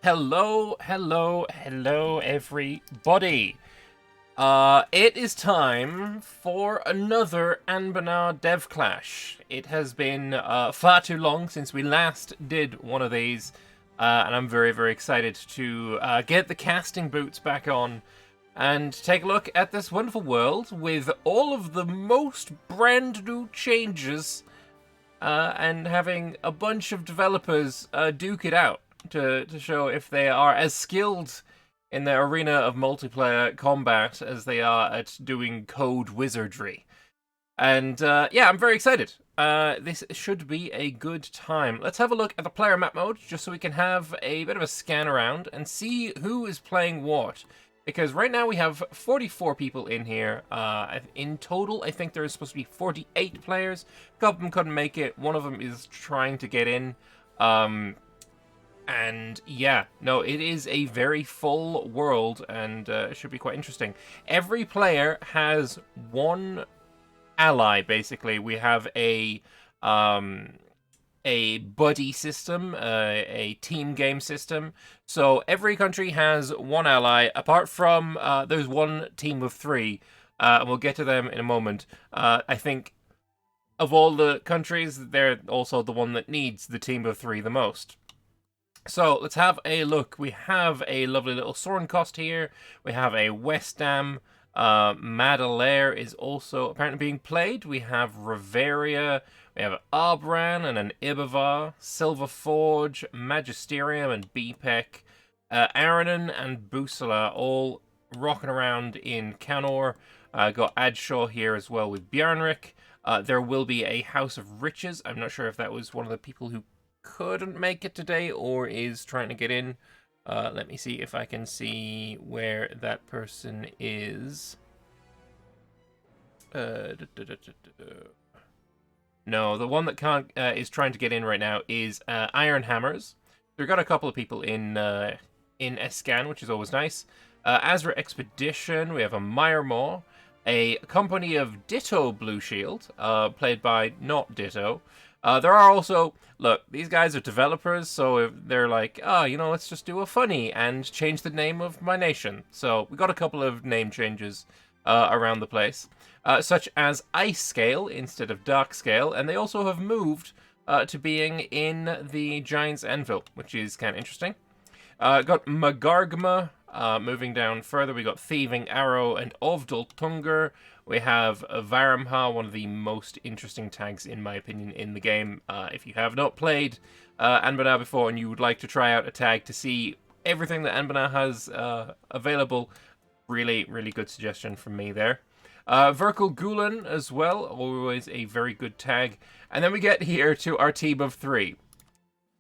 Hello, hello, hello, everybody. It is time for another Anbennar Devclash. It has been far too long since we last did one of these, and I'm very, very excited to get the casting boots back on and take a look at this wonderful world with all of the most brand new changes, and having a bunch of developers duke it out to show if they are as skilled in the arena of multiplayer combat as they are at doing code wizardry. And yeah, I'm very excited. This should be a good time. Let's have a look at the player map mode, just so we can have a bit of a scan around and see who is playing what. Because right now we have 44 people in here. In total, I think there is supposed to be 48 players. A couple of them couldn't make it. One of them is trying to get in. And yeah, no, it is a very full world, and it should be quite interesting. Every player has one ally, basically. We have a buddy system, a team game system. So every country has one ally, apart from there's one team of three, and we'll get to them in a moment. I think of all the countries, they're also the one that needs the team of three the most. So let's have a look. We have a lovely little Sorenkost here. We have a Westham. Madelaire is also apparently being played. We have Riveria. We have Arbran and an Ibavar. Silverforge, Magisterium and Bpec. Aranon and Busala all rocking around in Canor. Got Adshaw here as well with Bjarnrik. There will be a House of Riches. I'm not sure if that was one of the people who couldn't make it today or is trying to get in. Let me see if I can see where that person is. No, the one that can't is trying to get in right now is Iron Hammers. We've got a couple of people in Escan, which is always nice. Azra Expedition, we have a Myremaw, a company of Ditto Blue Shield, played by not Ditto. There are also, look, these guys are developers, so if they're like, oh, you know, let's just do a funny and change the name of my nation. So we got a couple of name changes around the place, such as Ice Scale instead of Dark Scale, and they also have moved to being in the Giant's Anvil, which is kind of interesting. Got Magargma moving down further. We got Thieving Arrow and Ovdal Tunger. We have Varamha, one of the most interesting tags, in my opinion, in the game. If you have not played Anbennar before and you would like to try out a tag to see everything that Anbennar has available, really, really good suggestion from me there. Verkul Gulen as well, always a very good tag. And then we get here to our team of three.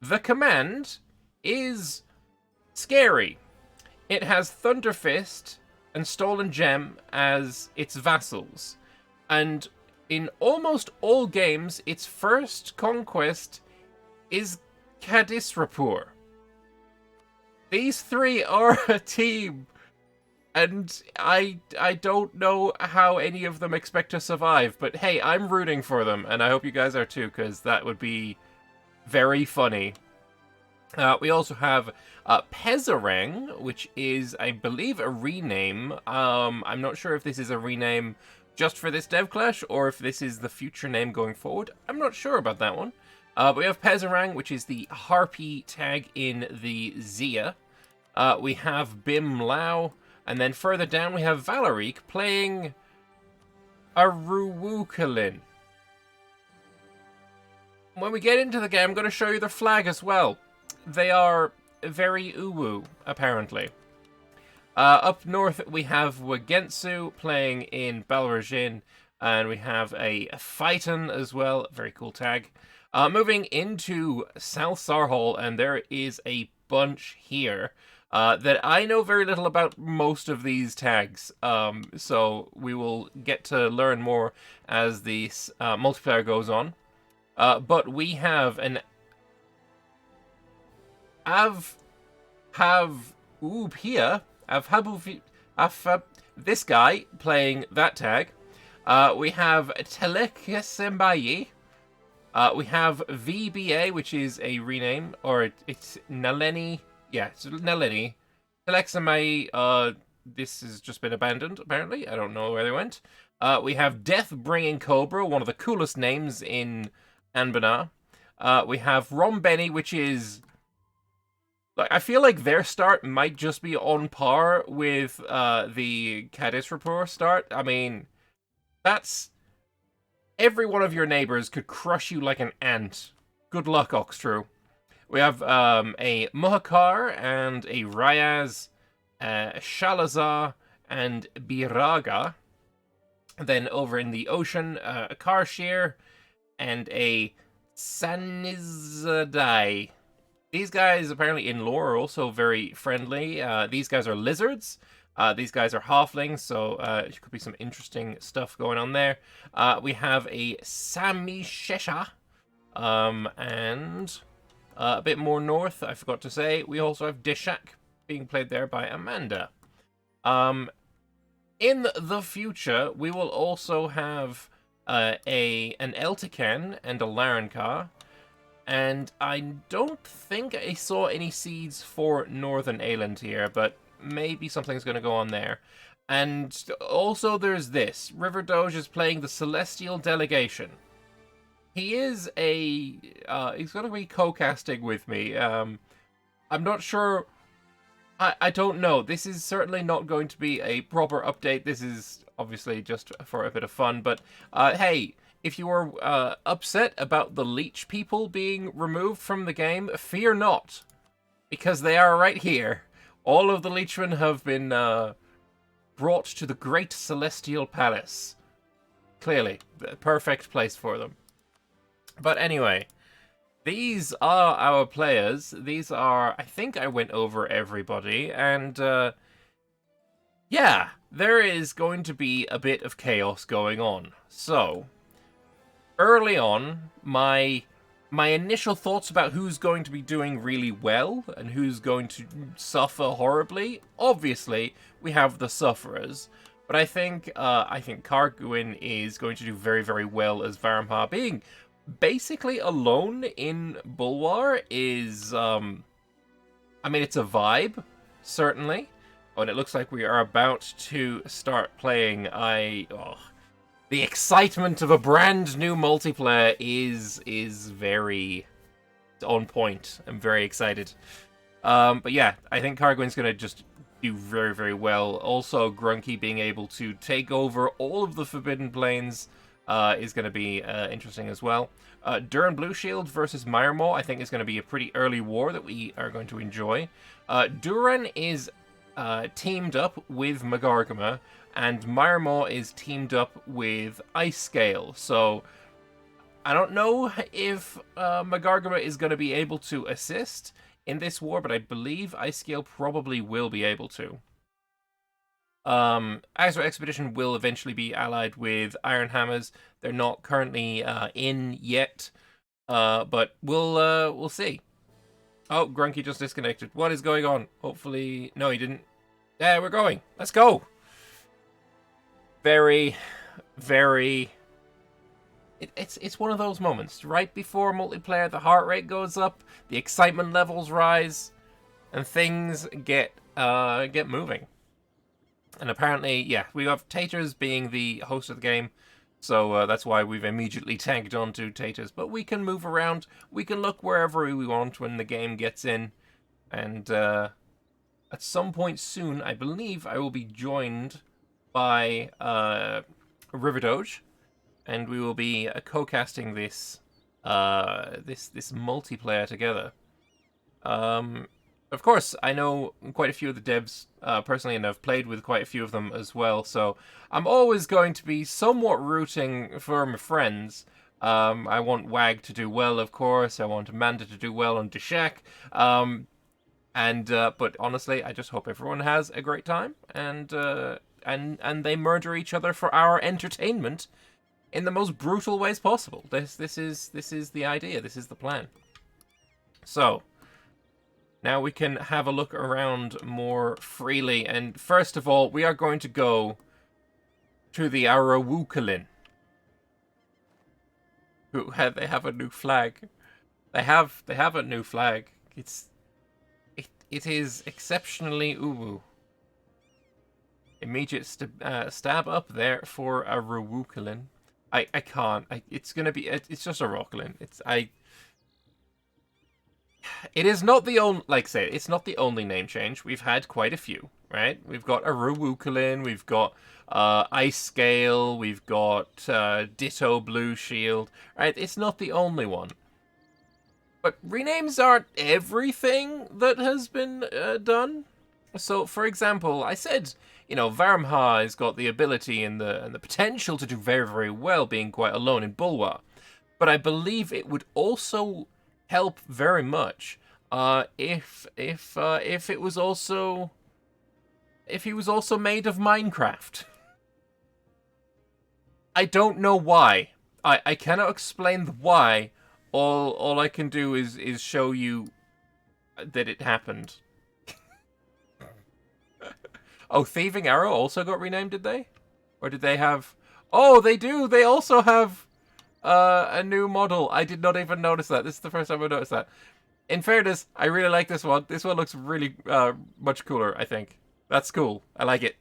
The command is scary. It has Thunderfist and Stolen Gem as its vassals. And in almost all games, its first conquest is Kadisrapur. These three are a team, and I don't know how any of them expect to survive, but hey, I'm rooting for them, and I hope you guys are too, because that would be very funny. We also have Pezarang, which is, I believe, a rename. I'm not sure if this is a rename just for this Devclash, or if this is the future name going forward. I'm not sure about that one. But we have Pezarang, which is the Harpy tag in the Zia. We have Bim Lao, and then further down we have Valerique playing Aruwukalin. When we get into the game, I'm going to show you their flag as well. They are very uwu, apparently. Up north, we have Wagensu playing in Balrajin, and we have a Phaeton as well. Very cool tag. Moving into South Sarhal, and there is a bunch here that I know very little about most of these tags. So we will get to learn more as the multiplayer goes on. But we have an this guy playing that tag. We have Telekesembayi. We have VBA, which is a rename, or it's Naleni yeah, so Nalini. Telexamai, this has just been abandoned, apparently. I don't know where they went. We have Death-Bringing Cobra, one of the coolest names in Anbennar. We have Rombeni, which is... Like, I feel like their start might just be on par with the Kadisrapur start. I mean, that's... Every one of your neighbors could crush you like an ant. Good luck, Oxtrue. We have a Muhakar and a Ryaz, Shalazar, and Biraga. Then over in the ocean, a Karshir and a Sanizadai. These guys, apparently in lore, are also very friendly. These guys are lizards. These guys are halflings, so there could be some interesting stuff going on there. We have a Samishesha, and a bit more north, I forgot to say, we also have Dishak, being played there by Amanda. In the future, we will also have an Eltican and a Larenka, and I don't think I saw any seeds for Northern Aeland here, but maybe something's going to go on there. And also there's this. RiverDoge is playing the Celestial Delegation. He is a... he's going to be co-casting with me. I'm not sure... I don't know. This is certainly not going to be a proper update. This is obviously just for a bit of fun. But, hey, if you are upset about the Leech people being removed from the game, fear not. Because they are right here. All of the Leechmen have been brought to the Great Celestial Palace. Clearly, the perfect place for them. But anyway, these are our players. These are, I think I went over everybody, and yeah, there is going to be a bit of chaos going on. So, early on, my initial thoughts about who's going to be doing really well and who's going to suffer horribly, obviously, we have the sufferers. But I think Karguin is going to do very, very well as Varmha. Being basically alone in Bulwar is, I mean, it's a vibe, certainly. Oh, and it looks like we are about to start playing. The excitement of a brand new multiplayer is very on point. I'm very excited. But yeah, I think Karguin's going to just do very, very well. Also, Grunky being able to take over all of the Forbidden Plains is going to be interesting as well. Duran Blueshield versus Myrmaw, I think, is going to be a pretty early war that we are going to enjoy. Duran is teamed up with Magargama, and Myrmaw is teamed up with Icescale. So, I don't know if Magargama is going to be able to assist in this war, but I believe Icescale probably will be able to. Azure Expedition will eventually be allied with Iron Hammers. They're not currently in yet, but we'll see. Oh, Grunky just disconnected. What is going on? Hopefully... No, he didn't. Yeah, we're going. Let's go! Very, very... It's one of those moments. Right before multiplayer, the heart rate goes up, the excitement levels rise, and things get moving. And apparently, yeah, we have Taters being the host of the game, so that's why we've immediately tagged onto Taters. But we can move around, we can look wherever we want when the game gets in, and at some point soon, I believe I will be joined by RiverDoge, and we will be co-casting this this multiplayer together. Of course, I know quite a few of the devs personally, and I've played with quite a few of them as well, so I'm always going to be somewhat rooting for my friends. I want Wag to do well, of course. I want Amanda to do well on Dishak. But honestly, I just hope everyone has a great time, and they murder each other for our entertainment in the most brutal ways possible. This is the idea. This is the plan. So, now we can have a look around more freely, and first of all, we are going to go to the Arawukalin. They have a new flag. They have a new flag. it is exceptionally uwu. Immediate stab up there for a Rewukulin. I can't. It's gonna be. It's just a Rocklin. It is not the only. Like I say, it's not the only name change. We've had quite a few, right? We've got a Rewukulin. We've got Ice Scale. We've got Ditto Blue Shield. Right? It's not the only one. But renames aren't everything that has been done. So, for example, I said, Varmha has got the ability and the potential to do very, very well being quite alone in Bulwa. But I believe it would also help very much if it was also if he was also made of Minecraft. I don't know why. I cannot explain the why. All I can do is show you that it happened. Oh, Thieving Arrow also got renamed, did they? Or did they have... Oh, they do! They also have a new model. I did not even notice that. This is the first time I noticed that. In fairness, I really like this one. This one looks really much cooler, I think. That's cool. I like it.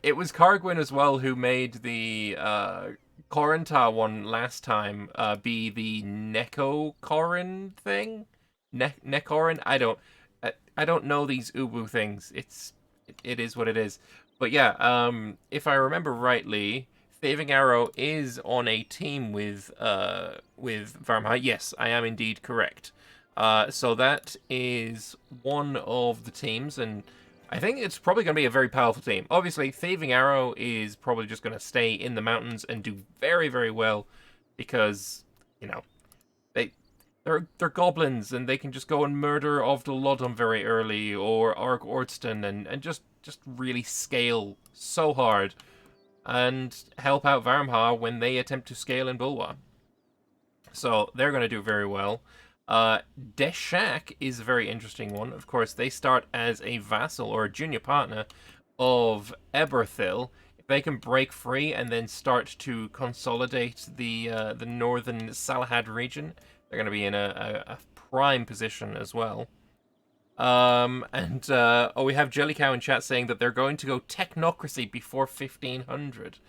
It was Kargwyn as well who made the Koranta one last time be the Neko-Korin thing? Nekorin? I don't know these Ubu things. It is what it is. But yeah, if I remember rightly, Thieving Arrow is on a team with Varmha. Yes, I am indeed correct. So that is one of the teams, and I think it's probably going to be a very powerful team. Obviously, Thieving Arrow is probably just going to stay in the mountains and do very, very well because, they're goblins and they can just go and murder Ovdal Lodom very early or Ark Ordston and just really scale so hard and help out Varmha when they attempt to scale in Bulwa. So they're going to do very well. Deshak is a very interesting one. Of course, they start as a vassal or a junior partner of Eberthil. If they can break free and then start to consolidate the northern Salahad region, they're going to be in a prime position as well. We have Jellycow in chat saying that they're going to go technocracy before 1500.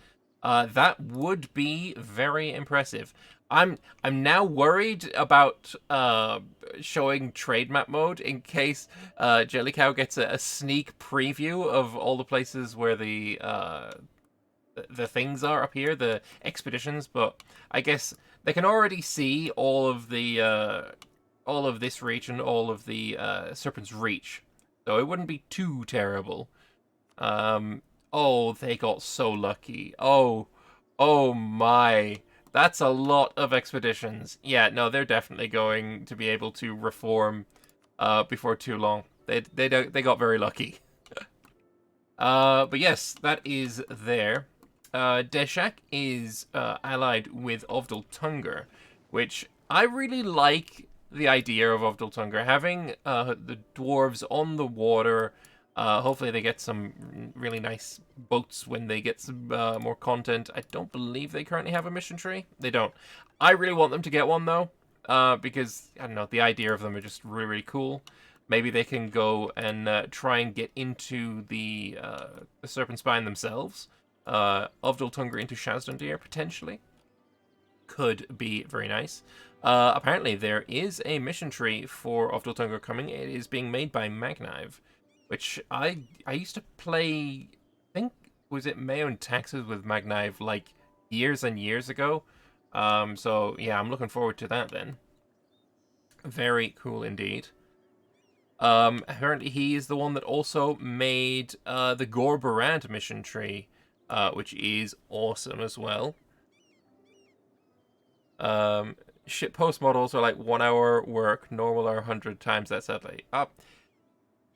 That would be very impressive. I'm now worried about showing trade map mode in case Jellycow gets a sneak preview of all the places where the things are up here, the expeditions. But I guess they can already see all of this region, all of the Serpent's Reach, so it wouldn't be too terrible. Oh, they got so lucky. Oh my. That's a lot of expeditions. Yeah, no, they're definitely going to be able to reform before too long. They got very lucky. But yes, that is there. Deshak is allied with Ovdal Tungur, which I really like the idea of Ovdal Tungur having the dwarves on the water. Hopefully they get some really nice boats when they get some more content. I don't believe they currently have a mission tree. They don't. I really want them to get one, though, because, I don't know, the idea of them are just really, really cool. Maybe they can go and try and get into the Serpent Spine themselves. Ovdal Tungur into Shazdundir, potentially. Could be very nice. Apparently, there is a mission tree for Ovdal Tungur coming. It is being made by Magnive, which I used to play, I think, was it Mayo and Taxes with Magnive, like, years and years ago. So, yeah, I'm looking forward to that then. Very cool indeed. Apparently he is the one that also made the Gorbarad mission tree, which is awesome as well. Shitpost models are like 1 hour work, normal are 100 times that, sadly.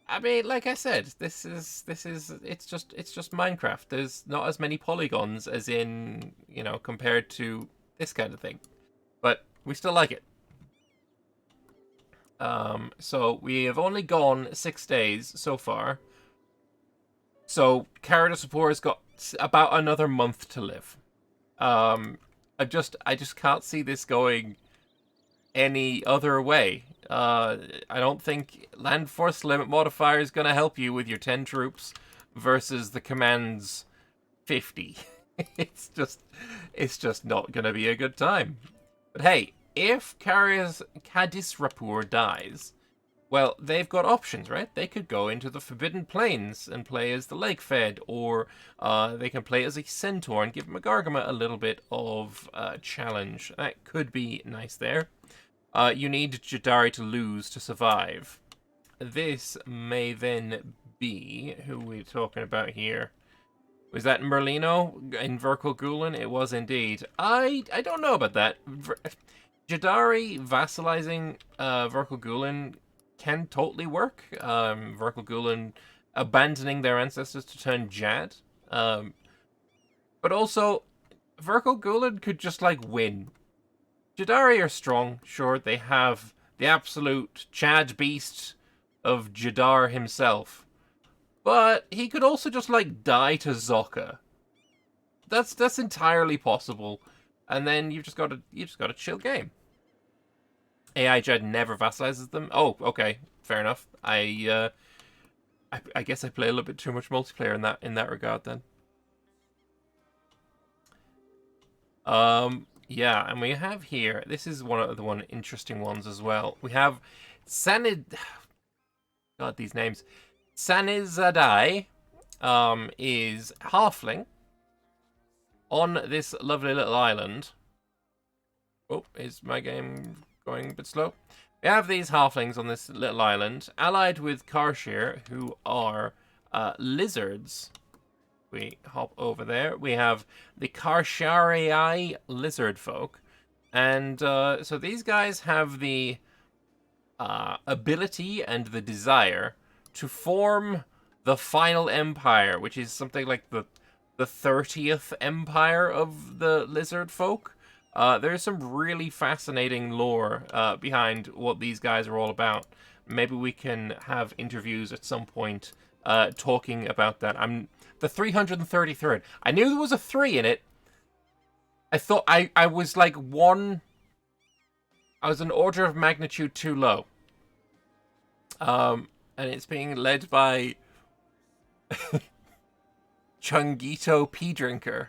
I mean, like I said, it's just Minecraft. There's not as many polygons as in, compared to this kind of thing. But we still like it. So we have only gone 6 days so far. So Karadasapur has got about another month to live. I just can't see this going any other way. I don't think land force limit modifier is going to help you with your 10 troops versus the command's 50. it's just not going to be a good time. But hey, if Cadis Rapur dies, well, they've got options, right? They could go into the Forbidden Plains and play as the Lake Fed, or they can play as a Centaur and give Magargama a little bit of challenge. That could be nice there. You need Jadari to lose to survive. This may then be... Who are we talking about here? Was that Merlino in Verkal Gulen? It was indeed. I don't know about that. Jadari vassalizing Verkal Gulen can totally work. Verkal Gulen abandoning their ancestors to turn Jad. But also, Verkal Gulen could just, like, win. Jadari are strong, sure. They have the absolute Chad beast of Jadar himself. But he could also just, like, die to Zokka. That's entirely possible. And then you just got a chill game. AI Jed never vassalizes them. Oh, okay, fair enough. I guess I play a little bit too much multiplayer in that regard then. Yeah, and we have here. This is one of the interesting ones as well. We have Sanid. God, these names. Sanizadai is halfling on this lovely little island. Oh, is my game going a bit slow? We have these halflings on this little island, allied with Karshir, who are lizards. We hop over there. We have the Karsharii lizard folk. And so these guys have the ability and the desire to form the final empire, which is something like the 30th empire of the lizard folk. There's some really fascinating lore behind what these guys are all about. Maybe we can have interviews at some point talking about that. The 333rd. I knew there was a 3 in it. I thought I was like one... I was an order of magnitude too low. And it's being led by Chungito Pea Drinker.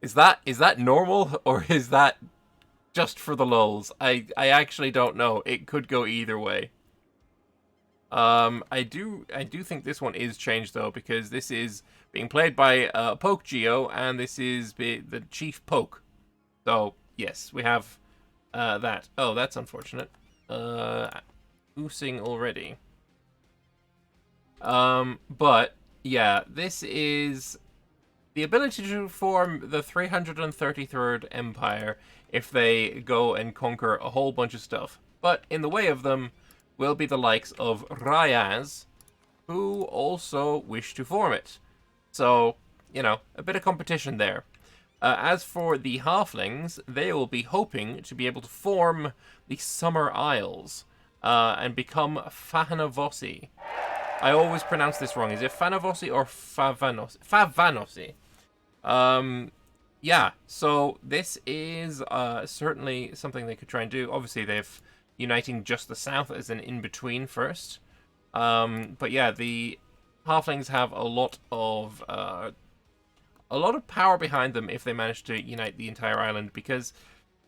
Is that normal, or is that just for the lulz? I actually don't know. It could go either way. I do think this one is changed though, because this is being played by Poke Geo, and this is the Chief Poke. So yes, we have that. Oh, that's unfortunate. Oosing already. But yeah, this is the ability to form the 333rd Empire if they go and conquer a whole bunch of stuff. But in the way of them will be the likes of Rayaz, who also wish to form it. So, you know, a bit of competition there. As for the Halflings, they will be hoping to be able to form the Summer Isles and become Fahanavosi. I always pronounce this wrong. Is it Fanavosi or Favanosi? Favanosi. Yeah, so this is certainly something they could try and do. Obviously, they've uniting just the south as an in-between first. But yeah, the Halflings have a lot of power behind them if they manage to unite the entire island, because,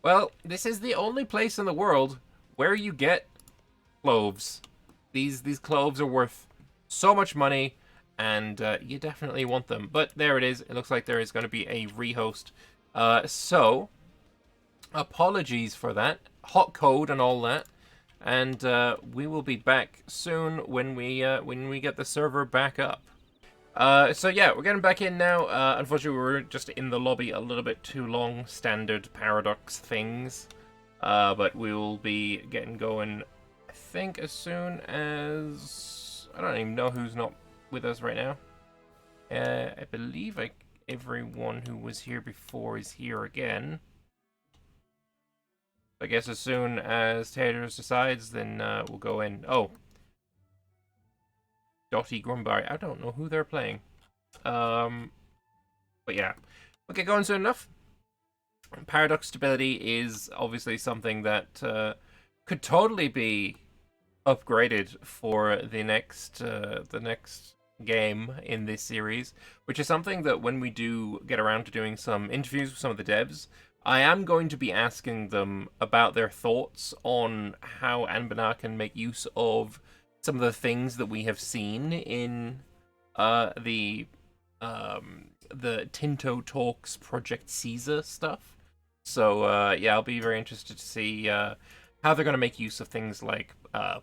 well, this is the only place in the world where you get cloves. These cloves are worth so much money, and you definitely want them. But there it is. It looks like there is going to be a rehost. So, apologies for that. Hot code and all that. And we will be back soon when we get the server back up. So yeah, we're getting back in now. Unfortunately, we were just in the lobby a little bit too long. Standard Paradox things. But we will be getting going, I think, as soon as... I don't even know who's not with us right now. I believe everyone who was here before is here again. I guess as soon as Taters decides, then we'll go in. Oh. Dottie Grumbari. I don't know who they're playing. But yeah. We'll get going soon enough. Paradox stability is obviously something that could totally be upgraded for the next game in this series, which is something that when we do get around to doing some interviews with some of the devs, I am going to be asking them about their thoughts on how Anbennar can make use of some of the things that we have seen in the Tinto Talks Project Caesar stuff. So yeah, I'll be very interested to see how they're going to make use of things like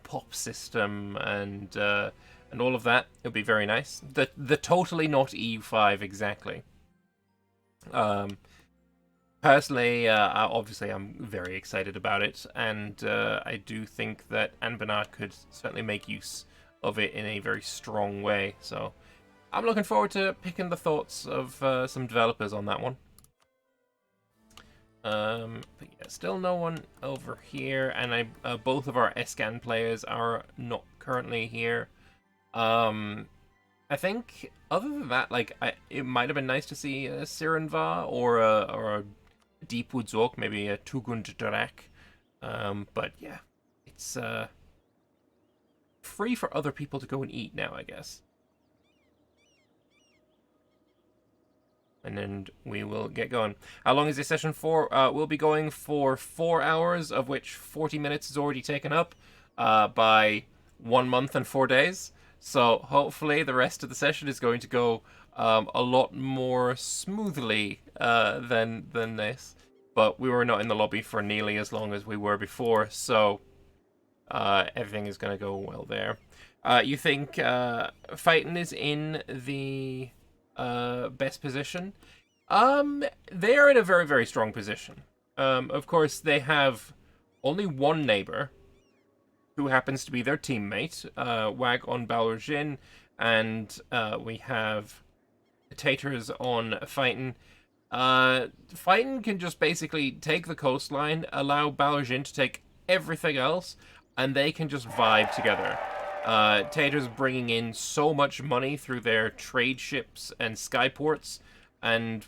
pop system and all of that. It'll be very nice. The totally not EU5 exactly. Personally, obviously, I'm very excited about it, and I do think that Anbennar could certainly make use of it in a very strong way. So I'm looking forward to picking the thoughts of some developers on that one. But yeah, still no one over here, and both of our Escan players are not currently here. I think other than that, like it might have been nice to see a Sirenva or a Deepwoods Orc, maybe a Tugund Drak. But yeah, it's free for other people to go and eat now, I guess. And then we will get going. How long is this session for? We'll be going for 4 hours, of which 40 minutes is already taken up by 1 month and 4 days. So hopefully the rest of the session is going to go a lot more smoothly than this. But we were not in the lobby for nearly as long as we were before, so everything is going to go well there. You think Phaeton is in the best position? They're in a very, very strong position. Of course, they have only one neighbor, who happens to be their teammate, Wag on Balorjin, and we have Taters on Phaeton. Phaeton can just basically take the coastline, allow Balorjin to take everything else, and they can just vibe together. Tater's bringing in so much money through their trade ships and skyports, and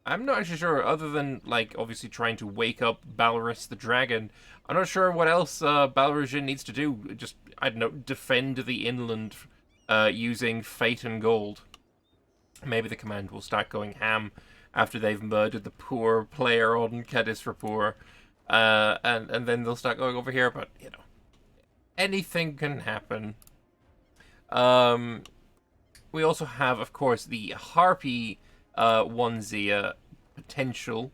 I'm not actually sure, other than, like, obviously trying to wake up Balorus the Dragon, I'm not sure what else Balorjin needs to do. Just, I don't know, defend the inland using Phaeton gold. Maybe the command will start going ham after they've murdered the poor player on Cadis Rapport. And then they'll start going over here, but, you know, anything can happen. We also have, of course, the Harpy 1Z potential.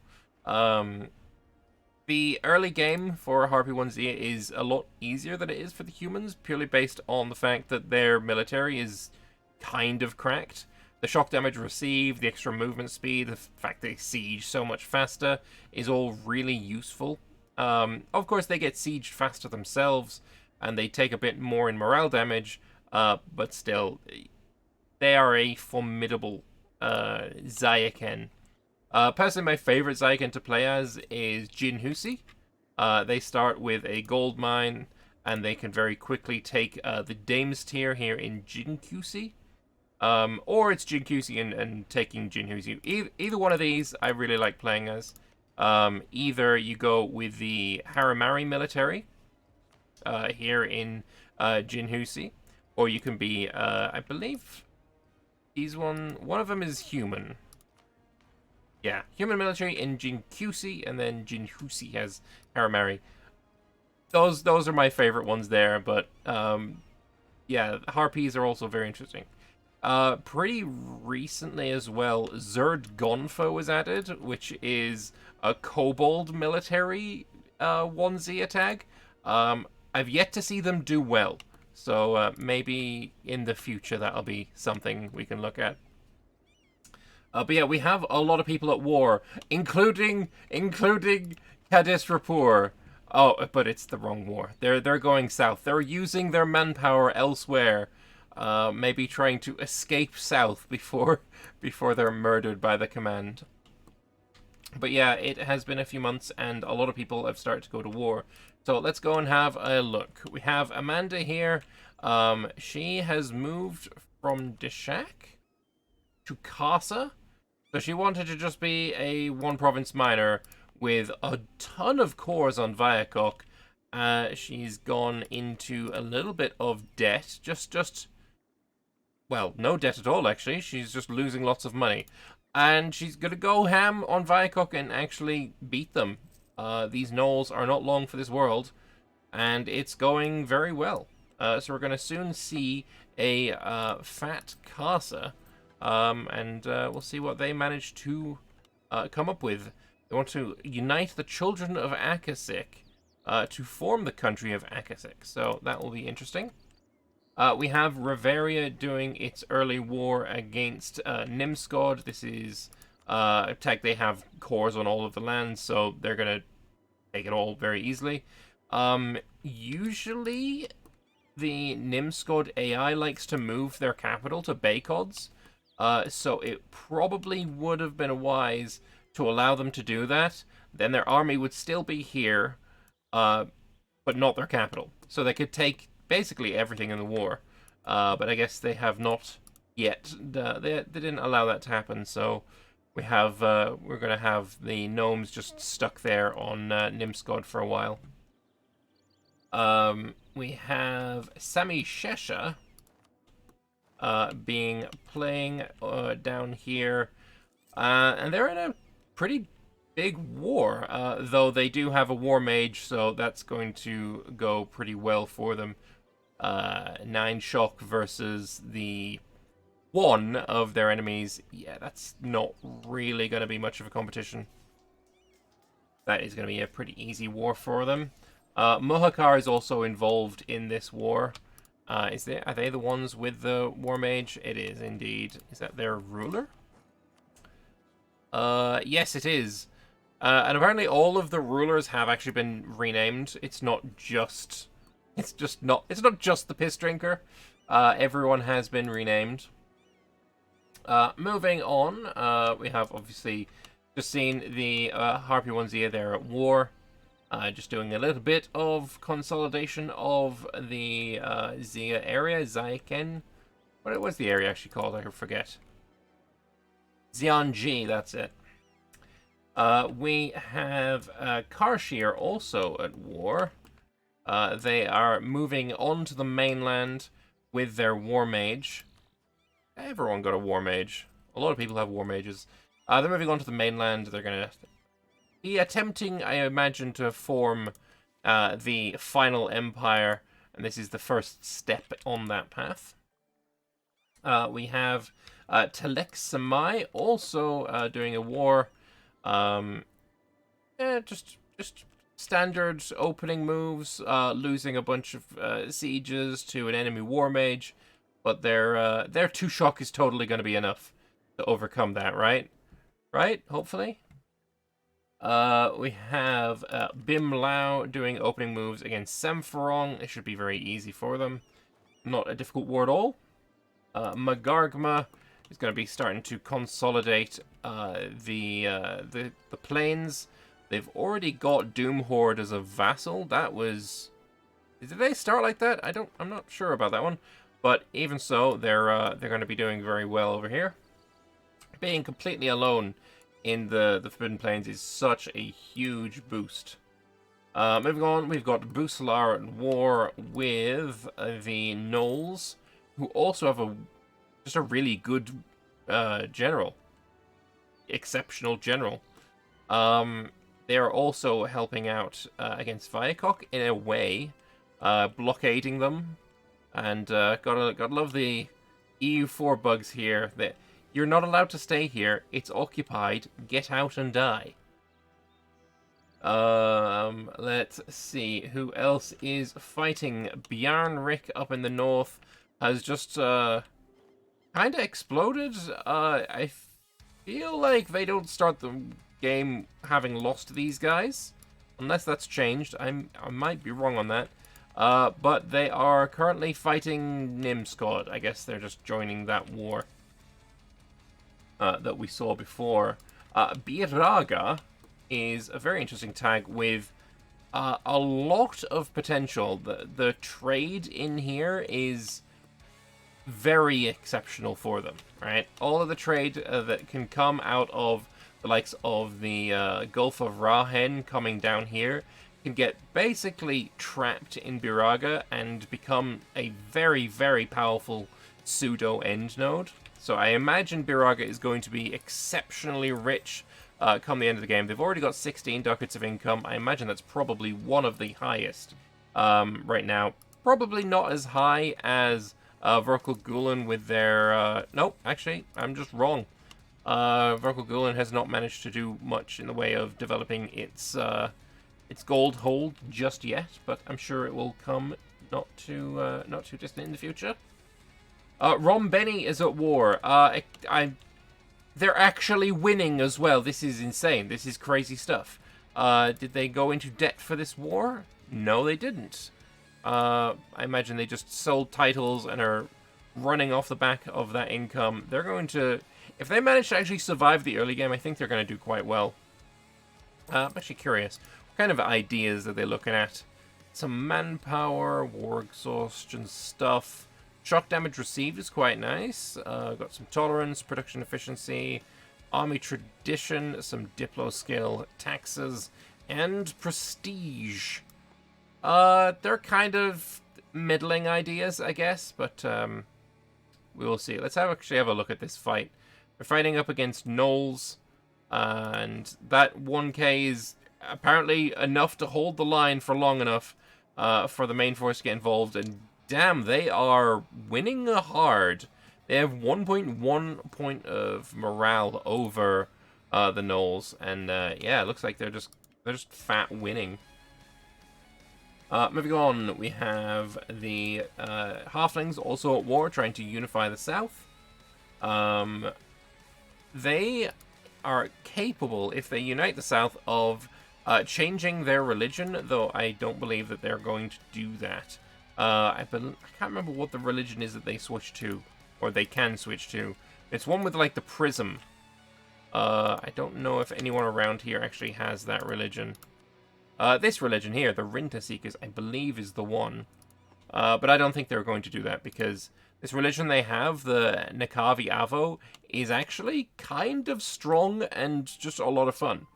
The early game for Harpy 1Z is a lot easier than it is for the humans, purely based on the fact that their military is kind of cracked. The shock damage received, the extra movement speed, the fact they siege so much faster is all really useful. Of course, they get sieged faster themselves, and they take a bit more in morale damage, but still, they are a formidable Zayaken. Personally, my favorite Zayaken to play as is Jinhusi. They start with a gold mine, and they can very quickly take the Dames tier here in Jinkusi. Or it's Jinkusi and taking Jinhusi. Either one of these I really like playing as. Either you go with the Haramari military here in Jinhusi, or you can be, I believe, one of them is human. Yeah, human military in Jinkusi, and then Jinhusi has Haramari. Those are my favorite ones there, but yeah, Harpies are also very interesting. Pretty recently as well, Zerd Gonfo was added, which is a kobold military 1Z attack. I've yet to see them do well, so maybe in the future that'll be something we can look at. But yeah, we have a lot of people at war, including Cadis Rapport. Oh, but it's the wrong war. They're going south. They're using their manpower elsewhere. Maybe trying to escape south before they're murdered by the command. But yeah, it has been a few months, and a lot of people have started to go to war. So let's go and have a look. We have Amanda here. She has moved from Deshak to Casa. So she wanted to just be a one-province miner, with a ton of cores on Viacok. She's gone into a little bit of debt. Well, no debt at all, actually. She's just losing lots of money. And she's going to go ham on Viacok and actually beat them. These gnolls are not long for this world, and it's going very well. So we're going to soon see a fat Casa, and we'll see what they manage to come up with. They want to unite the children of Akasik to form the country of Akasik, so that will be interesting. We have Riveria doing its early war against Nimskod. This is tech. They have cores on all of the lands, so they're going to take it all very easily. Usually, the Nimskod AI likes to move their capital to Baykods, so it probably would have been wise to allow them to do that. Then their army would still be here, but not their capital. So they could take basically everything in the war, but I guess they have not yet. They didn't allow that to happen, so we have we're gonna have the gnomes just stuck there on Nimskod for a while. We have Sami Shesha playing down here, and they're in a pretty big war, though they do have a war mage, so that's going to go pretty well for them. 9 shock versus the 1 of their enemies. Yeah, that's not really going to be much of a competition. That is going to be a pretty easy war for them. Mohakar is also involved in this war. Are they the ones with the war mage? It is indeed. Is that their ruler? Yes, it is. And apparently all of the rulers have actually been renamed. It's not just the piss drinker. Everyone has been renamed. Moving on, we have obviously just seen the Harpy One Zia there at war. Just doing a little bit of consolidation of the Zia area, Zaiken. What was the area actually called? I forget. Xianji, that's it. We have Karshir also at war. They are moving on to the mainland with their war mage. Everyone got a war mage. A lot of people have war mages. They're moving on to the mainland. They're going to be attempting, I imagine, to form the final empire. And this is the first step on that path. We have Telek Samai also doing a war. Just standard opening moves, losing a bunch of sieges to an enemy war mage, but their 2 shock is totally going to be enough to overcome that, right? Right? Hopefully. We have Bim Lao doing opening moves against Semferong. It should be very easy for them. Not a difficult war at all. Magargma is going to be starting to consolidate the plains. They've already got Doomhorde as a vassal. That was... Did they start like that? I'm not sure about that one. But even so, they're going to be doing very well over here. Being completely alone in the Forbidden Plains is such a huge boost. Moving on, we've got Busalar at war with the Gnolls, who also have just a really good general. Exceptional general. They are also helping out against Viacok in a way, blockading them, and gotta love the EU4 bugs here. That you're not allowed to stay here. It's occupied. Get out and die. Let's see who else is fighting. Bjarnrik up in the north has just kind of exploded. I feel like they don't start the game having lost these guys, unless that's changed. I might be wrong on that. But they are currently fighting Nimskod. I guess they're just joining that war that we saw before. Biraga is a very interesting tag with a lot of potential. The trade in here is very exceptional for them, right? All of the trade that can come out of the likes of the Gulf of Rahen coming down here, can get basically trapped in Biraga and become a very, very powerful pseudo end node. So I imagine Biraga is going to be exceptionally rich come the end of the game. They've already got 16 ducats of income. I imagine that's probably one of the highest right now. Probably not as high as Verkal Gulen with their... nope, actually, I'm just wrong. Verkal Gulen has not managed to do much in the way of developing its gold hold just yet, but I'm sure it will come not too distant in the future. Rom Benny is at war. They're actually winning as well. This is insane. This is crazy stuff. Did they go into debt for this war? No, they didn't. I imagine they just sold titles and are running off the back of that income. They're going to... If they manage to actually survive the early game, I think they're going to do quite well. I'm actually curious. What kind of ideas are they looking at? Some manpower, war exhaustion stuff. Shock damage received is quite nice. Got some tolerance, production efficiency, army tradition, some diplo skill, taxes, and prestige. They're kind of middling ideas, I guess, but we will see. Let's actually have a look at this fight. We're fighting up against gnolls, and that 1k is apparently enough to hold the line for long enough for the main force to get involved, and damn, they are winning hard. They have 1.1 point of morale over the gnolls, and yeah, it looks like they're just fat winning. Moving on, we have the halflings also at war, trying to unify the south. They are capable, if they unite the south, of changing their religion, though I don't believe that they're going to do that. I can't remember what the religion is that they switch to, or they can switch to. It's one with, like, the prism. I don't know if anyone around here actually has that religion. This religion here, the Rinta Seekers, I believe is the one. But I don't think they're going to do that, because this religion they have, the Nakavi Avo, is actually kind of strong and just a lot of fun.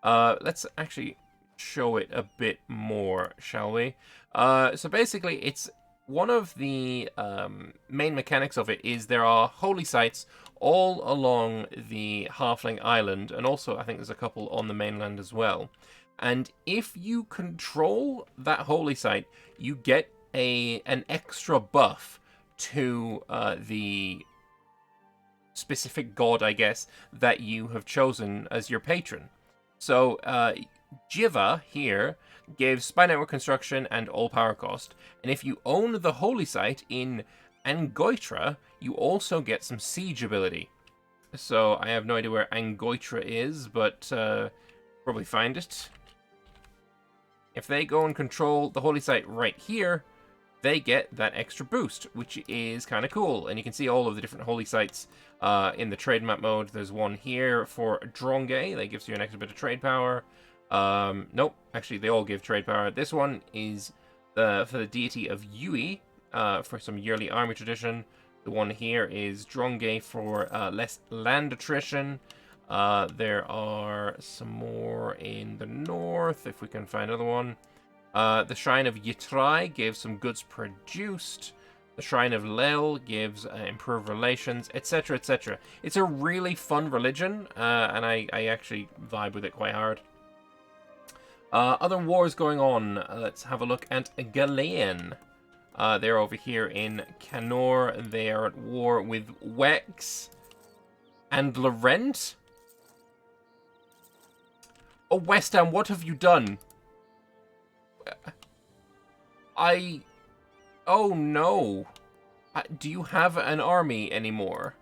Let's actually show it a bit more, shall we? So basically, it's one of the main mechanics of it is there are holy sites all along the Halfling Island, and also I think there's a couple on the mainland as well. And if you control that holy site, you get an extra buff to the specific god, I guess, that you have chosen as your patron. So Jiva here gives spy network construction and all power cost, and if you own the holy site in Angoitra, you also get some siege ability. So I have no idea where Angoitra is, but probably find it. If they go and control the holy site right here, they get that extra boost, which is kind of cool. And you can see all of the different holy sites in the trade map mode. There's one here for Dronge. That gives you an extra bit of trade power. Nope, actually they all give trade power. This one is for the deity of Yui, for some yearly army tradition. The one here is Dronge for less land attrition. There are some more in the north, if we can find another one. The Shrine of Yitrai gives some goods produced. The Shrine of Lel gives improved relations, etc., etc. It's a really fun religion, and I actually vibe with it quite hard. Other wars going on. Let's have a look at Galean. They're over here in Canor. They are at war with Wex and Laurent. Oh, West Ham, what have you done? Oh no. Do you have an army anymore?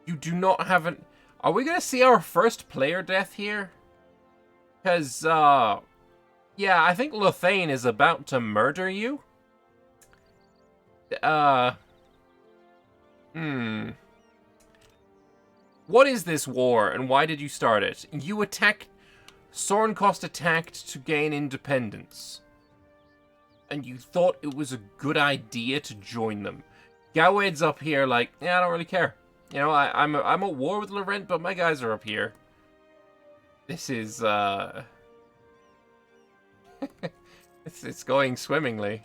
You do not have an... Are we gonna see our first player death here? Because, yeah, I think Lothane is about to murder you. What is this war, and why did you start it? You attacked... Sornkost attacked to gain independence. And you thought it was a good idea to join them. Gawed's up here like, yeah, I don't really care. You know, I'm at war with Laurent, but my guys are up here. This is, it's going swimmingly.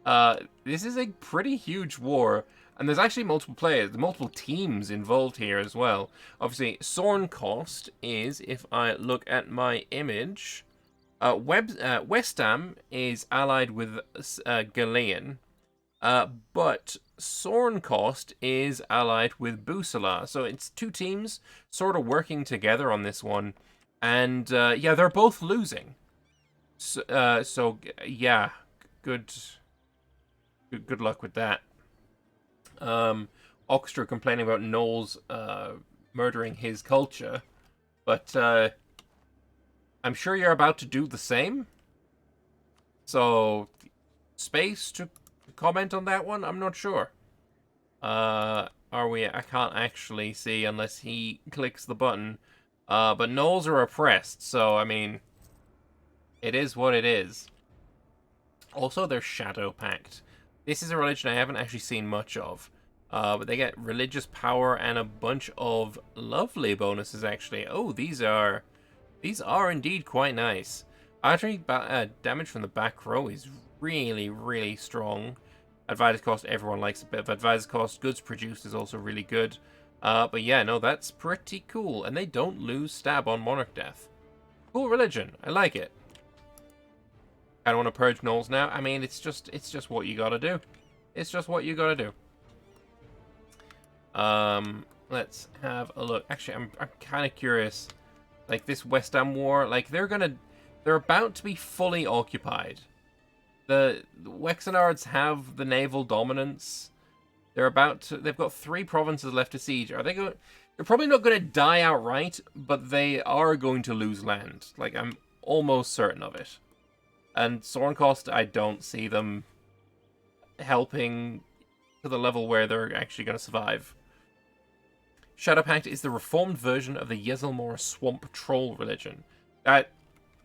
This is a pretty huge war, and there's actually multiple players, multiple teams involved here as well. Obviously, Sornkost is, if I look at my image, West Ham is allied with Galean, but Sornkost is allied with Busala. So it's two teams sort of working together on this one, and yeah, they're both losing. So yeah, good luck with that. Oxtra complaining about Knowles murdering his culture, but I'm sure you're about to do the same. So, space to comment on that one? I'm not sure. Are we? I can't actually see unless he clicks the button. But Knowles are oppressed, so I mean, it is what it is. Also, they're Shadow Pact. This is a religion I haven't actually seen much of. But they get religious power and a bunch of lovely bonuses, actually. Oh, these are indeed quite nice. Archery damage from the back row is really, really strong. Advisor cost, everyone likes a bit of advisor cost. Goods produced is also really good. But yeah, no, that's pretty cool. And they don't lose stab on Monarch Death. Cool religion. I like it. I don't want to purge Knowles now. I mean, it's just what you gotta do. It's just what you gotta do. Let's have a look. Actually, I'm kind of curious. Like, this West Ham war, like, they're about to be fully occupied. The Wexenards have the naval dominance. They've got 3 provinces left to siege. Are they going? They're probably not going to die outright, but they are going to lose land. Like, I'm almost certain of it. And Sornkost, I don't see them helping to the level where they're actually going to survive. Shadow Pact is the reformed version of the Yezelmore swamp troll religion.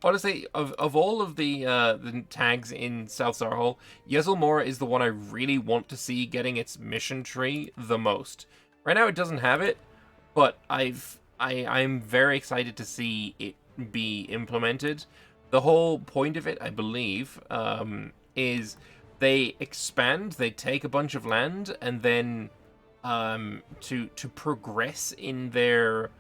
Honestly, of all of the tags in South Sarhal, Yezelmore is the one I really want to see getting its mission tree the most. Right now it doesn't have it, but I'm very excited to see it be implemented. The whole point of it, I believe, is they expand, they take a bunch of land, and then to progress in their,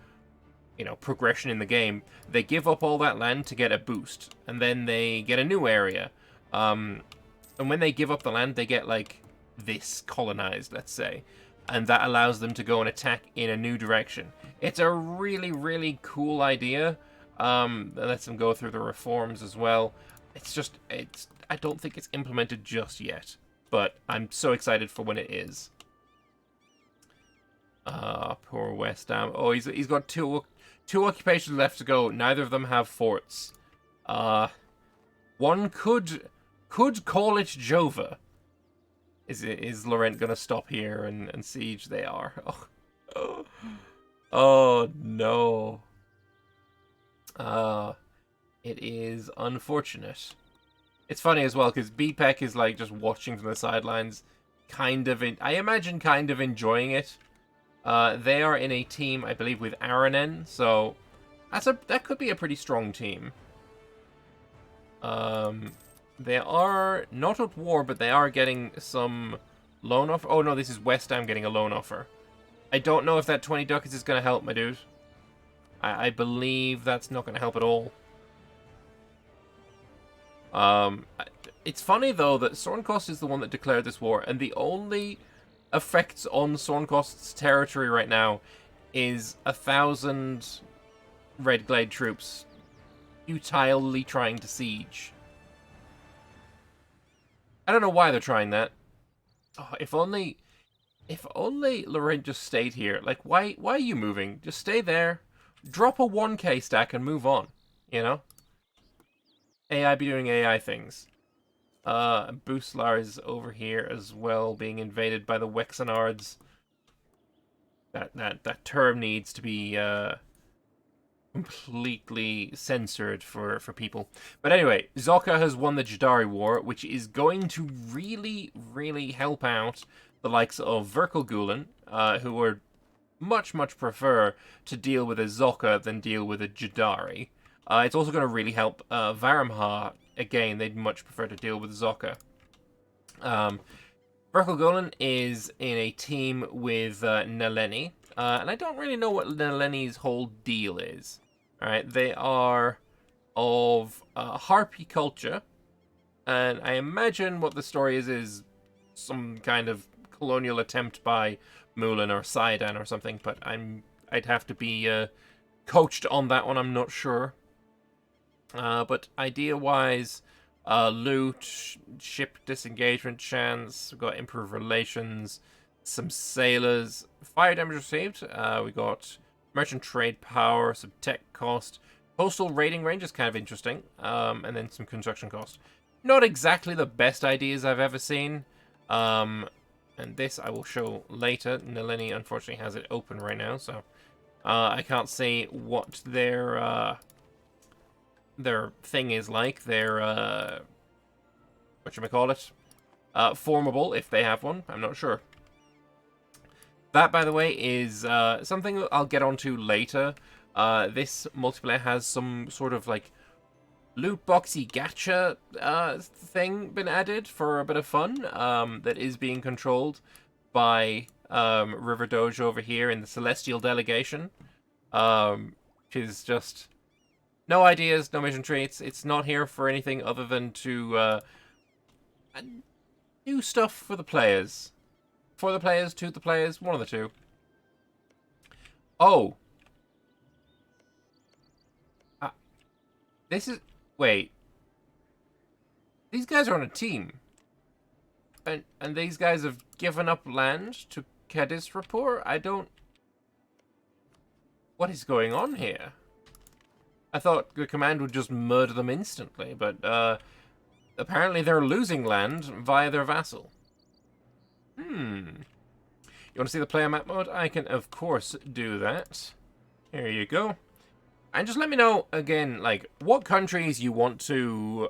progression in the game, they give up all that land to get a boost, and then they get a new area. And when they give up the land, they get, like, this colonized, let's say, and that allows them to go and attack in a new direction. It's a really, really cool idea. That lets them go through the reforms as well. I don't think it's implemented just yet, but I'm so excited for when it is. Poor West Ham. Oh, he's got two occupations left to go. Neither of them have forts. One could call it Jova. Is Laurent gonna stop here and siege? They are. Oh no. It is unfortunate. It's funny as well because BPEC is like just watching from the sidelines, I imagine kind of enjoying it. They are in a team, I believe, with Aranen, so that could be a pretty strong team. They are not at war, but they are getting some loan offer. Oh no, this is West Ham getting a loan offer. I don't know if that 20 ducats is going to help, my dude. I believe that's not going to help at all. It's funny, though, that Sornkost is the one that declared this war, and the only effects on Sornkost's territory right now is 1,000 Red Glade troops futilely trying to siege. I don't know why they're trying that. Oh, if only Laurent just stayed here. Like, why are you moving? Just stay there. Drop a 1k stack and move on, AI be doing AI things. Buslar is over here as well, being invaded by the Wexenards. That term needs to be completely censored for people. But anyway, Zocca has won the Jadari War, which is going to really, really help out the likes of Verkelgulen, who are much prefer to deal with a Zocca than deal with a Jadari. It's also going to really help Varamha. Again, they'd much prefer to deal with Zocca. Verkelgolan is in a team with Naleni, and I don't really know what Naleni's whole deal is. Alright, they are of Harpy culture, and I imagine what the story is some kind of colonial attempt by Mulan or Saidan or something, but I'd have to be coached on that one, I'm not sure. But idea-wise, loot, ship disengagement chance, we've got improved relations, some sailors, fire damage received, we got merchant trade power, some tech cost, coastal raiding range is kind of interesting, and then some construction cost. Not exactly the best ideas I've ever seen, and this I will show later. Nalini unfortunately has it open right now, so I can't say what their thing is like. Their whatchamacallit, formable, if they have one. I'm not sure. That, by the way, is something I'll get onto later. This multiplayer has some sort of like loot boxy gacha thing been added for a bit of fun that is being controlled by RiverDoge over here in the Celestial Delegation, which is just no ideas, no mission treats. It's not here for anything other than to do stuff for the players. For the players, to the players, one of the two. Oh. This is... Wait. These guys are on a team. And these guys have given up land to Kedis Rapport? I don't... What is going on here? I thought the command would just murder them instantly, but apparently they're losing land via their vassal. You want to see the player map mode? I can, of course, do that. Here you go. And just let me know, again, like, what countries you want to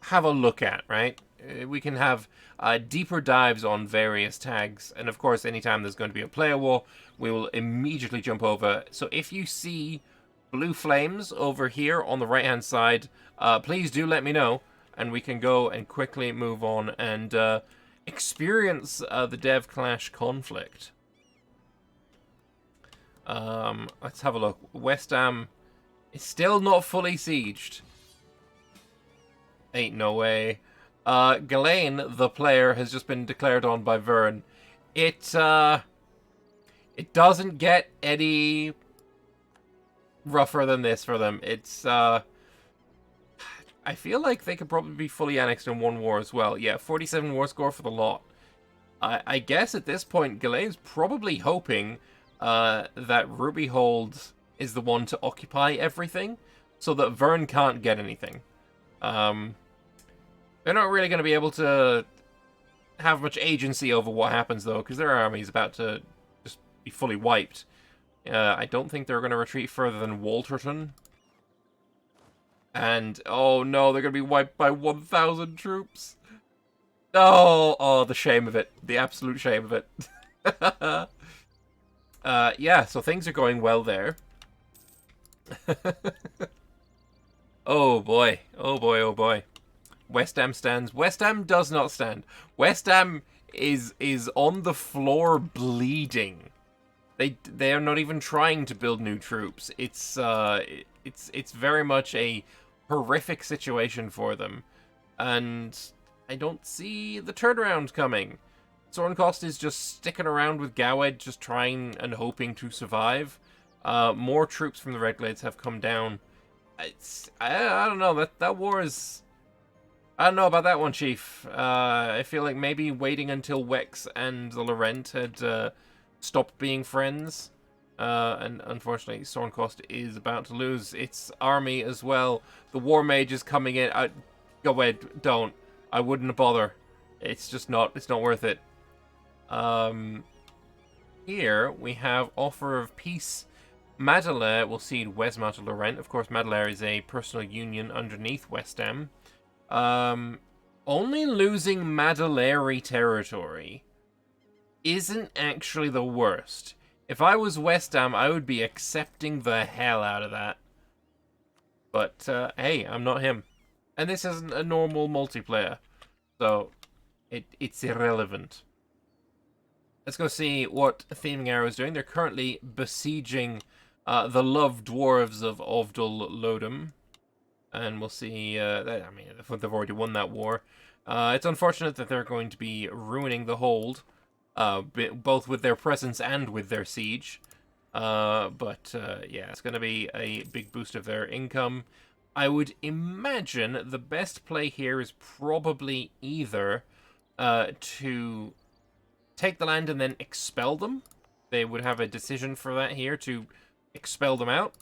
have a look at, right? We can have deeper dives on various tags. And, of course, anytime there's going to be a player war, we will immediately jump over. So if you see blue flames over here on the right-hand side, please do let me know. And we can go and quickly move on and experience the DEVCLASH conflict. Let's have a look. West Ham is still not fully sieged. Ain't no way. Ghislaine, the player, has just been declared on by Vern. It doesn't get any rougher than this for them. It's, I feel like they could probably be fully annexed in one war as well. Yeah, 47 war score for the lot. I guess at this point, Ghislaine's probably hoping that Rubyhold is the one to occupy everything, so that Vern can't get anything. They're not really going to be able to have much agency over what happens, though, because their army is about to just be fully wiped. I don't think they're going to retreat further than Walterton. And, oh no, they're going to be wiped by 1,000 troops. Oh, the shame of it. The absolute shame of it. Yeah, so things are going well there. Oh boy, oh boy, oh boy. West Ham stands. West Ham does not stand. West Ham is on the floor bleeding. They are not even trying to build new troops. It's very much a horrific situation for them, and I don't see the turnaround coming. Sornkost is just sticking around with Gawed, just trying and hoping to survive. More troops from the Red Glades have come down. I don't know, that war is... I don't know about that one, Chief. I feel like maybe waiting until Wex and the Laurent had stopped being friends. And unfortunately, Sornkost is about to lose its army as well. The War Mage is coming in. Go ahead, don't. I wouldn't bother. It's just not, it's not worth it. Here we have Offer of Peace. Madelaire will cede Wesmar to Laurent. Of course, Madelaire is a personal union underneath West Ham. Only losing Madelaire territory isn't actually the worst. If I was West Ham, I would be accepting the hell out of that. But, hey, I'm not him. And this isn't a normal multiplayer. So, it's irrelevant. Let's go see what Theming Arrow is doing. They're currently besieging the loved dwarves of Ovdal Lodum. And we'll see, I mean, they've already won that war. It's unfortunate that they're going to be ruining the hold, both with their presence and with their siege. But yeah, it's going to be a big boost of their income. I would imagine the best play here is probably either to take the land and then expel them. They would have a decision for that here to expel them out.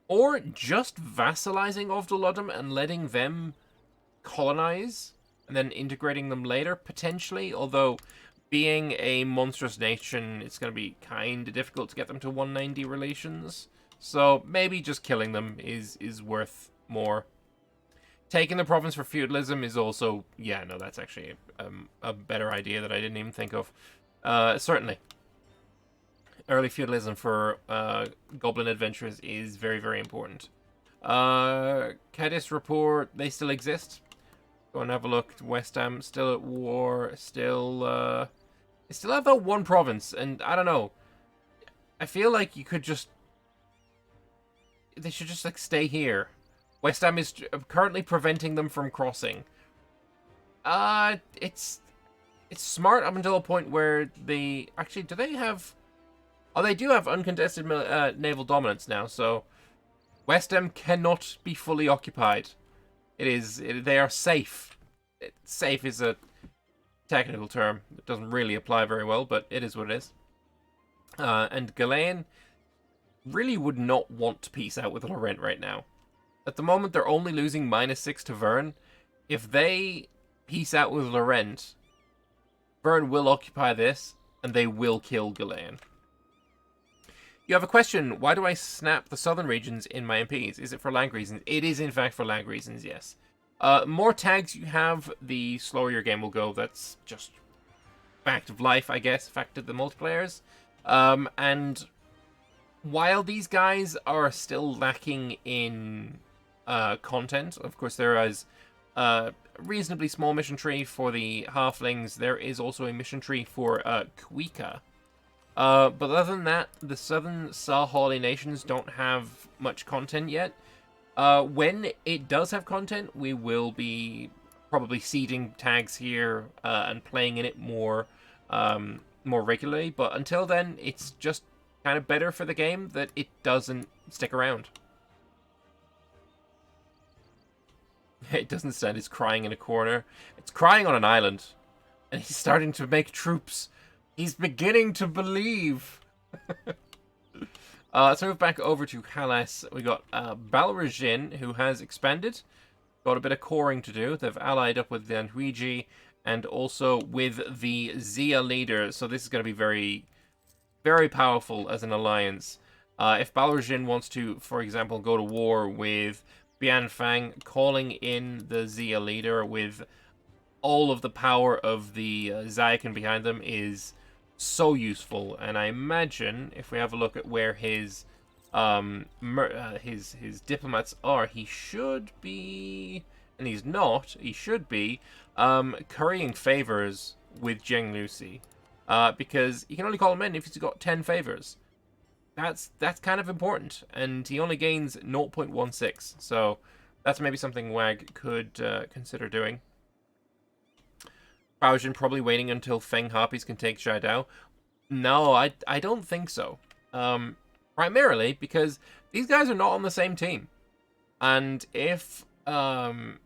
Or just vassalizing Ovdalodum and letting them colonize and then integrating them later, potentially. Although, being a monstrous nation, it's going to be kind of difficult to get them to 190 relations. So maybe just killing them is worth more. Taking the province for feudalism is also... Yeah, no, that's actually a better idea that I didn't even think of. Certainly. Early feudalism for Goblin adventurers is very, very important. Cadiz report, they still exist. Go and have a look. West Ham still at war. Still, they still have that one province, and I don't know. I feel like you could just... They should just, like, stay here. West Ham is currently preventing them from crossing. It's smart up until a point where they... Actually, do they have... Oh, they do have uncontested naval dominance now, so... West Ham cannot be fully occupied. They are safe. Safe is a technical term. It doesn't really apply very well, but it is what it is. And Ghislaine really would not want to peace out with Laurent right now. At the moment, they're only losing -6 to Vern. If they peace out with Laurent, Vern will occupy this, and they will kill Ghislaine. You have a question. Why do I snap the southern regions in my MPs? Is it for lag reasons? It is, in fact, for lag reasons, yes. More tags you have, the slower your game will go. That's just fact of life, I guess. Fact of the multiplayers. And while these guys are still lacking in content, of course, there is a reasonably small mission tree for the halflings. There is also a mission tree for Quika. But other than that, the southern Sarhali nations don't have much content yet. When it does have content, we will be probably seeding tags here and playing in it more regularly. But until then, it's just kind of better for the game that it doesn't stick around. It doesn't stand. It's crying in a corner. It's crying on an island, and he's starting to make troops. He's beginning to believe. Let's move back over to Halas. We got Balrajin, who has expanded. Got a bit of coring to do. They've allied up with the Anhuiji and also with the Zia leader. So this is going to be very, very powerful as an alliance. If Balrajin wants to, for example, go to war with Bianfang, calling in the Zia leader with all of the power of the Zayakan behind them is so useful. And I imagine if we have a look at where his diplomats are, he should be, and he's not, he should be currying favors with Zheng Lucy, because you can only call him in if he's got 10 favors. That's kind of important, and he only gains 0.16, so that's maybe something WAG could consider doing. Baojin probably waiting until Feng Harpies can take Xiaodao. No, I don't think so. Primarily because these guys are not on the same team. And if the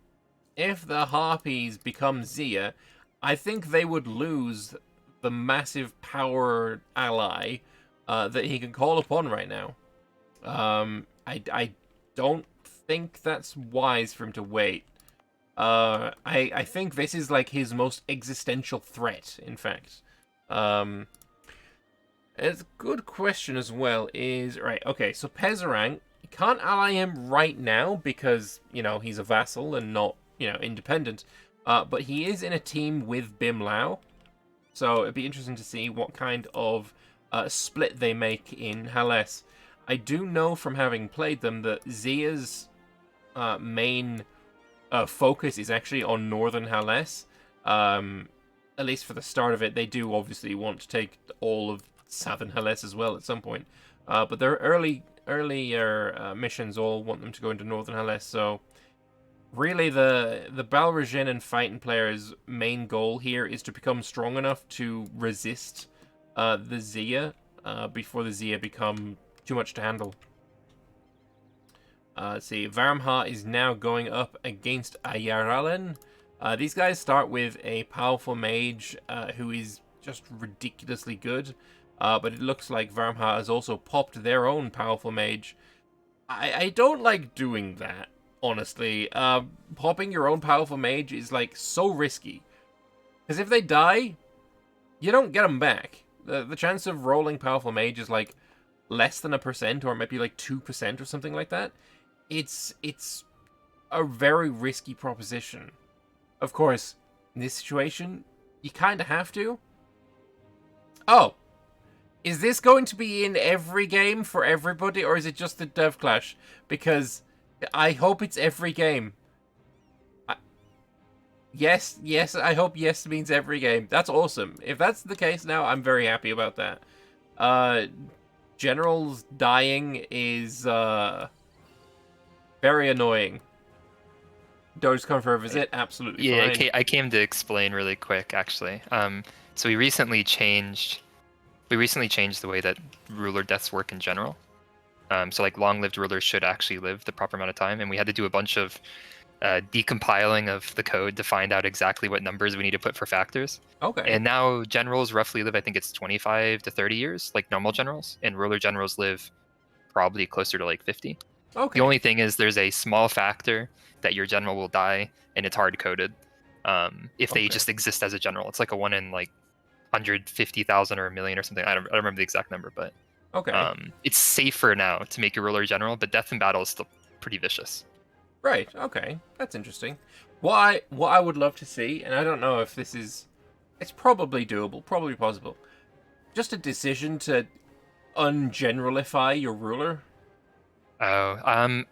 Harpies become Zia, I think they would lose the massive power ally that he can call upon right now. I don't think that's wise for him to wait. I think this is like his most existential threat, in fact. It's a good question as well is, right, okay, so Pezerang, you can't ally him right now because, you know, he's a vassal and not, you know, independent. But he is in a team with Bim Lao. So it'd be interesting to see what kind of split they make in Hales. I do know from having played them that Zia's main focus is actually on Northern Hales. At least for the start of it, they do obviously want to take all of Southern Hales as well at some point. But their earlier missions all want them to go into Northern Hales, so really the Balrogin and Fighting players' main goal here is to become strong enough to resist the Zia before the Zia become too much to handle. Let's see, Varmha is now going up against Ayaralen. These guys start with a powerful mage who is just ridiculously good. But it looks like Varmha has also popped their own powerful mage. I don't like doing that, honestly. Popping your own powerful mage is, like, so risky. Because if they die, you don't get them back. The chance of rolling powerful mage is, like, less than 1%, or maybe, like, 2% or something like that. It's a very risky proposition. Of course, in this situation, you kind of have to. Oh! Is this going to be in every game for everybody, or is it just the DEVCLASH? Because I hope it's every game. Yes, I hope yes means every game. That's awesome. If that's the case now, I'm very happy about that. Generals dying is very annoying. Doge's come for a visit, absolutely fine. Yeah, I came to explain really quick, actually. So we recently changed the way that ruler deaths work in general. So like long-lived rulers should actually live the proper amount of time, and we had to do a bunch of decompiling of the code to find out exactly what numbers we need to put for factors. Okay. And now generals roughly live, I think it's 25 to 30 years, like normal generals, and ruler generals live probably closer to like 50. Okay. The only thing is there's a small factor that your general will die, and it's hard-coded if they just exist as a general. It's like a 1 in like 150,000 or a million or something. I don't remember the exact number, but it's safer now to make your ruler general, but death in battle is still pretty vicious. Right, okay. That's interesting. What I would love to see, and I don't know if this is... It's probably doable, probably possible. Just a decision to ungeneralify your ruler. Oh,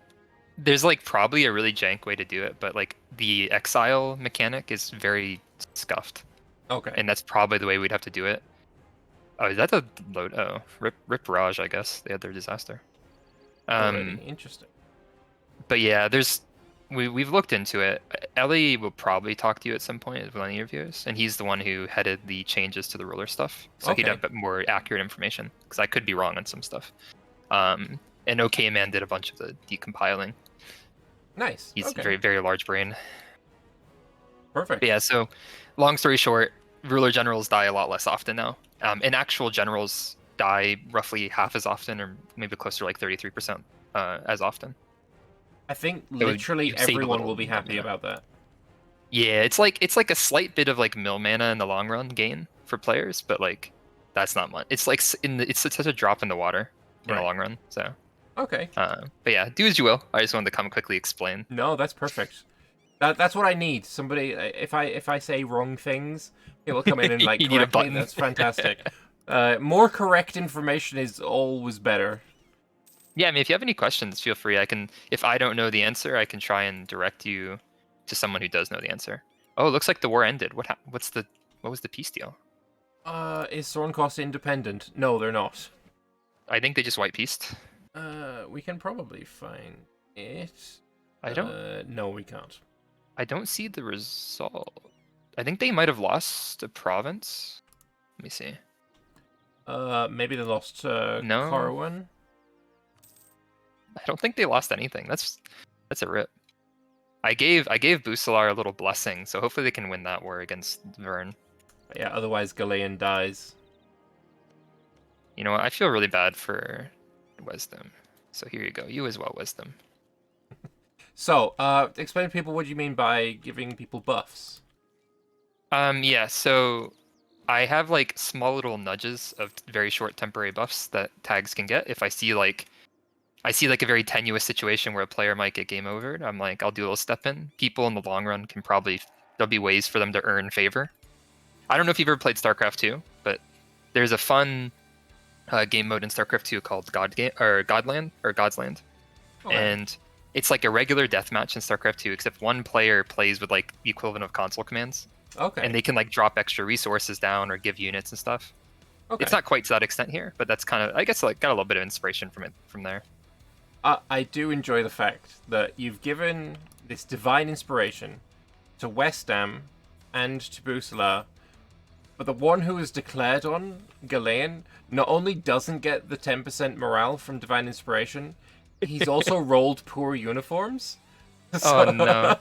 there's like probably a really jank way to do it, but like the exile mechanic is very scuffed. Okay. And that's probably the way we'd have to do it. Oh, is that the load? Oh, Rip Raj, I guess. They had their disaster. Interesting. But yeah, we've looked into it. Ellie will probably talk to you at some point with one of the interviews, and he's the one who headed the changes to the ruler stuff. So he'd have more accurate information, because I could be wrong on some stuff. And OK Man did a bunch of the decompiling. Nice. He's a very, very large brain. Perfect. But yeah, so long story short, ruler generals die a lot less often now. And actual generals die roughly half as often, or maybe closer to like 33% as often. I think literally everyone will be happy about that. Yeah, it's like a slight bit of like mill mana in the long run gain for players, but like that's not much. It's like it's such a drop in the water in the long run. So okay. But yeah, do as you will. I just wanted to come quickly explain. No, that's perfect. That's what I need. Somebody, if I say wrong things, it will come in and like correct me. That's fantastic. More correct information is always better. Yeah, I mean, if you have any questions, feel free. If I don't know the answer, I can try and direct you to someone who does know the answer. Oh, it looks like the war ended. What was the peace deal? Is Sornkost independent? No, they're not. I think they just white peaced. We can probably find it. I don't. No, we can't. I don't see the result. I think they might have lost a province. Let me see. Maybe they lost No. Carwin. I don't think they lost anything. That's a rip. I gave Busalar a little blessing, so hopefully they can win that war against Vern. Yeah, otherwise Galean dies. You know what? I feel really bad for Wisdom. So here you go. You as well, Wisdom. So, explain to people what you mean by giving people buffs. Yeah, so I have like small little nudges of very short temporary buffs that tags can get. If I see like a very tenuous situation where a player might get game overed, I'm like, I'll do a little step in. People in the long run there'll be ways for them to earn favor. I don't know if you've ever played StarCraft 2, but there's a fun game mode in StarCraft 2 called Godland or God's Land, Okay. and it's like a regular deathmatch in StarCraft 2, except one player plays with like the equivalent of console commands, Okay. and they can like drop extra resources down or give units and stuff. Okay. It's not quite to that extent here, but that's kind of, I guess, like got a little bit of inspiration from there. I do enjoy the fact that you've given this divine inspiration to Westham and to Busala, but the one who is declared on, Galen, not only doesn't get the 10% morale from divine inspiration, he's also rolled poor uniforms. Oh no.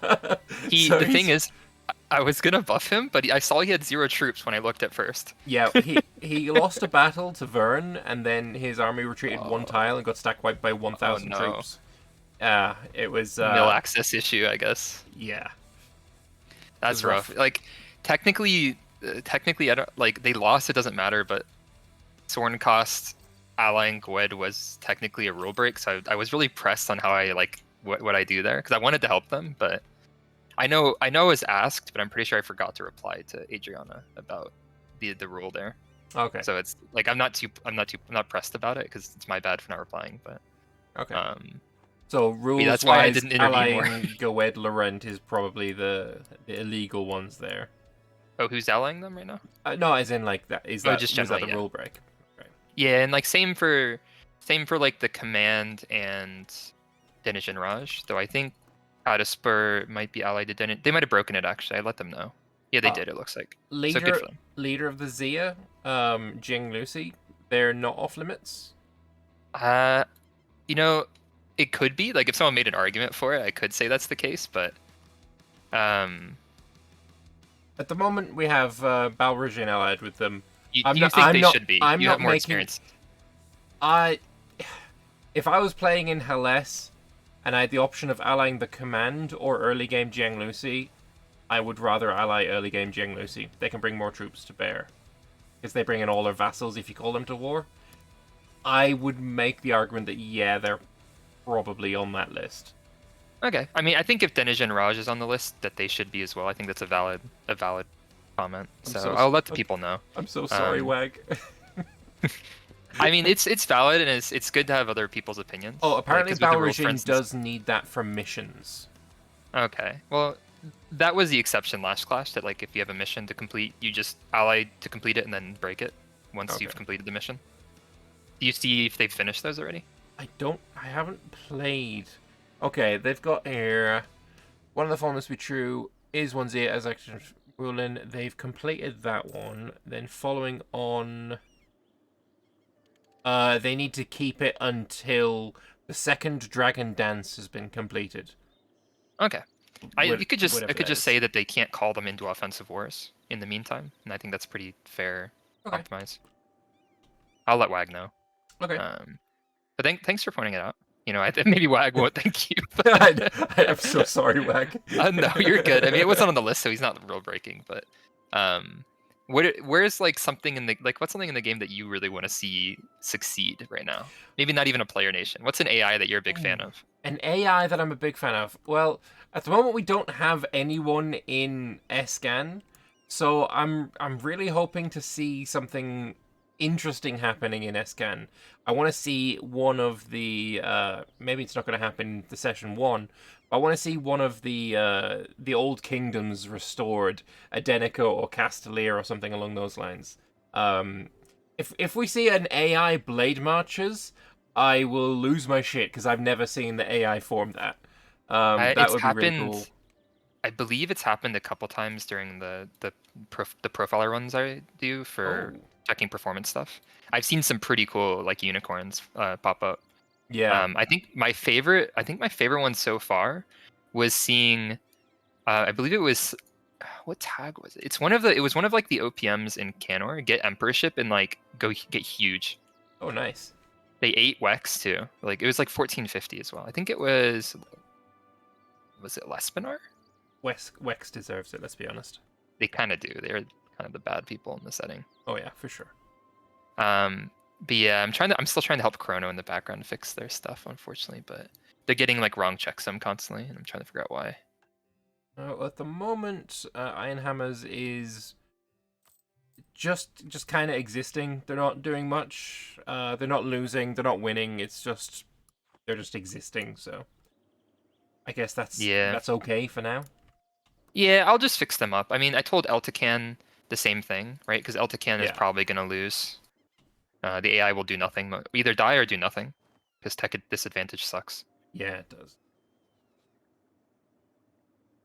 So The thing is, I was gonna buff him, but I saw he had 0 troops when I looked at first. Yeah, he lost a battle to Vern, and then his army retreated one tile and got stack wiped by 1,000 no. troops. It was Mill access issue, I guess. Yeah, That's was rough. rough. Like technically, I don't like they lost. It doesn't matter, but Soren cost allying Gwed was technically a rule break, so I was really pressed on how I like what I do there because I wanted to help them, but I know I was asked, but I'm pretty sure I forgot to reply to Adriana about the rule there. Okay. So it's like I'm not pressed about it because it's my bad for not replying. But okay. So rules that's why I wise, didn't intervene more. allying Goed Laurent is probably the illegal ones there. Oh, who's allying them right now? No, as in like that. Is that just was that generally, the yeah. rule break? Right. Yeah, and like same for like the command and Denizen Raj. Though I think Ataspur might be allied to Denizen. They might have broken it actually. I let them know. Yeah, they did. It looks like. So good for them. Leader of the Zia, Jing Lucy. They're not off limits. You know, it could be like if someone made an argument for it, I could say that's the case, but at the moment we have Balrogin allied with them. You think they should be? You have more experience. If I was playing in Hellas and I had the option of allying the command or early game Jiang Lucy, I would rather ally early game Jiang Lucy. They can bring more troops to bear. Because they bring in all their vassals if you call them to war. I would make the argument that, yeah, they're probably on that list. Okay. I mean, I think if Denizen Raj is on the list, that they should be as well. I think that's a valid comment. So I'll let the people know. I'm so sorry, Wag. I mean, it's valid, and it's good to have other people's opinions. Oh, apparently like, Balrogin does need that for missions. Okay. Well, that was the exception last Clash, that like if you have a mission to complete, you just ally to complete it and then break it once you've completed the mission. Do you see if they've finished those already? I haven't played. Okay, they've got here. One of the following must be true. Is one Zia as action ruling? They've completed that one. Then following on, they need to keep it until the second Dragon Dance has been completed. Okay. I could just say that they can't call them into offensive wars in the meantime, and I think that's pretty fair compromise. I'll let Wag know. Okay. But thanks for pointing it out. You know, maybe Wag won't thank you. I'm so sorry, Wag. No, you're good. I mean, it wasn't on the list, so he's not rule breaking. But where's like something in the what's something in the game that you really want to see succeed right now? Maybe not even a player nation. What's an AI that you're a big fan of? An AI that I'm a big fan of. Well, at the moment we don't have anyone in Escan, so I'm really hoping to see something interesting happening in Escan. I want to see one of the maybe it's not going to happen in the session 1, but I want to see one of the old kingdoms restored, Adenico or Castellir or something along those lines. If we see an AI Blade Marchers, I will lose my shit because I've never seen the AI form that. That would be really cool. I believe it's happened a couple times during the profiler runs I do for checking performance stuff. I've seen some pretty cool like unicorns pop up. Yeah. I think my favorite one so far was seeing. I believe it was. What tag was it? It was one of like the OPMs in Canor. Get Emperorship and like go get huge. Oh, nice. They ate Wex too. Like it was like 1450 as well. I think it was. Was it Lespinar? Wex deserves it. Let's be honest. They kind of do. They're kind of the bad people in the setting. Oh yeah, for sure. But yeah, I'm still trying to help Chrono in the background fix their stuff, unfortunately. But they're getting like wrong checksum constantly, and I'm trying to figure out why. At the moment, Iron Hammers is just kind of existing. They're not doing much. They're not losing. They're not winning. It's just they're just existing. So I guess Yeah. that's okay for now. Yeah, I'll just fix them up. I mean, I told Eltacan the same thing, right? Because Eltacan is Yeah. probably going to lose. The AI will do nothing. Either die or do nothing. Because tech disadvantage sucks. Yeah, it does.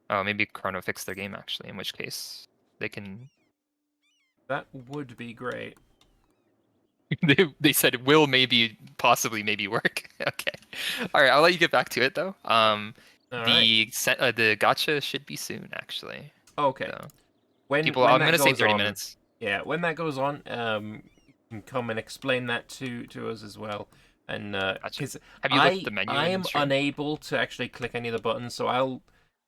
Oh, maybe Chrono fixed their game, actually, in which case they can... That would be great. they said it will possibly work. Okay. All right, I'll let you get back to it, though. All right. The gacha should be soon, actually. Okay. So, When people, when I'm that going to say goes 30 on, minutes. yeah, when that goes on, you can come and explain that to us as well. And Gotcha. because Have you looked at the menu I in am stream? unable to actually click any of the buttons, so I'll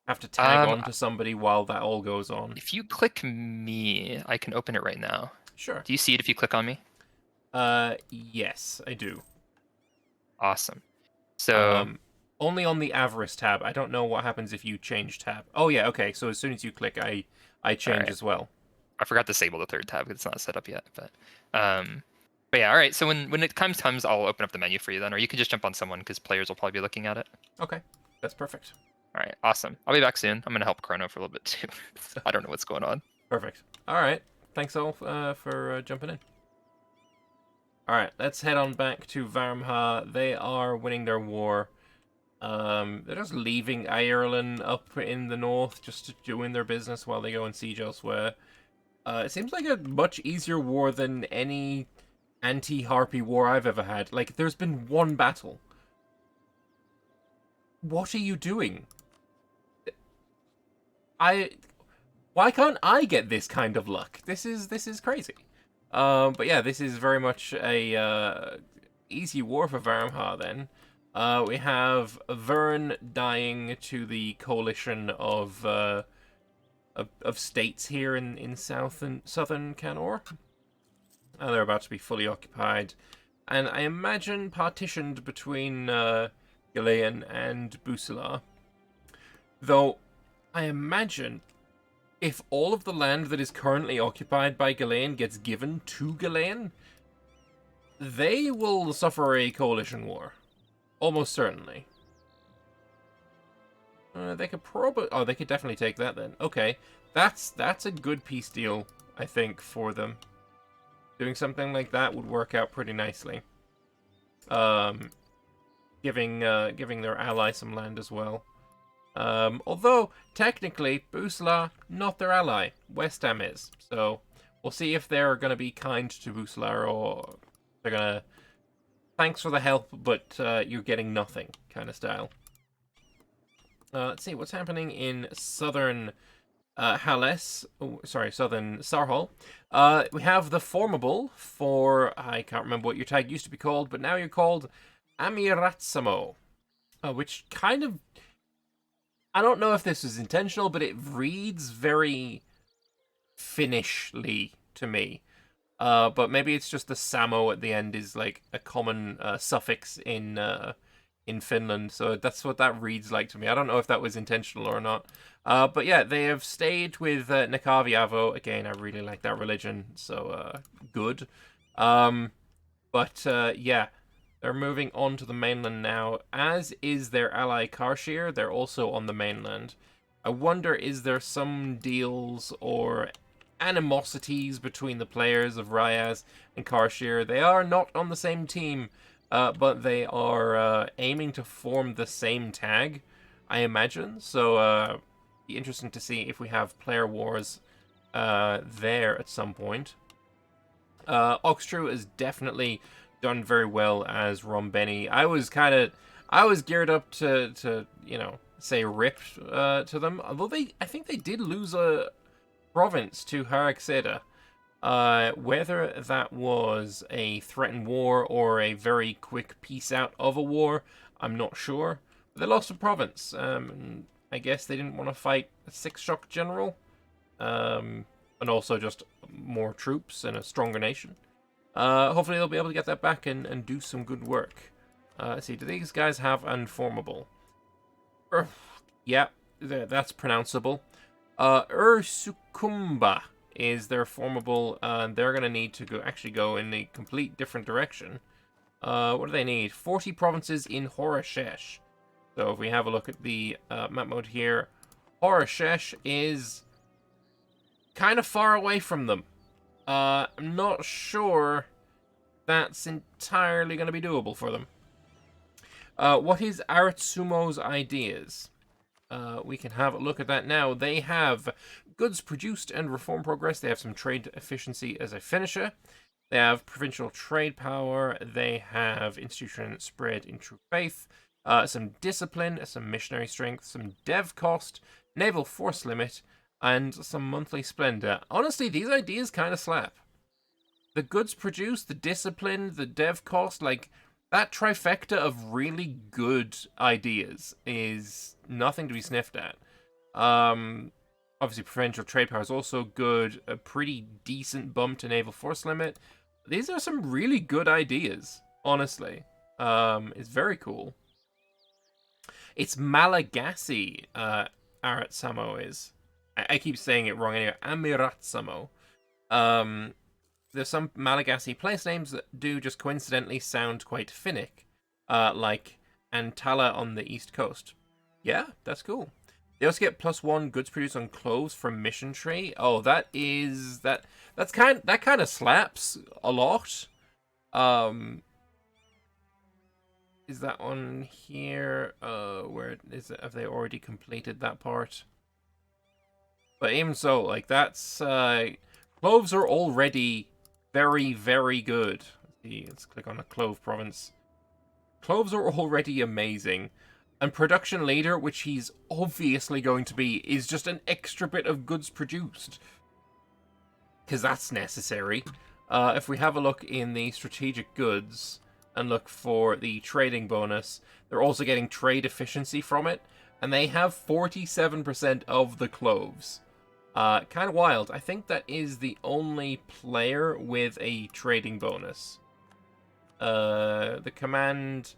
have to tag Um, on to somebody while that all goes on. if you click me, I can open it right now. Sure. Do you see it if you click on me? Yes, I do. Awesome. So, Only on the Avarice tab. I don't know what happens if you change tab. Oh yeah, okay. So as soon as you click, I change alright. as well. I forgot to disable the third tab because it's not set up yet. But yeah, all right. So when it comes, I'll open up the menu for you then, or you can just jump on someone because players will probably be looking at it. Okay, that's perfect. All right, awesome. I'll be back soon. I'm gonna help Chrono for a little bit too. I don't know what's going on. Perfect. All right. Thanks all for jumping in. All right, let's head on back to Varmha. They are winning their war. They're just leaving Ireland up in the north, just doing their business while they go and siege elsewhere. It seems like a much easier war than any anti-harpy war I've ever had. Like, there's been one battle. What are you doing? Why can't I get this kind of luck? This is crazy. But yeah, this is very much a easy war for Varmha then. We have Vern dying to the coalition of states here in southern Canor. They're about to be fully occupied, and I imagine partitioned between Galean and Busela. Though, I imagine if all of the land that is currently occupied by Galean gets given to Galean, they will suffer a coalition war. Almost certainly. They could probably... Oh, they could definitely take that then. Okay. That's a good peace deal, I think, for them. Doing something like that would work out pretty nicely. Giving their ally some land as well. Although, technically, Busla, not their ally. West Ham is. So, we'll see if they're going to be kind to Busla or they're going to... Thanks for the help, but you're getting nothing kind of style. Let's see, what's happening in southern southern Sarhal. We have the Formable for... I can't remember what your tag used to be called, but now you're called Amiratsamo. Which kind of... I don't know if this was intentional, but it reads very Finnishly to me. But maybe it's just the Samo at the end is like a common suffix in Finland, so that's what that reads like to me. I don't know if that was intentional or not. But yeah, they have stayed with Nakaviavo. Again, I really like that religion, so good. But yeah, they're moving on to the mainland now, as is their ally Karshir. They're also on the mainland. I wonder, is there some deals or animosities between the players of Ryaz and Karshir? They are not on the same team, but they are aiming to form the same tag, I imagine. So, be interesting to see if we have player wars there at some point. Oxtrue has definitely done very well as Rombeni. I was geared up to say rip to them. Although I think they did lose a province to Haraxeda. Whether that was a threatened war or a very quick peace out of a war, I'm not sure. But they lost a province. I guess they didn't want to fight a six-shock general. And also just more troops and a stronger nation. Hopefully they'll be able to get that back and do some good work. Let's see, do these guys have Unformable? Yeah, that's pronounceable. Ursukumba. is they're formable, and they're going to need to go in a complete different direction. What do they need? 40 provinces in Horashesh. So if we have a look at the map mode here, Horashesh is kind of far away from them. I'm not sure that's entirely going to be doable for them. What is Aratsumo's ideas? We can have a look at that now. They have goods produced and reform progress. They have some trade efficiency as a finisher. They have provincial trade power. They have institution spread in true faith. Some discipline, some missionary strength, some dev cost, naval force limit, and some monthly splendor. Honestly, these ideas kind of slap. The goods produced, the discipline, the dev cost, like, that trifecta of really good ideas is nothing to be sniffed at. Obviously, provincial trade power is also good. A pretty decent bump to naval force limit. These are some really good ideas, honestly. It's very cool. It's Malagasy, Aratsamo is. I keep saying it wrong anyway. Amiratsamo. There's some Malagasy place names that do just coincidentally sound quite Finnic, like Antala on the east coast. Yeah, that's cool. They also get +1 goods produced on cloves from Mission Tree. Oh, that kind of slaps a lot. Is that on here? Where is it? Have they already completed that part? But even so, like, that's cloves are already very, very good. Let's click on a clove province. Cloves are already amazing. And production leader, which he's obviously going to be, is just an extra bit of goods produced. Because that's necessary. If we have a look in the strategic goods and look for the trading bonus, they're also getting trade efficiency from it. And they have 47% of the cloves. Kind of wild. I think that is the only player with a trading bonus. The command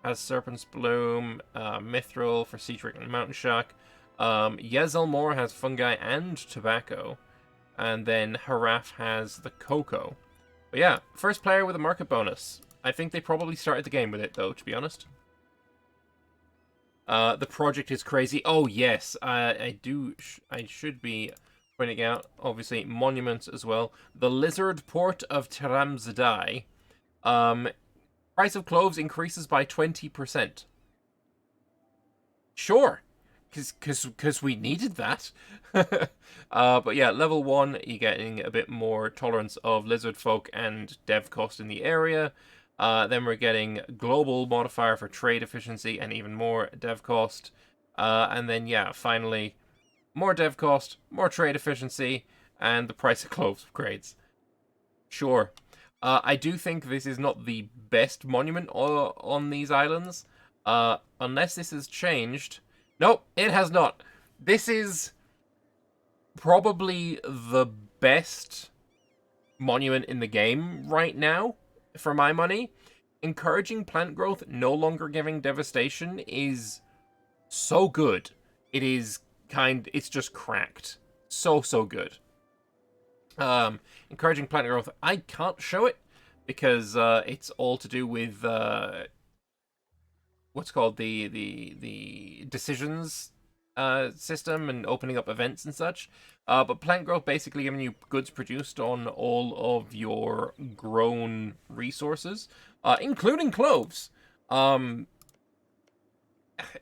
has Serpent's Bloom, Mithril for Citric and Mountain Shock. Yezelmore has Fungi and Tobacco. And then Haraf has the Cocoa. But yeah, first player with a market bonus. I think they probably started the game with it, though, to be honest. The project is crazy. Oh, yes. I should be pointing out, obviously, monuments as well. The Lizard Port of Tiramzadai. Price of cloves increases by 20%. Sure. Because we needed that. But yeah, level 1, you're getting a bit more tolerance of lizard folk and dev cost in the area. Then we're getting global modifier for trade efficiency and even more dev cost. And then, yeah, finally, more dev cost, more trade efficiency, and the price of cloves upgrades. Sure. I do think this is not the best monument on these islands. Unless this has changed. Nope, it has not. This is probably the best monument in the game right now, for my money. Encouraging plant growth, no longer giving devastation, is so good. It's just cracked. So good. Encouraging plant growth, I can't show it because it's all to do with what's called the decisions system and opening up events and such. But plant growth basically giving you goods produced on all of your grown resources, including cloves.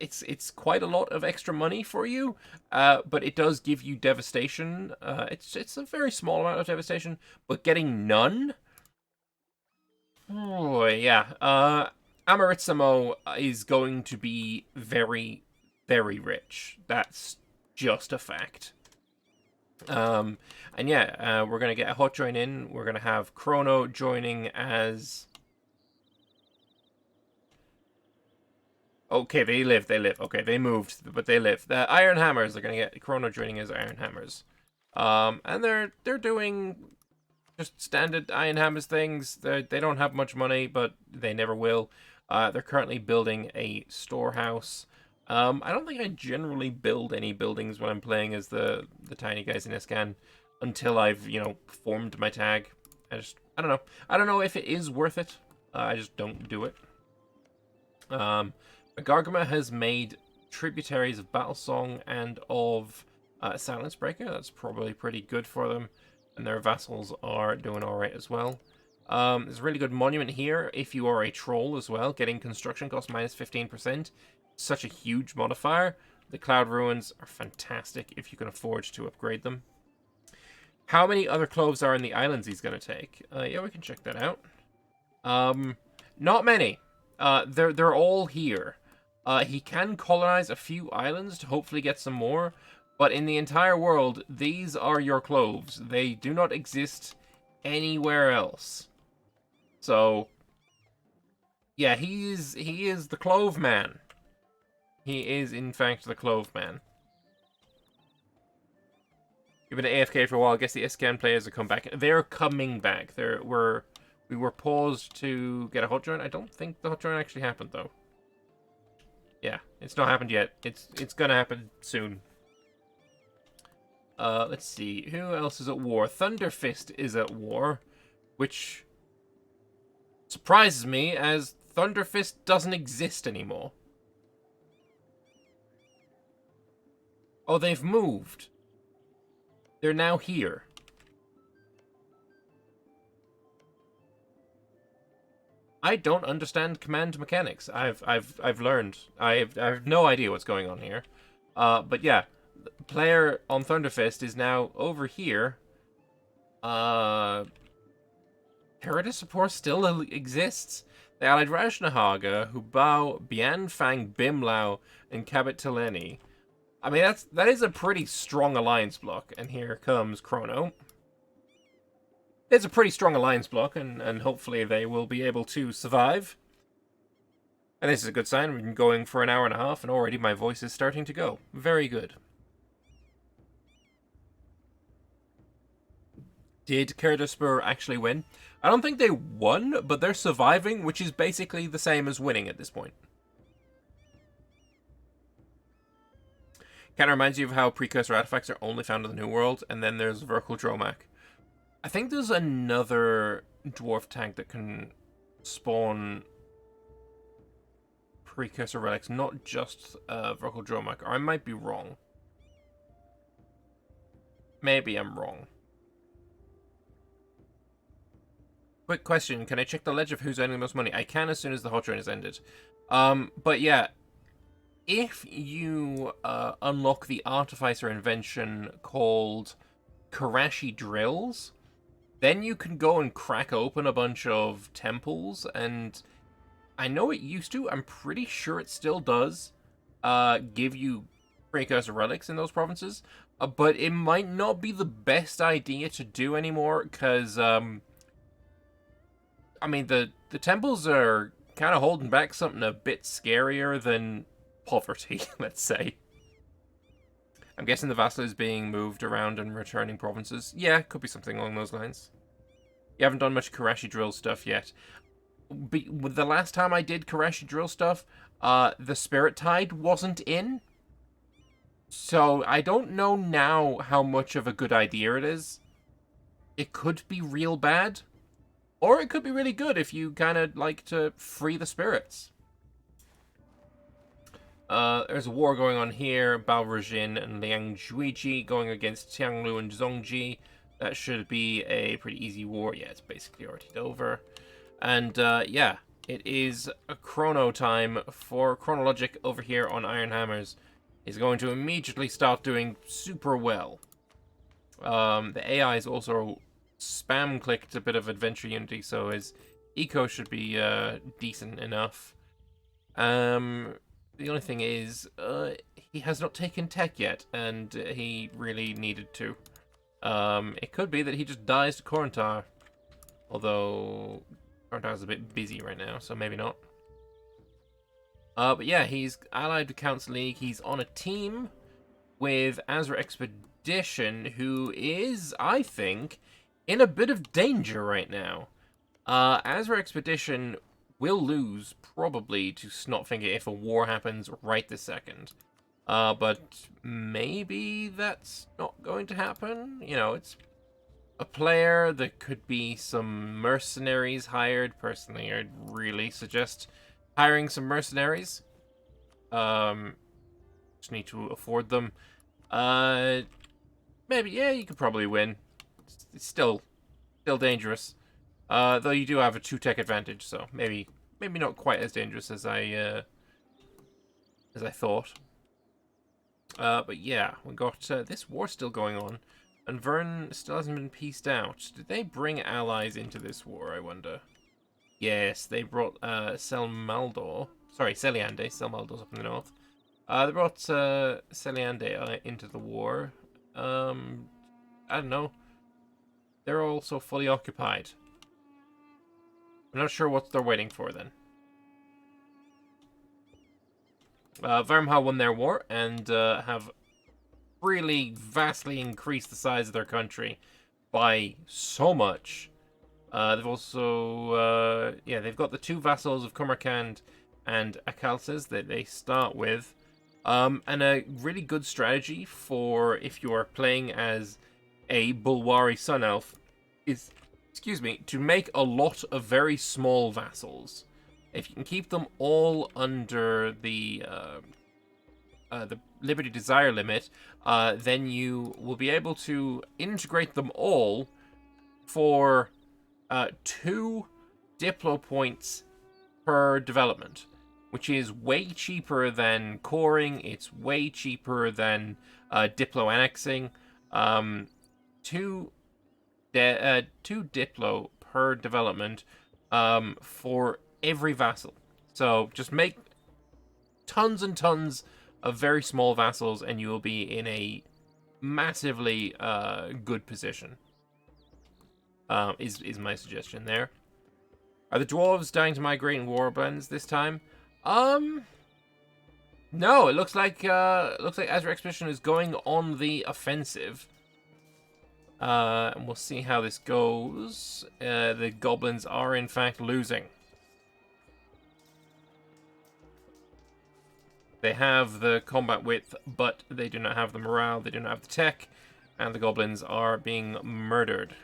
It's quite a lot of extra money for you, but it does give you devastation. It's a very small amount of devastation, but getting none. Oh yeah. Amaritsamo is going to be very, very rich. That's just a fact. And yeah, we're gonna get a hot join in. We're gonna have Chrono joining as. Okay, they live. Okay, they moved, but they live. The Iron Hammers are gonna get Chrono joining as Iron Hammers. And they're doing just standard Iron Hammers things. They don't have much money, but they never will. They're currently building a storehouse. I don't think I generally build any buildings when I'm playing as the tiny guys in Escan. until I've, formed my tag. I don't know. I don't know if it is worth it. I just don't do it. Gargama has made tributaries of Battlesong and of Silence Breaker. That's probably pretty good for them. And their vassals are doing alright as well. There's a really good monument here if you are a troll as well. Getting construction cost minus 15%. Such a huge modifier. The Cloud Ruins are fantastic if you can afford to upgrade them. How many other cloves are in the islands he's going to take? Yeah, we can check that out. Not many. They're all here. He can colonize a few islands to hopefully get some more, but in the entire world, these are your cloves. They do not exist anywhere else. So, yeah, he is the Clove Man. He is, in fact, the Clove Man. You've been AFK for a while. I guess the SCAN players have come back. They're coming back. We were paused to get a hot join. I don't think the hot join actually happened, though. Yeah, it's not happened yet. It's gonna happen soon. Let's see. Who else is at war? Thunderfist is at war, which surprises me, as Thunderfist doesn't exist anymore. Oh, they've moved. They're now here. I don't understand command mechanics. I've learned. I have no idea what's going on here. But yeah, the player on Thunderfist is now over here. Paradise support still exists. They allied Rajnahaga, Hubao, Bianfang, Bimlao, and Kabit Tileni. I mean, that is a pretty strong alliance block. And here comes Chrono. It's a pretty strong alliance block, and hopefully they will be able to survive. And this is a good sign. We've been going for an hour and a half, and already my voice is starting to go. Very good. Did Kerdaspur actually win? I don't think they won, but they're surviving, which is basically the same as winning at this point. Kind of reminds you of how precursor artifacts are only found in the New World, and then there's Verkildromak. I think there's another dwarf tank that can spawn precursor relics, not just Verkildromak, or I might be wrong. Maybe I'm wrong. Quick question, can I check the ledge of who's earning the most money? I can as soon as the hot train is ended. But yeah, if you unlock the Artificer invention called Karashi Drills, then you can go and crack open a bunch of temples, and I know it used to, I'm pretty sure it still does, give you precursor relics in those provinces, but it might not be the best idea to do anymore, because, I mean, the temples are kind of holding back something a bit scarier than poverty, let's say. I'm guessing the vassal is being moved around and returning provinces. Yeah, could be something along those lines. You haven't done much Karashi Drill stuff yet. The last time I did Karashi Drill stuff, the Spirit Tide wasn't in. So I don't know now how much of a good idea it is. It could be real bad. Or it could be really good if you kind of like to free the spirits. There's a war going on here. Bao Rejin and Liang Juiji going against Tianglu and Zhongji. That should be a pretty easy war. Yeah, it's basically already over. And, yeah, it is a chrono time for Chronologic over here on Iron Hammers. Is going to immediately start doing super well. The AI is also spam clicked a bit of Adventure Unity, so his eco should be decent enough. The only thing is, he has not taken tech yet, and he really needed to. It could be that he just dies to Korentar. Although, Korentar's a bit busy right now, so maybe not. But yeah, he's allied to Council League. He's on a team with Azra Expedition, who is, I think, in a bit of danger right now. Azra Expedition will lose, probably, to Snotfinger if a war happens right this second. But maybe that's not going to happen. You know, it's a player. There could be some mercenaries hired. Personally, I'd really suggest hiring some mercenaries. Just need to afford them. Maybe, yeah, you could probably win. It's still dangerous. Though you do have a 2 tech advantage, so maybe not quite as dangerous as I thought. But yeah, we got this war still going on, and Vern still hasn't been pieced out. Did they bring allies into this war, I wonder? Yes, they brought Selmaldor. Sorry, Celiande. Selmaldor's up in the north. They brought Celiande into the war. I don't know. They're also fully occupied. I'm not sure what they're waiting for then. Vermha won their war and have really vastly increased the size of their country by so much. They've also, they've got the 2 vassals of Kumarkand and Akalses that they start with. And a really good strategy for if you are playing as a Bulwari Sun Elf is, to make a lot of very small vassals. If you can keep them all under the Liberty Desire limit, then you will be able to integrate them all for 2 Diplo points per development, which is way cheaper than coring. It's way cheaper than Diplo annexing. 2 Diplo per development for every vassal. So just make tons and tons of very small vassals, and you will be in a massively good position. Is my suggestion there. Are the dwarves dying to migrate in warbands this time? No. It looks like Azure Expedition is going on the offensive. And we'll see how this goes. The goblins are in fact losing. They have the combat width, but they do not have the morale, they do not have the tech, and the goblins are being murdered.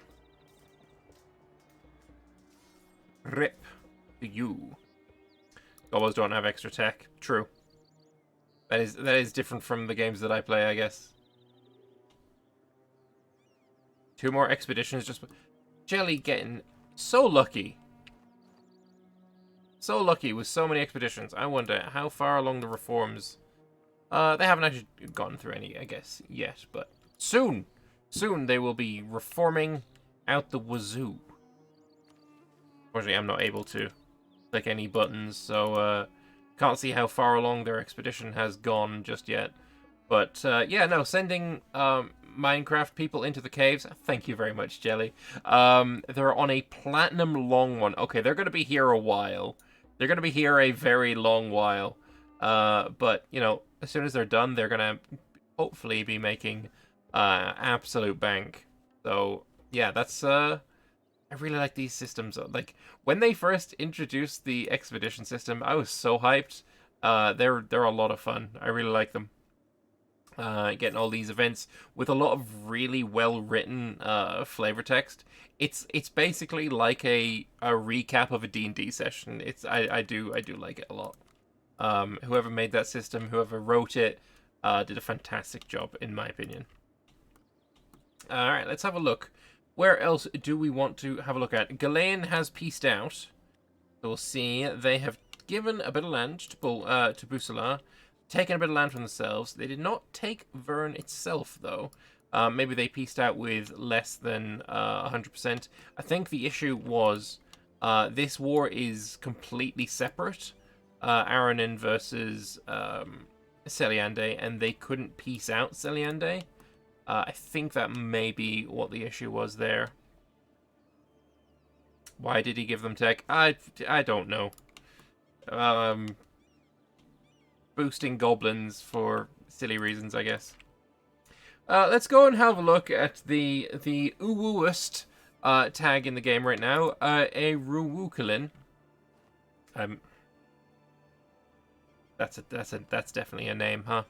Rip to you. Goblins don't have extra tech. True. That is different from the games that I play, I guess. 2 more expeditions. Just Jelly getting so lucky. So lucky with so many expeditions. I wonder how far along the reforms. They haven't actually gotten through any, I guess, yet. But soon they will be reforming out the wazoo. Unfortunately, I'm not able to click any buttons, so can't see how far along their expedition has gone just yet. But yeah, no, sending Minecraft people into the caves. Thank you very much, Jelly. They're on a platinum long one. Okay, they're going to be here a while. They're going to be here a very long while. But, you know, as soon as they're done, they're going to hopefully be making absolute bank. So, yeah, that's... I really like these systems. Like, when they first introduced the expedition system, I was so hyped. They're a lot of fun. I really like them. Getting all these events with a lot of really well written flavor text. It's basically like a recap of a D&D session. I do like it a lot. Whoever made that system, whoever wrote it, did a fantastic job in my opinion. All right, let's have a look. Where else do we want to have a look at? Ghislaine has pieced out. So we'll see. They have given a bit of land to Busala. Taken a bit of land from themselves. They did not take Vern itself, though. Maybe they pieced out with less than 100%. I think the issue was this war is completely separate. Aranin versus Celiande, and they couldn't piece out Celiande. I think that may be what the issue was there. Why did he give them tech? I don't know. Boosting goblins for silly reasons, I guess. Let's go and have a look at the uwooest tag in the game right now. A Ruwukalin. That's definitely a name, huh?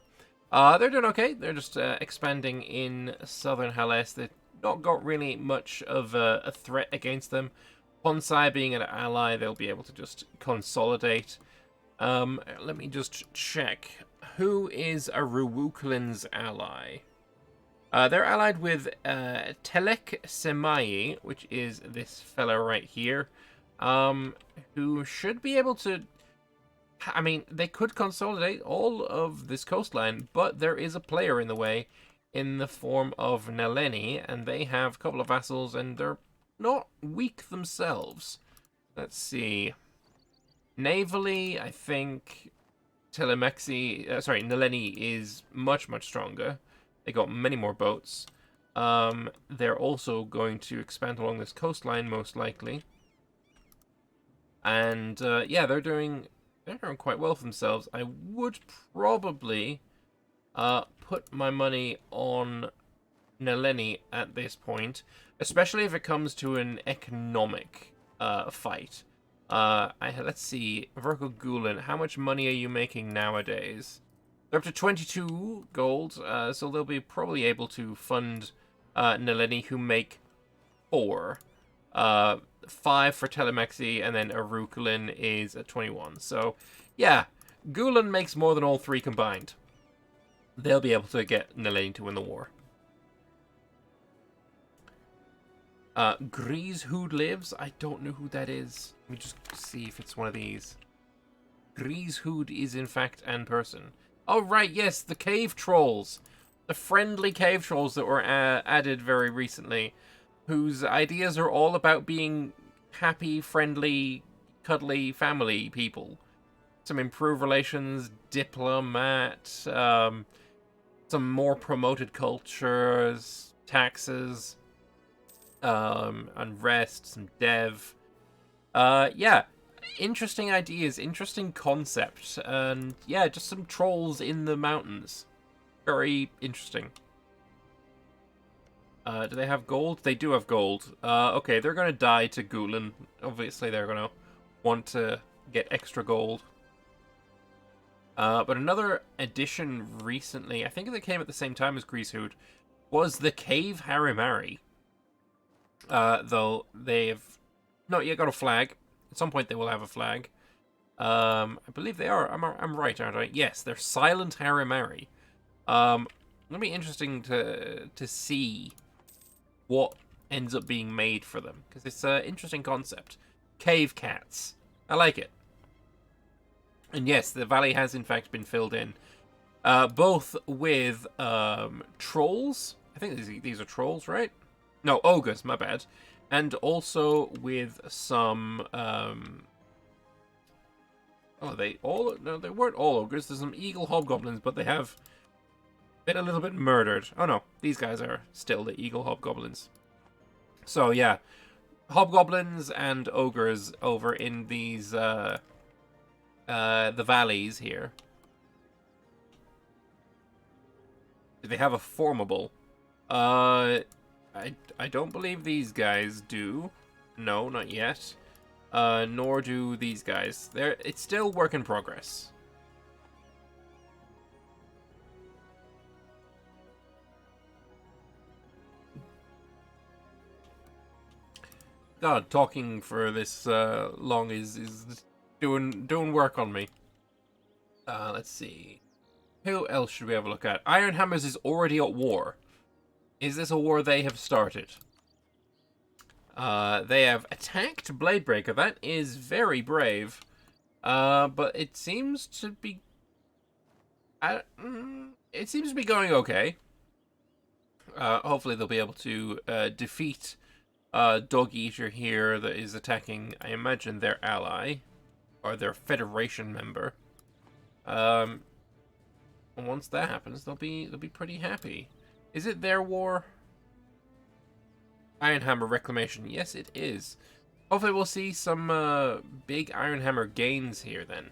They're doing okay. They're just expanding in southern Hales. They not got really much of a threat against them. Bonsai being an ally, they'll be able to just consolidate. Let me just check. Who is Aruwukulin's ally? They're allied with Telek Semai, which is this fella right here, who should be able to... I mean, they could consolidate all of this coastline, but there is a player in the way in the form of Naleni, and they have a couple of vassals, and they're not weak themselves. Let's see. Navally, I think Naleni is much, much stronger. They got many more boats. They're also going to expand along this coastline, most likely. And, yeah, they're doing quite well for themselves. I would probably put my money on Naleni at this point, especially if it comes to an economic fight. Let's see, Virgo Gulen, how much money are you making nowadays? They're up to 22 gold, so they'll be probably able to fund Naleni, who make 4. 5 for Telemexi, and then Arukulin is at 21. So, yeah, Gulen makes more than all 3 combined. They'll be able to get Naleni to win the war. Grease Who Lives? I don't know who that is. Let me just see if it's one of these. Grease Hood is in fact an person. Oh, right, yes, the cave trolls. The friendly cave trolls that were added very recently, whose ideas are all about being happy, friendly, cuddly family people. Some improved relations, diplomat, some more promoted cultures, taxes, unrest, some dev. Yeah, interesting ideas, interesting concept, and yeah, just some trolls in the mountains. Very interesting. Do they have gold? They do have gold. Okay, they're gonna die to Gulen. Obviously, they're gonna want to get extra gold. But another addition recently, I think they came at the same time as Greasehood, was the Cave Harimari. Though they have not yet got a flag. At some point they will have a flag. I believe they are. I'm right, aren't I? Yes, they're Silent Harimari. It'll be interesting to see what ends up being made for them, because it's an interesting concept. Cave cats. I like it. And yes, the valley has in fact been filled in. Both with trolls. I think these are trolls, right? No, ogres, my bad. And also with some... Oh, no, they weren't all ogres. There's some eagle hobgoblins, but they have been a little bit murdered. Oh no, these guys are still the eagle hobgoblins. So yeah, hobgoblins and ogres over in these the valleys here. Do they have a formable? I don't believe these guys do. No, not yet. Nor do these guys. It's still work in progress. God, talking for this long is doing work on me. Let's see. Who else should we have a look at? Ironhammers is already at war. Is this a war they have started? They have attacked Bladebreaker. That is very brave. But it seems to be... it seems to be going okay. Hopefully they'll be able to defeat Dog Eater here that is attacking, I imagine, their ally. Or their Federation member. And once that happens, they'll be pretty happy. Is it their war? Ironhammer Reclamation. Yes, it is. Hopefully we'll see some big Ironhammer gains here then.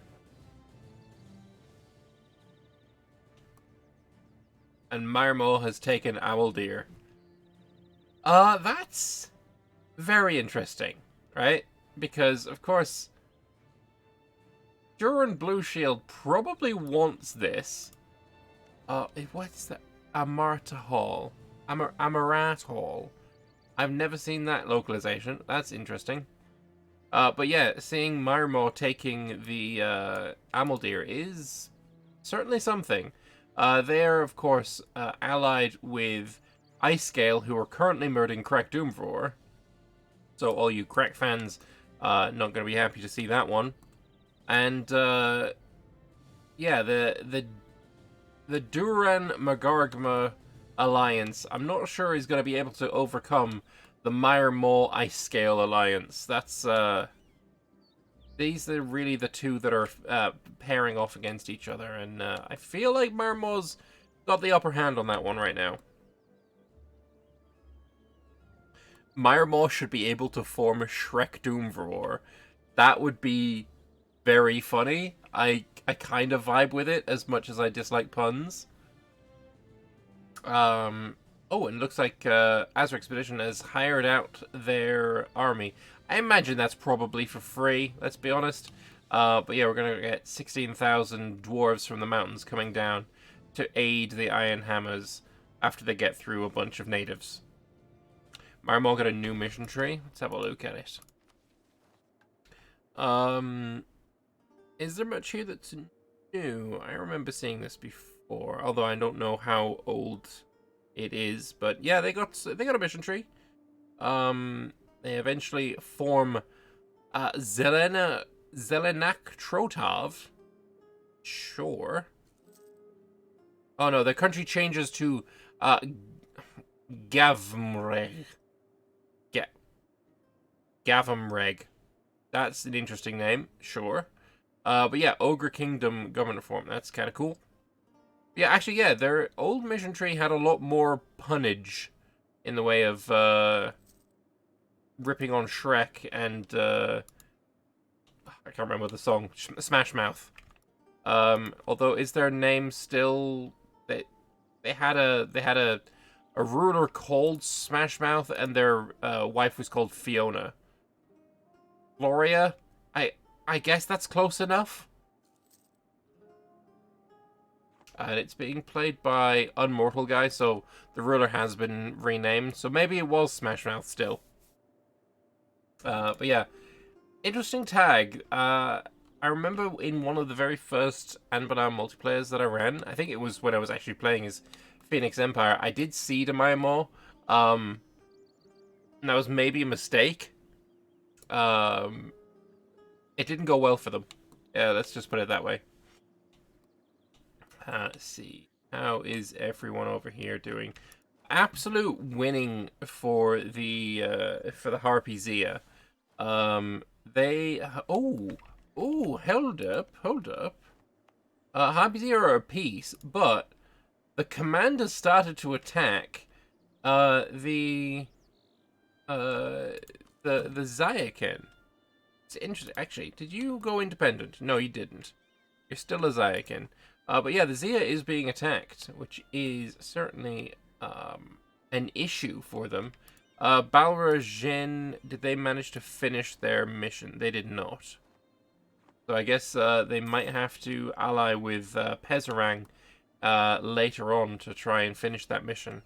And Marmo has taken Owldeer. That's very interesting, right? Because, of course, Duran Blue Shield probably wants this. What's that? Amarta Hall. Amarat Hall. I've never seen that localization. That's interesting. But yeah, seeing Marmo taking the Amaldir is certainly something. They are, of course, allied with Ice Scale, who are currently murdering Crack Doomroar. So all you Crack fans, not going to be happy to see that one. And yeah, the Duran Magargma alliance, I'm not sure is going to be able to overcome the Mire Mole Ice Scale alliance. That's these are really the two that are pairing off against each other, and I feel like Mire Mole's got the upper hand on that one right now. Mire Mole should be able to form a Shrek Doomroar. That would be very funny. I kind of vibe with it as much as I dislike puns. Oh, and it looks like Azure Expedition has hired out their army. I imagine that's probably for free, let's be honest. But yeah, we're going to get 16,000 dwarves from the mountains coming down to aid the Iron Hammers after they get through a bunch of natives. Marmol got a new mission tree. Let's have a look at it. Is there much here that's new? I remember seeing this before, although I don't know how old it is. But yeah, they got a mission tree. They eventually form Zelenak Trotov. Sure. Oh no, the country changes to Gavmreg. Gavmreg. That's an interesting name, sure. But yeah, Ogre Kingdom governor form. That's kind of cool. Yeah, actually, yeah, their old mission tree had a lot more punnage in the way of ripping on Shrek and I can't remember the song, Smash Mouth. Although, is their name still? They had a ruler called Smash Mouth, and their wife was called Fiona. Gloria, I guess that's close enough. And it's being played by Unmortal Guy, so the ruler has been renamed. So maybe it was Smash Mouth still. But yeah, interesting tag. I remember in one of the very first Anbennar multiplayers that I ran, I think it was when I was actually playing as Phoenix Empire, I did see the Mayamo. And that was maybe a mistake. It didn't go well for them. Yeah, let's just put it that way. Let's see. How is everyone over here doing? Absolute winning for the Harpy Zia. They hold up. Harpy Zia are a piece, but the commanders started to attack the Zayakin. It's interesting. Actually, did you go independent? No, you didn't. You're still a Zayakin. But yeah, the Zia is being attacked, which is certainly an issue for them. Balra Jin, did they manage to finish their mission? They did not. So I guess they might have to ally with Pezerang later on to try and finish that mission.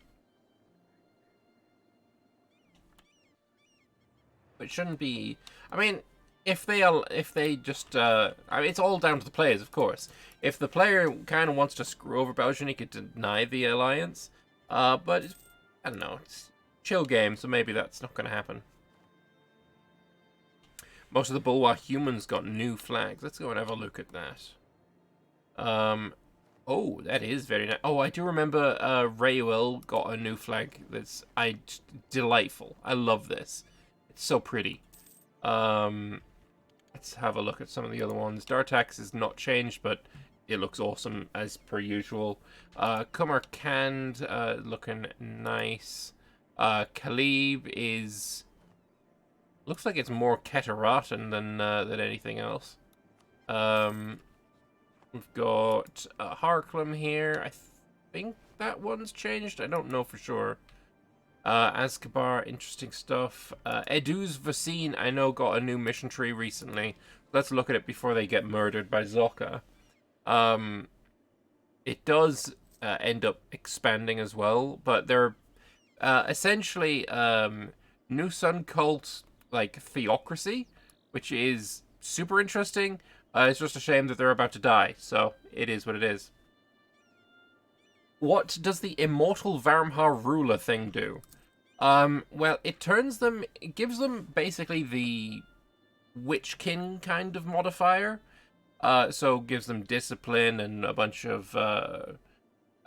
It shouldn't be. I mean, if they just, I mean, it's all down to the players, of course. If the player kind of wants to screw over Belgium, he could deny the alliance. But I don't know. It's a chill game, so maybe that's not going to happen. Most of the Bulwark humans got new flags. Let's go and have a look at that. Oh, that is very nice. Oh, I do remember Rayuel got a new flag. That's delightful. I love this. It's so pretty. Let's have a look at some of the other ones. Dartax is not changed, but it looks awesome as per usual. Kumarkand looking nice. Khalib is looks like it's more Keteratan than anything else. We've got Harklem here. I think that one's changed. I don't know for sure. Azkabar, interesting stuff. Edu's Vasine, I know, got a new mission tree recently. Let's look at it before they get murdered by Zocca. It does end up expanding as well, but they're essentially New Sun Cult like theocracy, which is super interesting. It's just a shame that they're about to die, so it is what it is. What does the Immortal Varmhar Ruler thing do? Well, it gives them basically the Witchkin kind of modifier. So gives them discipline and a bunch of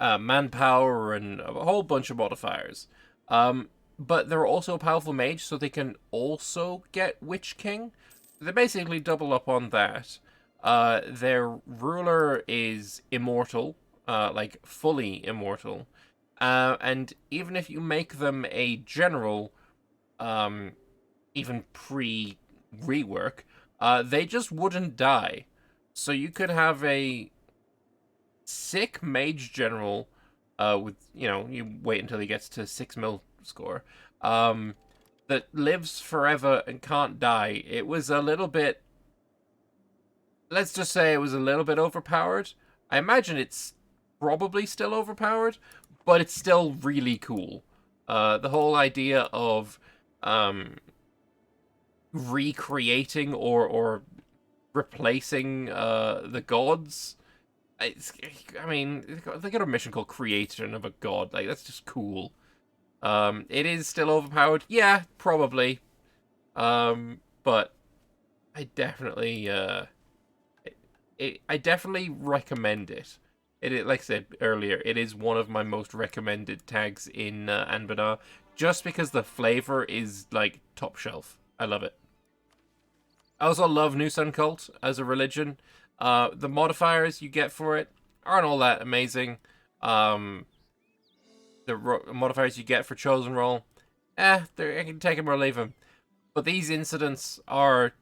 manpower and a whole bunch of modifiers. But they're also a powerful mage, so they can also get Witch King. They basically double up on that. Their ruler is immortal, like fully immortal. And even if you make them a general, even pre-rework, they just wouldn't die. So you could have a sick mage general, with, you wait until he gets to 6 mil score, that lives forever and can't die. It was a little bit, let's just say it was a little bit overpowered. I imagine it's probably still overpowered, but it's still really cool. The whole idea of recreating or replacing the gods. I mean, they got a mission called Creation of a God. Like, that's just cool. It is still overpowered. Yeah, probably. But I definitely, I definitely recommend it. Like I said earlier, it is one of my most recommended tags in Anbennar, just because the flavor is like top shelf. I love it. I also love New Sun Cult as a religion. The modifiers you get for it aren't all that amazing. The modifiers you get for Chosen Role, I can take them or leave them. But these incidents are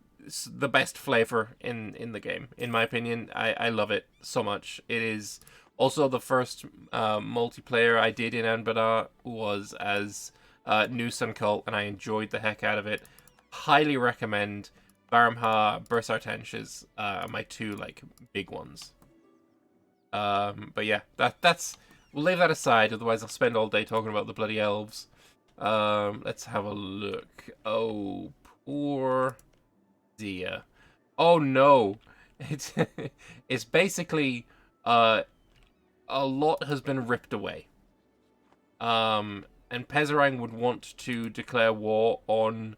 the best flavor in the game, in my opinion. I love it so much. It is also the first multiplayer I did in Anbennar was as New Sun Cult, and I enjoyed the heck out of it. Highly recommend. Varmha, Bursartenches are my two like big ones. But yeah, that's we'll leave that aside. Otherwise, I'll spend all day talking about the bloody elves. Let's have a look. Oh, poor Zia. Oh no, it's basically a lot has been ripped away. And Pezerang would want to declare war on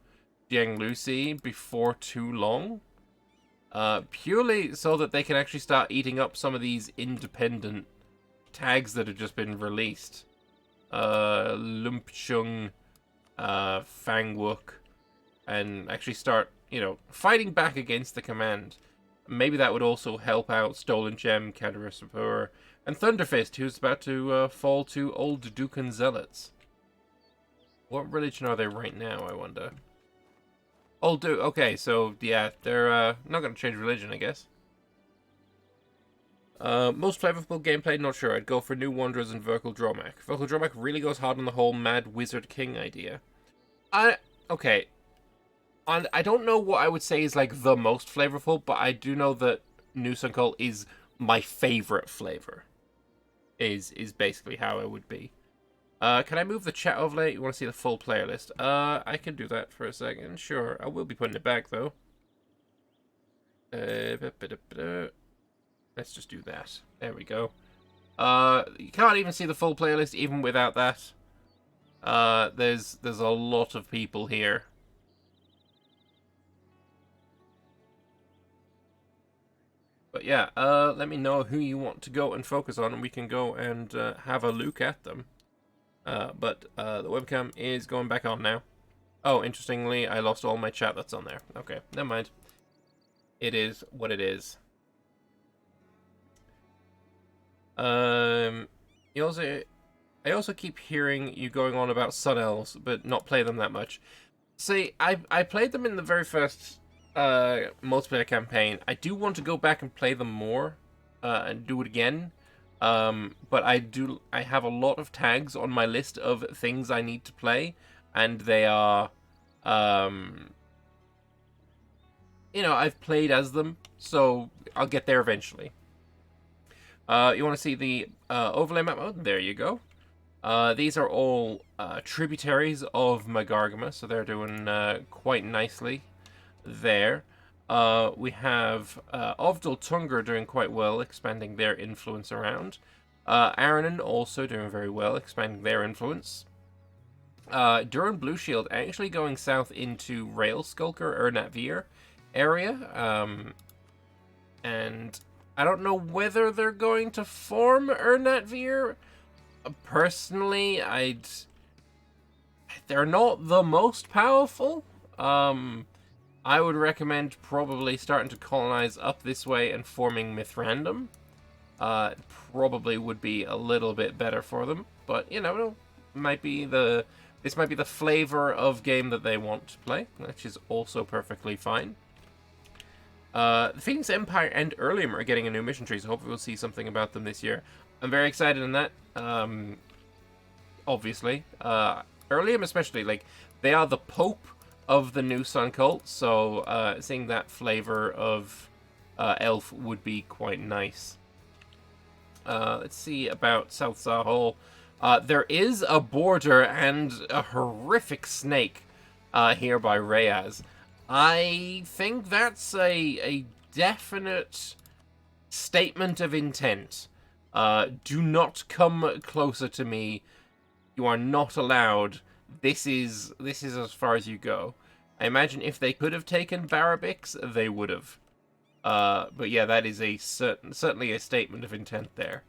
Jiang Lucy before too long, purely so that they can actually start eating up some of these independent tags that have just been released. Lumpchung, Fangwook, and actually start, fighting back against the command. Maybe that would also help out Stolen Gem, Kadarasapur, and Thunderfist, who's about to fall to Old Dukan Zealots. What religion are they right now, I wonder? Okay, so yeah, they're not going to change religion, I guess. Most flavorful gameplay, not sure. I'd go for New Wanderers and Verkal Dromak. Verkal Dromak really goes hard on the whole Mad Wizard King idea. Okay. I don't know what I would say is like the most flavorful, but I do know that New Sun Cult is my favorite flavor. Is basically how it would be. Can I move the chat overlay? You want to see the full player list? I can do that for a second. Sure, I will be putting it back, though. Let's just do that. There we go. You can't even see the full playlist even without that. There's a lot of people here. But yeah, let me know who you want to go and focus on, and we can go and have a look at them. But the webcam is going back on now. Oh, interestingly, I lost all my chat that's on there. Okay, never mind. It is what it is. I also keep hearing you going on about Sun Elves, but not play them that much. See, I played them in the very first multiplayer campaign. I do want to go back and play them more, and do it again. But I have a lot of tags on my list of things I need to play, and they are, I've played as them, so I'll get there eventually. You want to see the overlay map mode? There you go. These are all tributaries of Magargama, so they're doing quite nicely there. We have Ovdal Tungur doing quite well, expanding their influence around. Aranon also doing very well, expanding their influence. Duran Blue Shield actually going south into Rail Skulker Ernatveer area. And I don't know whether they're going to form Ernatveer. Personally, they're not the most powerful. I would recommend probably starting to colonize up this way and forming Mithrandum. Probably would be a little bit better for them, but you know, this might be the flavor of game that they want to play, which is also perfectly fine. The Phoenix Empire and Earlium are getting a new mission tree, so hopefully we'll see something about them this year. I'm very excited in that. Obviously, Earlium especially, like, they are the Pope of the new Sun Cult, so seeing that flavor of elf would be quite nice. Let's see about South Sarhal. There is a border and a horrific snake here by Reyaz. I think that's a definite statement of intent. Do not come closer to me. You are not allowed. This is as far as you go. I imagine if they could have taken Barabix, they would have. But yeah, that is certainly a statement of intent there.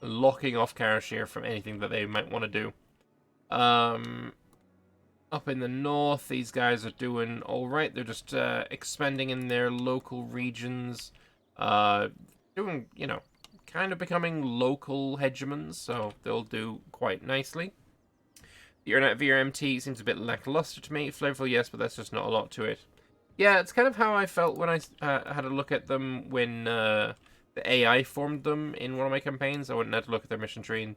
Locking off Karashir from anything that they might want to do. Up in the north, these guys are doing alright. They're just expanding in their local regions. Doing, you know, kind of becoming local hegemons, so they'll do quite nicely. The Ernatveer MT seems a bit lackluster to me. Flavorful, yes, but that's just not a lot to it. Yeah, it's kind of how I felt when I had a look at them when the AI formed them in one of my campaigns. I went and had to look at their mission tree, and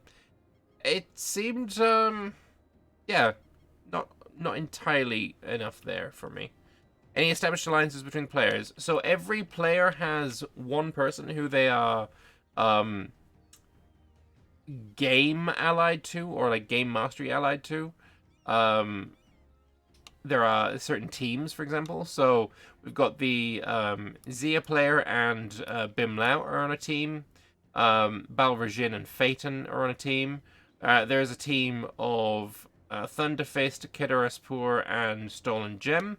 it seemed, yeah, not entirely enough there for me. Any established alliances between players? So every player has one person who they are game allied to, or like game mastery allied to. There are certain teams, for example. So we've got the Zia player and Bimlau are on a team. Balrajin and Phaeton are on a team. There's a team of Thunderfist, Kedaraspur, and Stolen Gem.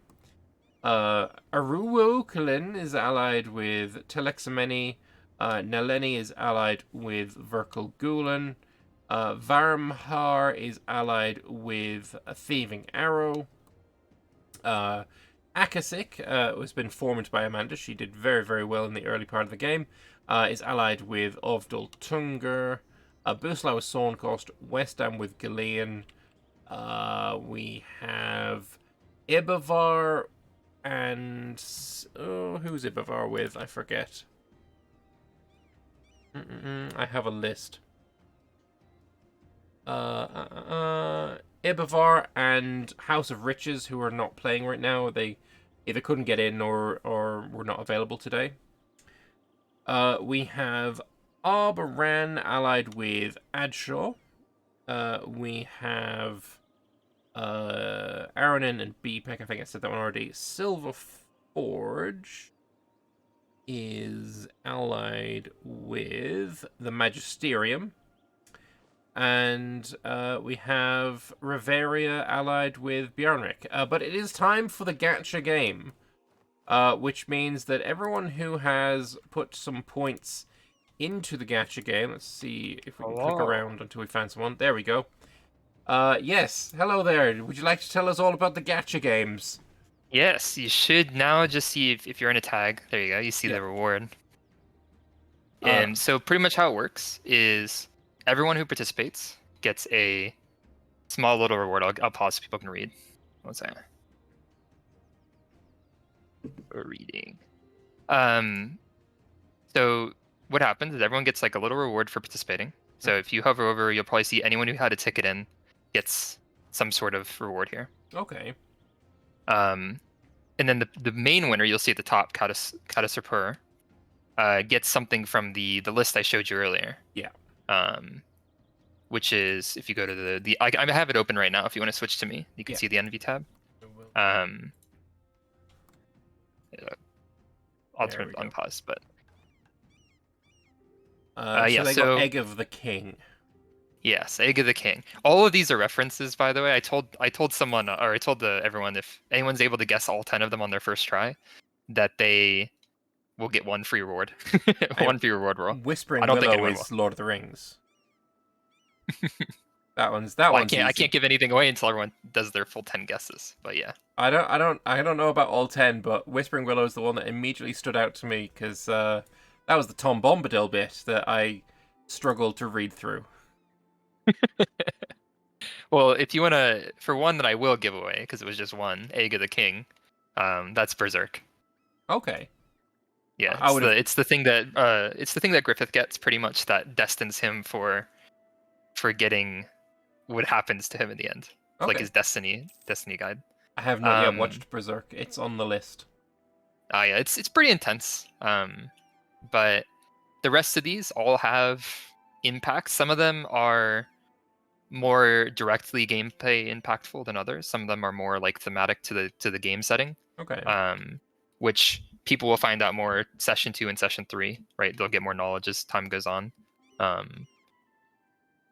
Aruwo is allied with Telexameni. Naleni is allied with Verkal Gulen. Varmhar is allied with a Thieving Arrow. Akasik has been formed by Amanda. She did very, very well in the early part of the game. Is allied with Ovdal Tungur. Buslau is Sornkost. Westham with Galean. We have Ibavar and... oh, who's Ibavar with? I forget. I have a list. Ibavar and House of Riches, who are not playing right now. They either couldn't get in or were not available today. We have Arbaran allied with Adshaw. We have Aranon and BPEC. I think I said that one already. Silver Forge is allied with the Magisterium. And we have Riveria allied with Bjarnrik. But it is time for the Gacha game, which means that everyone who has put some points into the Gacha game, let's see if we can click around until we find someone. There we go. Yes, hello there. Would you like to tell us all about the Gacha games? Yes, you should now just see if you're in a tag. There you go. You see the reward. And so pretty much how it works is everyone who participates gets a small little reward. I'll pause so people can read. One second. We're reading. So what happens is everyone gets like a little reward for participating. So if you hover over, you'll probably see anyone who had a ticket in gets some sort of reward here. Okay. And then the main winner, you'll see at the top, Kata Serpur, gets something from the list I showed you earlier. Yeah. which is if you go to I have it open right now. If you want to switch to me, you can see the envy tab. I'll turn it on pause, but so they got Egg of the King. Yes, Egg of the King. All of these are references, by the way. I told someone, or I told everyone, if anyone's able to guess all 10 of them on their first try, that they will get one free reward. One free reward roll. Whispering I don't think Willow anyone is will. Lord of the Rings. that one's I easy. can't give anything away until everyone does their full 10 guesses. But yeah. I don't know about all 10, but Whispering Willow is the one that immediately stood out to me because that was the Tom Bombadil bit that I struggled to read through. Well, if you want to, for one that I will give away, because it was just one, Egg of the King, that's Berserk. Okay. Yeah, it's the thing that Griffith gets pretty much that destines him for getting what happens to him in the end. It's like his destiny guide. I have not yet watched Berserk. It's on the list. Yeah, it's pretty intense. But the rest of these all have impacts. Some of them are more directly gameplay impactful than others. Some of them are more like thematic to the game setting. Okay. Which people will find out more session 2 and session 3, right? They'll get more knowledge as time goes on.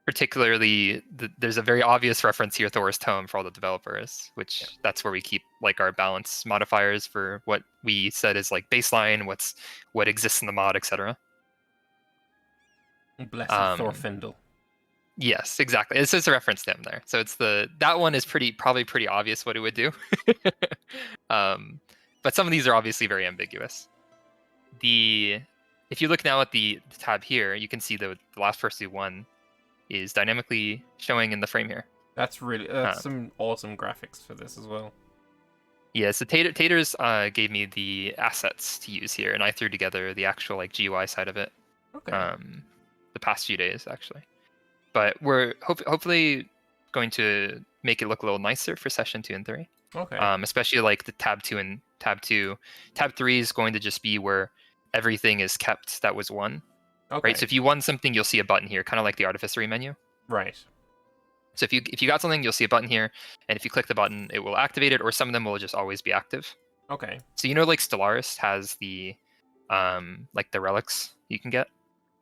Particularly, there's a very obvious reference here, Thor's Tome, for all the developers, which that's where we keep like our balance modifiers for what we said is like baseline, what exists in the mod, etc. Blessed Thorfindel. Yes, exactly. It's just a reference to him there. So it's that one is probably pretty obvious what it would do. But some of these are obviously very ambiguous. If you look now at the tab here, you can see the last person who won is dynamically showing in the frame here. That's some awesome graphics for this as well. Yeah, so Taters gave me the assets to use here, and I threw together the actual like GUI side of it. Okay. The past few days actually. But we're hopefully going to make it look a little nicer for session 2 and 3. Okay. Especially like the tab 2 and tab 2. Tab 3 is going to just be where everything is kept that was won. Okay. Right. So if you won something, you'll see a button here, kind of like the Artificery menu. Right. So if you got something, you'll see a button here, and if you click the button, it will activate it, or some of them will just always be active. Okay. So like Stellaris has the like the relics you can get.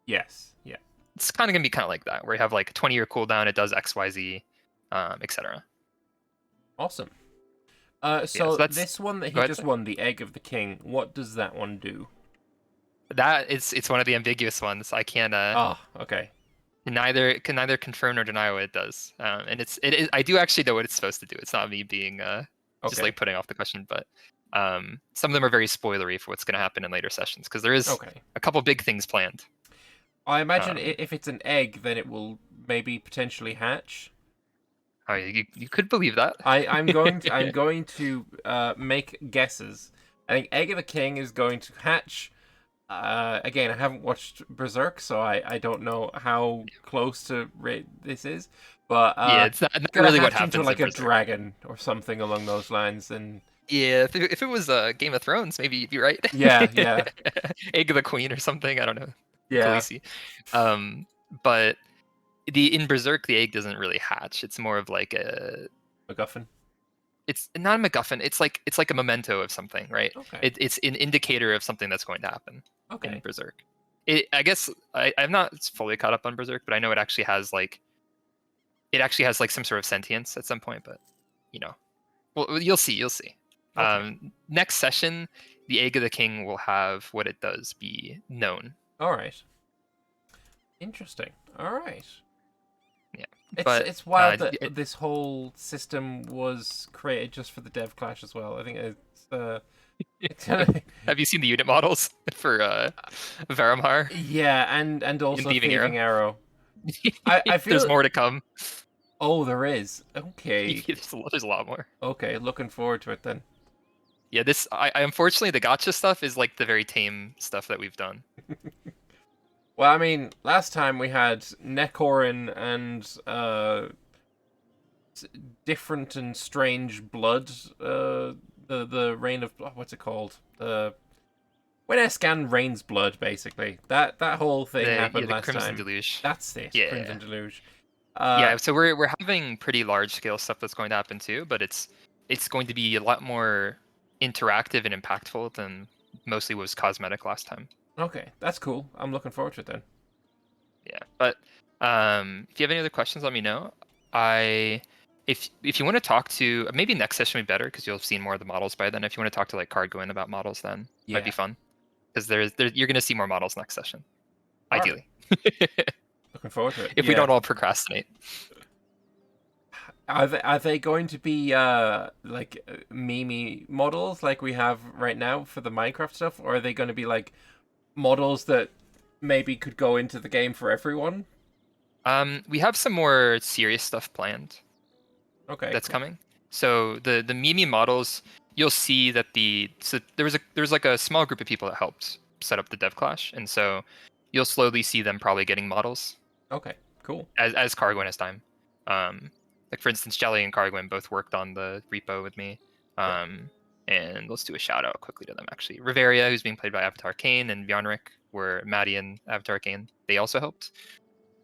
Yes. Yeah. It's kind of gonna be kind of like that, where you have like a 20-year cooldown, it does XYZ, etc. Awesome. So this one that he just won, the Egg of the King, what does that one do? It's one of the ambiguous ones. I can't. Okay. Can neither confirm nor deny what it does. And it is. I do actually know what it's supposed to do. It's not me being just like putting off the question, but some of them are very spoilery for what's going to happen in later sessions because there is a couple big things planned. I imagine if it's an egg, then it will maybe potentially hatch. Oh, you could believe that. I'm going to make guesses. I think Egg of the King is going to hatch. Again, I haven't watched Berserk, so I don't know how close to this is. But it's not really what happens. Into like a dragon or something along those lines, and yeah, if it was Game of Thrones, maybe you'd be right. Yeah. Egg of the Queen or something. I don't know. Yeah. Khaleesi. But in Berserk, the egg doesn't really hatch. It's more of like a MacGuffin. It's not a MacGuffin. It's like a memento of something, right? Okay. It's an indicator of something that's going to happen. Okay. In Berserk, I guess I'm not fully caught up on Berserk, but I know it actually has like some sort of sentience at some point. But well, you'll see. Okay. Next session, the Egg of the King will have what it does be known. All right. Interesting. All right. Yeah, it's wild that this whole system was created just for the DEVCLASH as well. I think it's Have you seen the unit models for Varamhar? Yeah, and also Thieving Arrow. I feel there's more to come. Oh, there is. Okay. There's a lot more. Okay, looking forward to it then. Yeah, I unfortunately the Gacha stuff is like the very tame stuff that we've done. Well, I mean, last time we had Nekorin and different and strange blood. The reign of what's it called? When Escan rains blood, basically. That whole thing happened the last Crimson time. Deluge. That's it. Yeah. Crimson Deluge. Yeah, so we're having pretty large scale stuff that's going to happen too, but it's going to be a lot more interactive and impactful than mostly was cosmetic last time. Okay, that's cool. I'm looking forward to it then. Yeah, but if you have any other questions, let me know. If you want to talk to, maybe next session would be better because you'll have seen more of the models by then. If you want to talk to like Cardgoin about models, then might be fun because you're going to see more models next session, ideally. Looking forward to it. If we don't all procrastinate. Are they going to be like meme models like we have right now for the Minecraft stuff, or are they going to be like models that maybe could go into the game for everyone? We have some more serious stuff planned. Okay, that's cool. coming. So the meme models, you'll see that there was like a small group of people that helped set up the DEVCLASH, and so you'll slowly see them probably getting models. Okay, cool. As Cardgoin has time. Like for instance, Jelly and Cardgoin both worked on the repo with me. And let's do a shout out quickly to them actually. Riveria, who's being played by Avatar Kane, and Bjarnrik were Maddie and Avatar Kane. They also helped.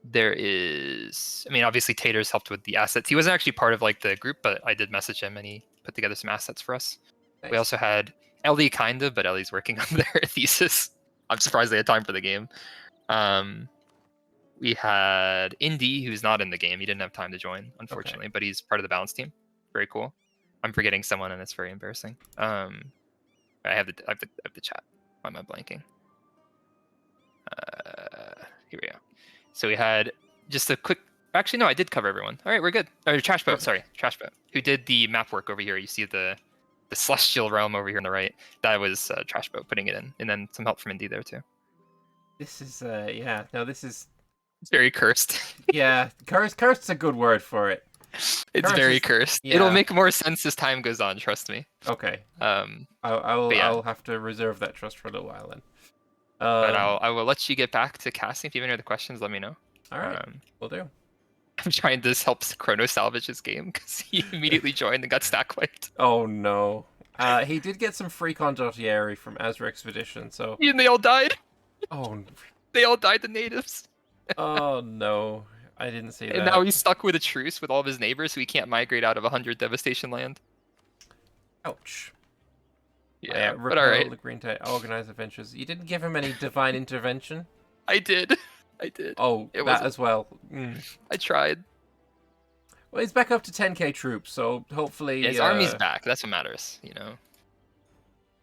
There is, I mean, obviously Taters helped with the assets. He wasn't actually part of like the group, but I did message him and he put together some assets for us. Nice. We also had Ellie kind of, but Ellie's working on their thesis. I'm surprised they had time for the game. We had Indy, who's not in the game. He didn't have time to join, unfortunately, but he's part of the balance team. Very cool. I'm forgetting someone, and it's very embarrassing. I have the chat. Why am I blanking? Here we go. So we had just a quick. Actually, no, I did cover everyone. All right, we're good. Oh, Trashboat, sorry, Trashboat, who did the map work over here. You see the celestial realm over here on the right. That was Trashboat putting it in, and then some help from Indy there too. This is yeah. No, this is. It's very cursed. Yeah, cursed's a good word for it. It's very cursed. Yeah. It'll make more sense as time goes on. Trust me. Okay. I'll have to reserve that trust for a little while then. But I will let you get back to casting. If you have any other questions, let me know. All right. Will do. I'm trying to help Chrono salvage his game because he immediately joined and got stack wiped. Oh no. He did get some free condottieri from Azure Expedition, so. And they all died. Oh. They all died. The natives. Oh no. I didn't see that. And now he's stuck with a truce with all of his neighbors, so he can't migrate out of 100 devastation land. Ouch. Yeah, but all right. The green tide, organize adventures. You didn't give him any divine intervention? I did. Oh, that as well. I tried. Well, he's back up to 10k troops, so hopefully... Yeah, his army's back. That's what matters, you know.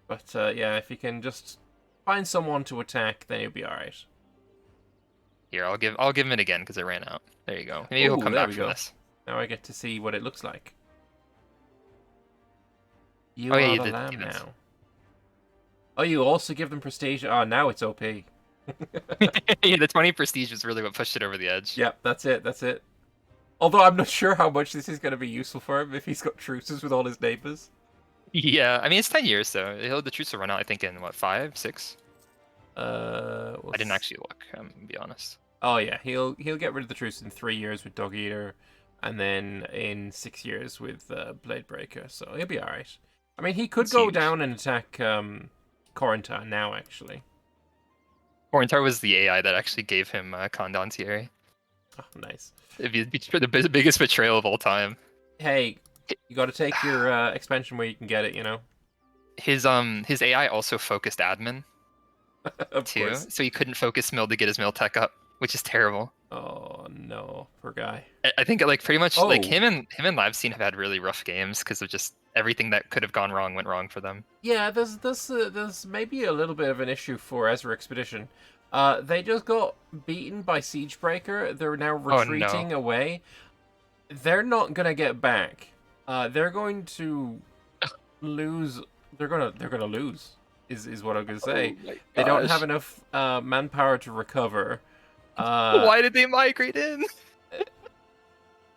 But yeah, if he can just find someone to attack, then he'll be alright. Here, I'll give him it again because it ran out. There you go. Maybe he'll come back from this. Now I get to see what it looks like. You are the lamb now. Oh, you also give them prestige. Oh, now it's OP. Yeah, the 20 prestige is really what pushed it over the edge. Yep, that's it. That's it. Although I'm not sure how much this is going to be useful for him if he's got truces with all his neighbors. Yeah, I mean it's 10 years, so the truce will run out. I think in what 5, 6. I didn't actually look. I'm gonna be honest. Oh yeah, he'll get rid of the truce in 3 years with Dog Eater, and then in 6 years with Blade Breaker. So he'll be alright. I mean, he could go down and attack Corentar now, actually. Corentar was the AI that actually gave him Condottieri. Oh, nice. It'd be the biggest betrayal of all time. Hey, you got to take your expansion where you can get it, you know. His AI also focused admin. Of too, course. So he couldn't focus mill to get his mill tech up, which is terrible. Oh no, poor guy. I think like pretty much like him and Live Scene have had really rough games because of just everything that could have gone wrong went wrong for them. Yeah, there's maybe a little bit of an issue for Ezra Expedition. They just got beaten by Siegebreaker. They're now retreating away. They're not gonna get back. They're going to lose. They're gonna lose. Is what I'm gonna say. They don't have enough manpower to recover. Why did they migrate in?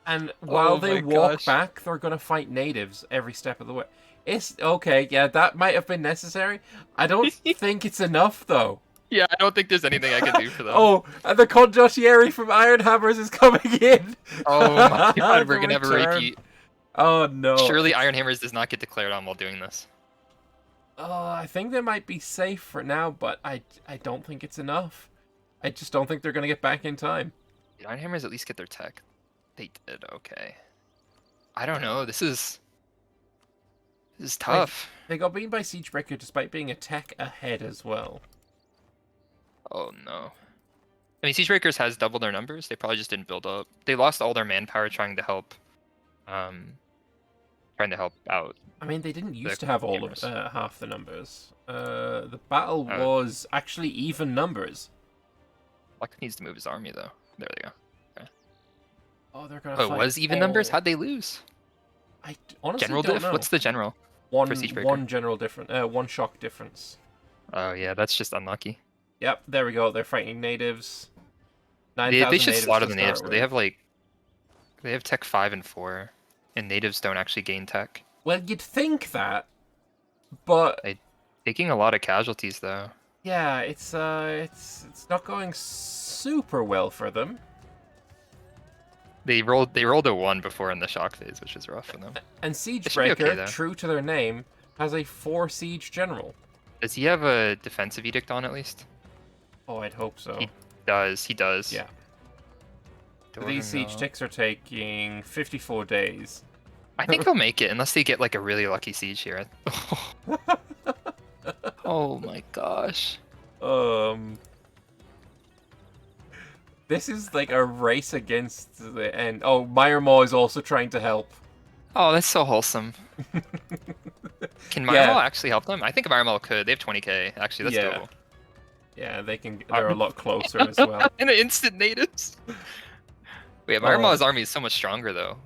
And while they walk back, they're gonna fight natives every step of the way. It's okay, yeah, that might have been necessary. I don't think it's enough though. Yeah, I don't think there's anything I can do for them. Oh, and the Condottieri from Iron Hammers is coming in. Oh my god, we're gonna have a repeat. Oh no. Surely Iron Hammers does not get declared on while doing this. I think they might be safe for now, but I don't think it's enough. I just don't think they're gonna get back in time. Did Ironhammers at least get their tech? They did. Okay. I don't know. This is tough. They got beaten by Siegebreaker despite being a tech ahead as well. Oh no. I mean, Siegebreakers has double their numbers. They probably just didn't build up. They lost all their manpower trying to help out. I mean, they didn't used to have all of half the numbers. The battle Oh. was actually even numbers. Luck needs to move his army though. There they go. Okay. Oh, they're gonna. Oh, it fight was even numbers? all- How'd they lose? I honestly General don't diff? know. What's the general? One Siegebreaker? one general difference. One shock difference. Oh yeah, that's just unlucky. Yep, there we go. They're fighting natives. They should slaughter the to natives. start They with. have tech 5 and 4, and natives don't actually gain tech. Well, you'd think that, but Taking a lot of casualties though. yeah, it's not going super well for them. They rolled a 1 before in the shock phase, which is rough for them. And should be Siegebreaker, okay, though. true to their name, has a 4 siege general. Does he have a defensive edict on at least? Oh, I'd hope so. He does. He does. Yeah. Don't These siege know. ticks are taking 54 days. I think he'll make it unless they get like a really lucky siege here. Oh my gosh. This is like a race against the end. Oh, Meyermaw is also trying to help. Oh, that's so wholesome. Can Yeah. Myrmal actually help them? I think Myrmal could. They have 20k. Actually, that's Yeah. doable. Yeah, they can. They're a lot closer as well. And the instant natives. Wait, Myrmal's army is so much stronger though.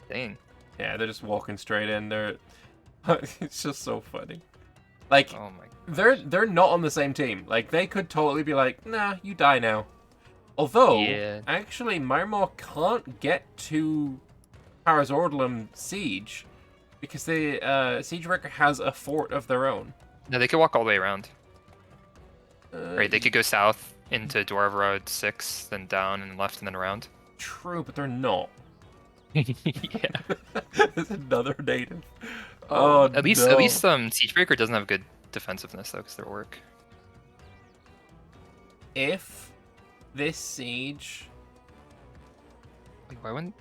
Dang. Yeah, they're just walking straight in. They're. It's just so funny. Like Oh my gosh. they're not on the same team. Like they could totally be like, nah, you die now. Although, Yeah. actually, Myrmal can't get to Parazordlum Siege because the Siegebreaker has a fort of their own. No, they could walk all the way around. Uh, Right, they could go south into Dwarvarad 6, then down and left and then around. True, but they're not. Yeah. There's another native. Oh, At least Siegebreaker doesn't have good defensiveness though, because they're orc. If this siege, Wait, why wouldn't?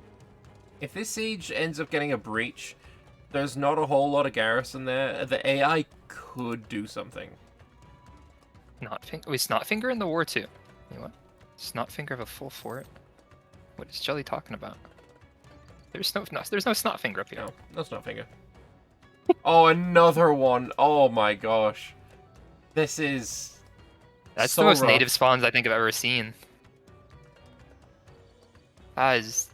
if this siege ends up getting a breach, there's not a whole lot of garrison there. The AI could do something. Wait, Snotfinger in the war too. Wait, what? Snotfinger have a full fort? What is Jelly talking about? There's no Snotfinger up here. No, that's not finger. Oh, another one. Oh my gosh. This is. That's so the most rough. native spawns I think I've ever seen. That is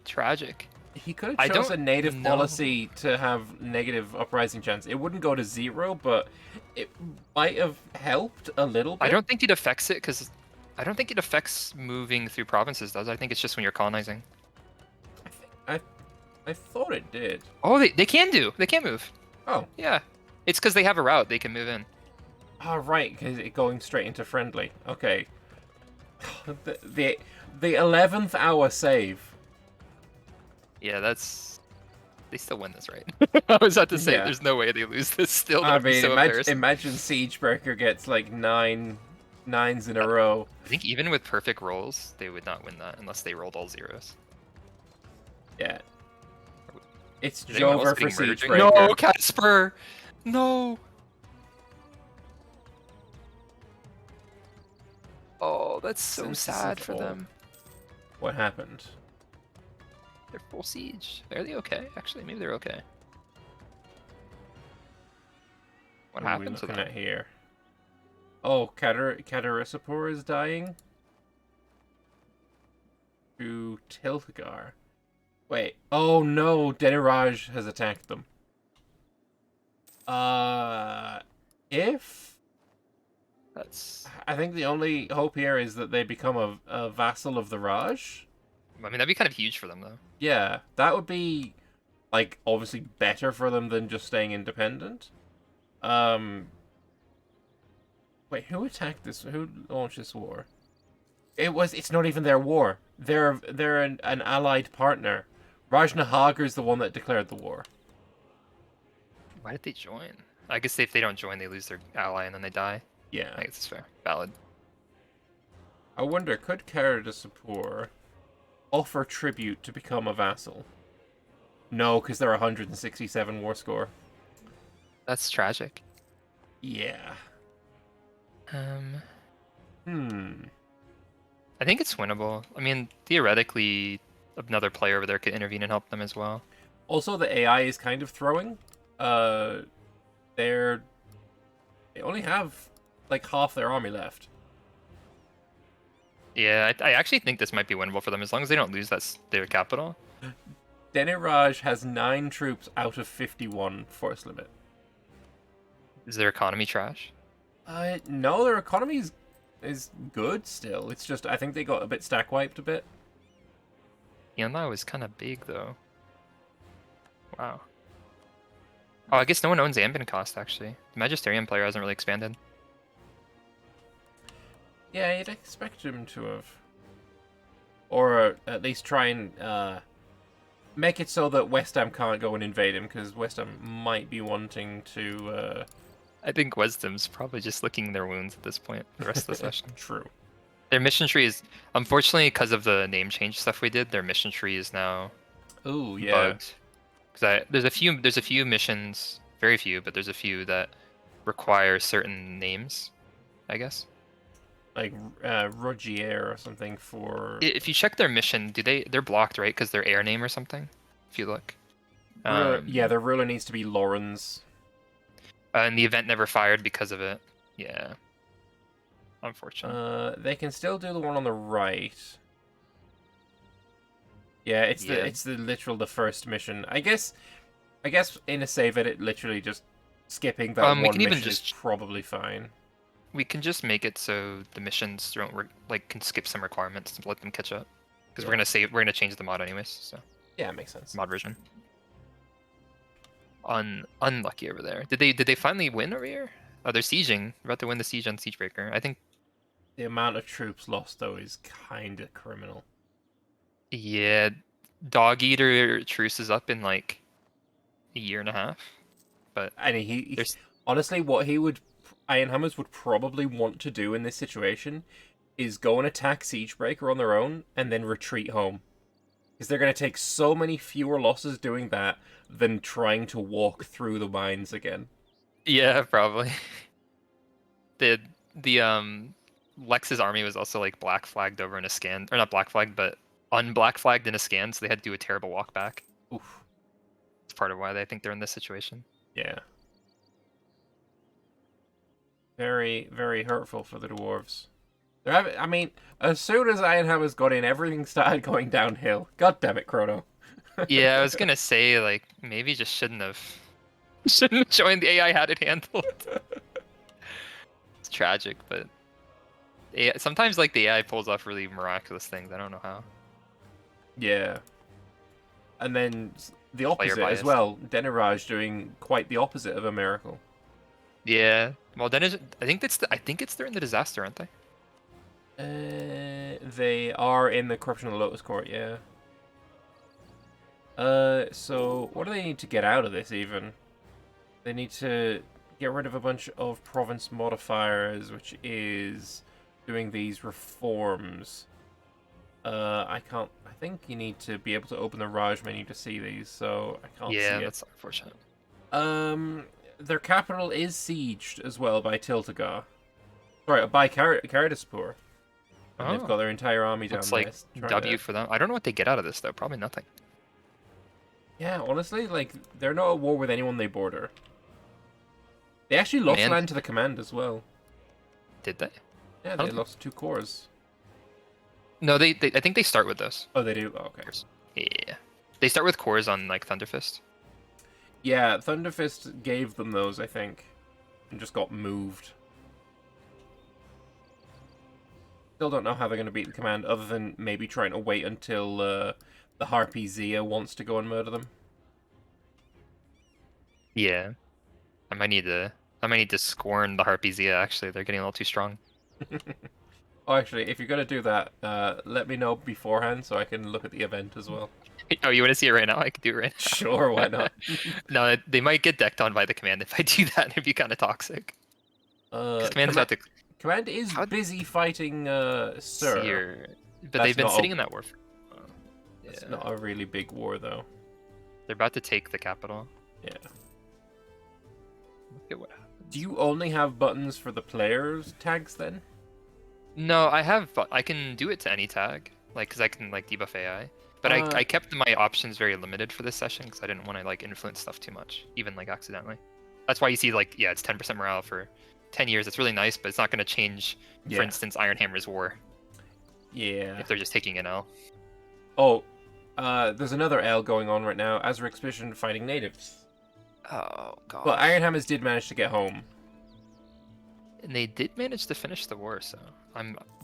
tragic. He could I have don't chosen native know. policy to have negative uprising chance. It wouldn't go to 0, but it might have helped a little bit. I don't think it affects it because I don't think it affects moving through provinces, does it? I think it's just when you're colonizing. I thought it did. Oh, they can do. They can move. Oh. Yeah. It's because they have a route they can move in. Oh, right, because it going straight into friendly. Okay. the 11th hour save. Yeah, that's... They still win this, right? I was about to say, Yeah. there's no way they lose this still. I That'd be mean, so embarrassing. imagine Siegebreaker gets like 9 nines in a row. I think even with perfect rolls, they would not win that unless they rolled all zeros. Yeah. It's Is anyone else Jover for getting murdered? Siegebreaker. No, Casper! No! Oh, that's so Since sad for fall. them. What happened? They're full siege. Are they okay? Actually, maybe they're okay. What What are we happened to looking them? at here? Oh, Katarissapur is dying. To Tilgar. Wait. Oh no, Deniraj has attacked them. If That's... I think the only hope here is that they become a vassal of the Raj. I mean, that'd be kind of huge for them, though. Yeah, that would be like obviously better for them than just staying independent. Wait, who attacked this? Who launched this war? It's not even their war. They're an allied partner. Rajnahagar is the one that declared the war. Why did they join? I guess if they don't join, they lose their ally and then they die. Yeah. I guess it's fair. Valid. I wonder, could Kara de Sapor offer tribute to become a vassal? No, because they're 167 war score. That's tragic. Yeah. I think it's winnable. I mean, theoretically, another player over there could intervene and help them as well. Also, the AI is kind of throwing. They only have like half their army left. Yeah, I actually think this might be winnable for them as long as they don't lose their capital. Deniraj has 9 troops out of 51 force limit. Is their economy trash? No, their economy is good still. It's just I think they got a bit stack wiped a bit. Yanlao is kind of big though. Wow. Oh, I guess no one owns Anbennar cost actually. The Magisterium player hasn't really expanded. Yeah, you'd expect him to have. Or at least try and make it so that West Ham can't go and invade him, because West Ham might be wanting to... I think Wisdom's probably just licking their wounds at this point the rest of the session. True. Their mission tree is, unfortunately, because of the name change stuff we did, their mission tree is now Oh yeah. bugged. Because there's a few missions, very few, but there's a few that require certain names, I guess. Like Rogier or something for... If you check their mission, they're blocked, right? Because they're air name or something. If you look. Yeah, their ruler needs to be Lawrence. And the event never fired because of it. Yeah. Unfortunate. They can still do the one on the right. Yeah, it's the first mission. I guess in a save edit, literally just skipping that one mission is probably fine. We can just make it so the missions don't can skip some requirements to let them catch up. Because we're gonna change the mod anyways. So. Yeah, it makes sense. Mod version. Unlucky over there. Did they finally win over here? Oh, they're sieging. We're about to win the siege on Siegebreaker. I think. The amount of troops lost though is kind of criminal. Yeah, Dog Eater truce is up in like a year and a half. But honestly, what Iron Hammers would probably want to do in this situation is go and attack Siegebreaker on their own and then retreat home. Because they're going to take so many fewer losses doing that than trying to walk through the mines again. Yeah, probably. The Lex's army was also like black flagged over in a scan, or not black flagged, but unblack flagged in a scan, so they had to do a terrible walk back. Oof. It's part of why they think they're in this situation. Yeah. Very, very hurtful for the dwarves. I mean, as soon as Iron Hammers got in, everything started going downhill. God damn it, Chrono. Yeah, I was gonna say, like, maybe just shouldn't have joined. The AI had it handled. It's tragic, but sometimes, like, the AI pulls off really miraculous things. I don't know how. Yeah. And then the opposite as well. Deniraj doing quite the opposite of a miracle. Yeah. Well, I think they're in the disaster, aren't they? They are in the Corruption of the Lotus Court, yeah. So what do they need to get out of this, even? They need to get rid of a bunch of province modifiers, which is doing these reforms. I think you need to be able to open the Raj menu to see these, so I can't see it. Yeah, that's unfortunate. Their capital is sieged as well by Tiltagar. Sorry, by Karadaspur. And they've got their entire army down there. Looks like W for them. I don't know what they get out of this, though. Probably nothing. Yeah, honestly, like, they're not at war with anyone they border. They actually lost land to the command as well. Did they? Yeah, they lost 2 cores. No, I think they start with those. Oh, they do? Oh, okay. Yeah. They start with cores on, like, Thunderfist. Yeah, Thunderfist gave them those, I think. And just got moved. Still don't know how they're going to beat the command, other than maybe trying to wait until the Harpy Zia wants to go and murder them. Yeah. I might need to scorn the Harpy Zia, actually. They're getting a little too strong. Oh, actually, if you're gonna do that, let me know beforehand so I can look at the event as well. Oh, you want to see it right now? I can do it right Sure, why now. not? No, they might get decked on by the command if I do that. It'd be kind of toxic. Because command's about to Command is how busy fighting Sir. seer, but That's they've been not sitting a- in that war. Oh, It's yeah, not a really big war though. they're about to take the capital. Yeah. Look at what happens. Do you only have buttons for the players tags then? No, I can do it to any tag, like because I can like debuff AI. But I kept my options very limited for this session because I didn't want to like influence stuff too much, even like accidentally. That's why you see like it's 10% morale for 10 years. It's really nice, but it's not going to change. For instance, Iron Hammer's war. Yeah. If they're just taking an L. Oh, there's another L going on right now. Azure Expedition fighting natives. Oh god. But Iron Hammers did manage to get home. And they did manage to finish the war, so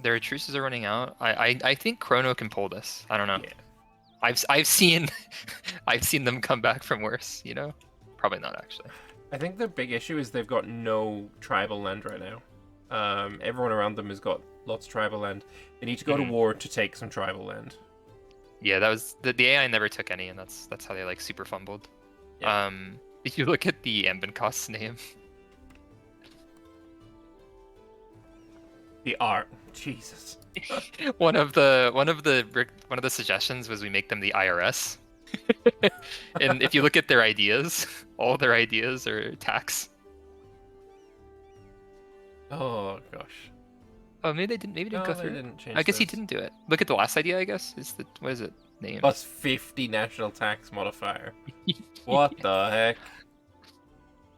their truces are running out. I think Chrono can pull this. I don't know. Yeah. I've seen I've seen them come back from worse, you know? Probably not actually. I think their big issue is they've got no tribal land right now. Everyone around them has got lots of tribal land. They need to go to war to take some tribal land. Yeah, that was the AI never took any, and that's how they like super fumbled. Yeah. If you look at the Anbennar name, The art, Jesus. one of the suggestions was we make them the IRS. And if you look at their ideas, all their ideas are tax. Oh gosh. Oh, maybe they didn't. Maybe didn't No, go they through. didn't change I guess he those. didn't do it. Look at the last idea. I guess is the what is it name? Plus 50 national tax modifier. What the heck?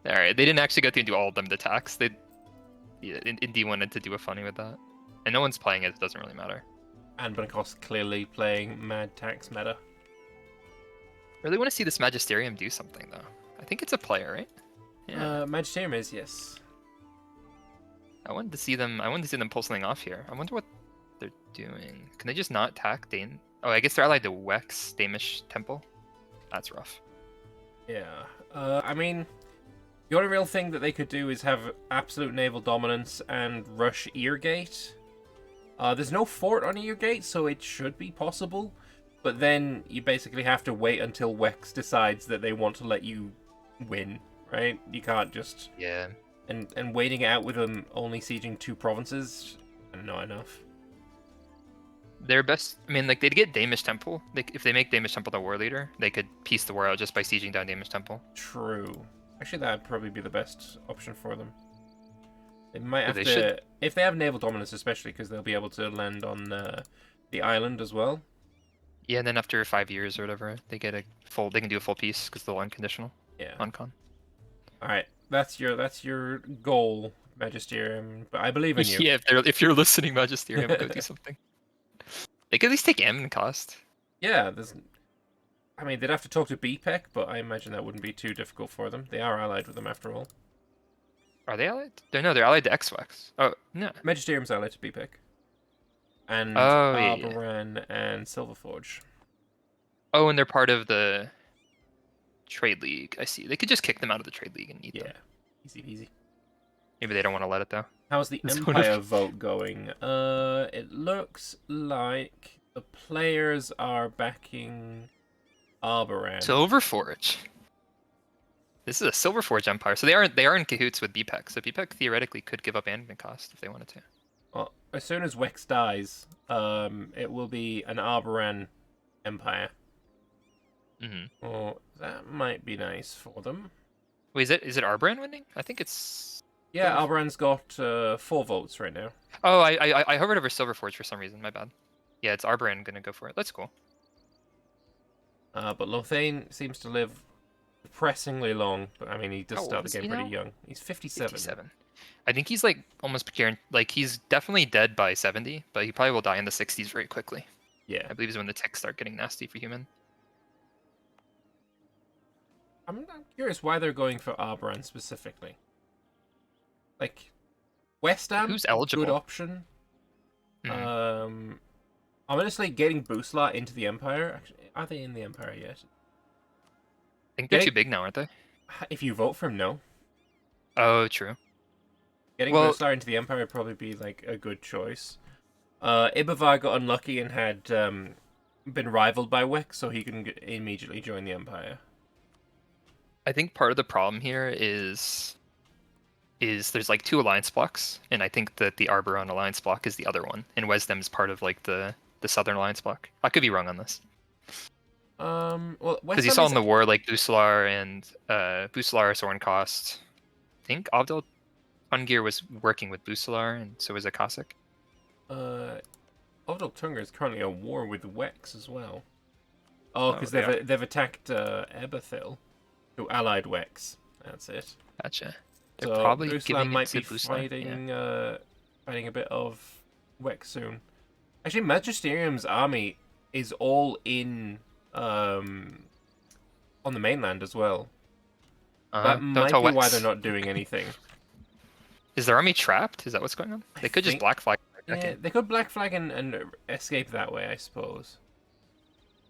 All right, they didn't actually go through and do all of them to tax. Indy wanted to do a funny with that, and no one's playing it. It doesn't really matter. Anbennar clearly playing mad tax meta. Really want to see this Magisterium do something though. I think it's a player, right? Yeah. Magisterium is, yes. I wanted to see them. I wanted to see them pull something off here. I wonder what they're doing. Can they just not attack Dane? Oh, I guess they're allied to Wex, Damish Temple. That's rough. Yeah. I mean, the only real thing that they could do is have absolute naval dominance and rush Eargate. There's no fort on Eargate, so it should be possible. But then you basically have to wait until Wex decides that they want to let you win, right? You can't just... Yeah. And waiting it out with them only sieging 2 provinces, not enough. Their best, I mean, like they'd get Damish Temple. If they make Damish Temple the war leader, they could piece the war out just by sieging down Damish Temple. True. Actually, that'd probably be the best option for them. They might have They to, should. if they have naval dominance, especially because they'll be able to land on the island as well. Yeah, and then after 5 years or whatever, they get a full. They can do a full piece because they're unconditional Yeah. on con. All right, that's your goal, Magisterium. But I believe in you. Yeah, if you're listening, Magisterium, go do something. They could at least take admin cost. Yeah, I mean, they'd have to talk to BPEC, but I imagine that wouldn't be too difficult for them. They are allied with them after all. Are they allied? They're allied to Xwex. Oh no. Magisterium's allied to BPEC. And Yeah. Arboran and Silverforge. Oh, and they're part of the trade league. I see. They could just kick them out of the trade league and eat them. Easy peasy. Maybe they don't want to let it though. How's the That's Empire vote going? It looks like the players are backing Arboran. Silverforge. This is a Silverforge Empire, so they are in cahoots with BPEC. So BPEC theoretically could give up admin cost if they wanted to. Well, as soon as Wex dies, it will be an Arboran Empire. Mm-hmm. Oh, that might be nice for them. Wait, is it Arbrand winning? I think it's. Yeah, Arboran's got 4 votes right now. Oh, I hovered over Silverforge for some reason. My bad. Yeah, it's Arbrand gonna go for it. That's cool. But Lothane seems to live depressingly long. But I mean, he does How start old the is game he pretty now? young. He's 57. 57. I think he's like almost procuring. Like he's definitely dead by 70, but he probably will die in the 60s very quickly. Yeah. I believe is when the ticks start getting nasty for human. I'm curious why they're going for Arboran specifically. Like, West Ham, Who's eligible? good option. Mhm. Honestly, getting Boosla into the Empire. Actually, are they in the Empire yet? I think they're Getting- too big now, aren't they? If you vote for him, no. Oh, true. Getting Well- Boosla into the Empire would probably be like a good choice. Ibervar got unlucky and had been rivaled by Wex, so he can immediately join the Empire. I think part of the problem here is there's like 2 alliance blocks, and I think that the Arboron alliance block is the other one, and Wisdom is part of like the southern alliance block. I could be wrong on this. Well, Because you saw in the war like Bucelar and Bucelar, Sornkost. I think Abdel Ungir was working with Bucelar, and so was Akasik. Ovdal Tunga is currently at war with Wex as well. Oh, because they've attacked Eberthil, who allied Wex. That's it. Gotcha. They're So probably Bucelar giving might it be to Bucelar. fighting fighting a bit of Wex soon. Actually, Magisterium's army is all in on the mainland as well. That might be why they're not doing anything. Is their army trapped? Is that what's going on? They could just black flag. Yeah, they could black flag and escape that way, I suppose.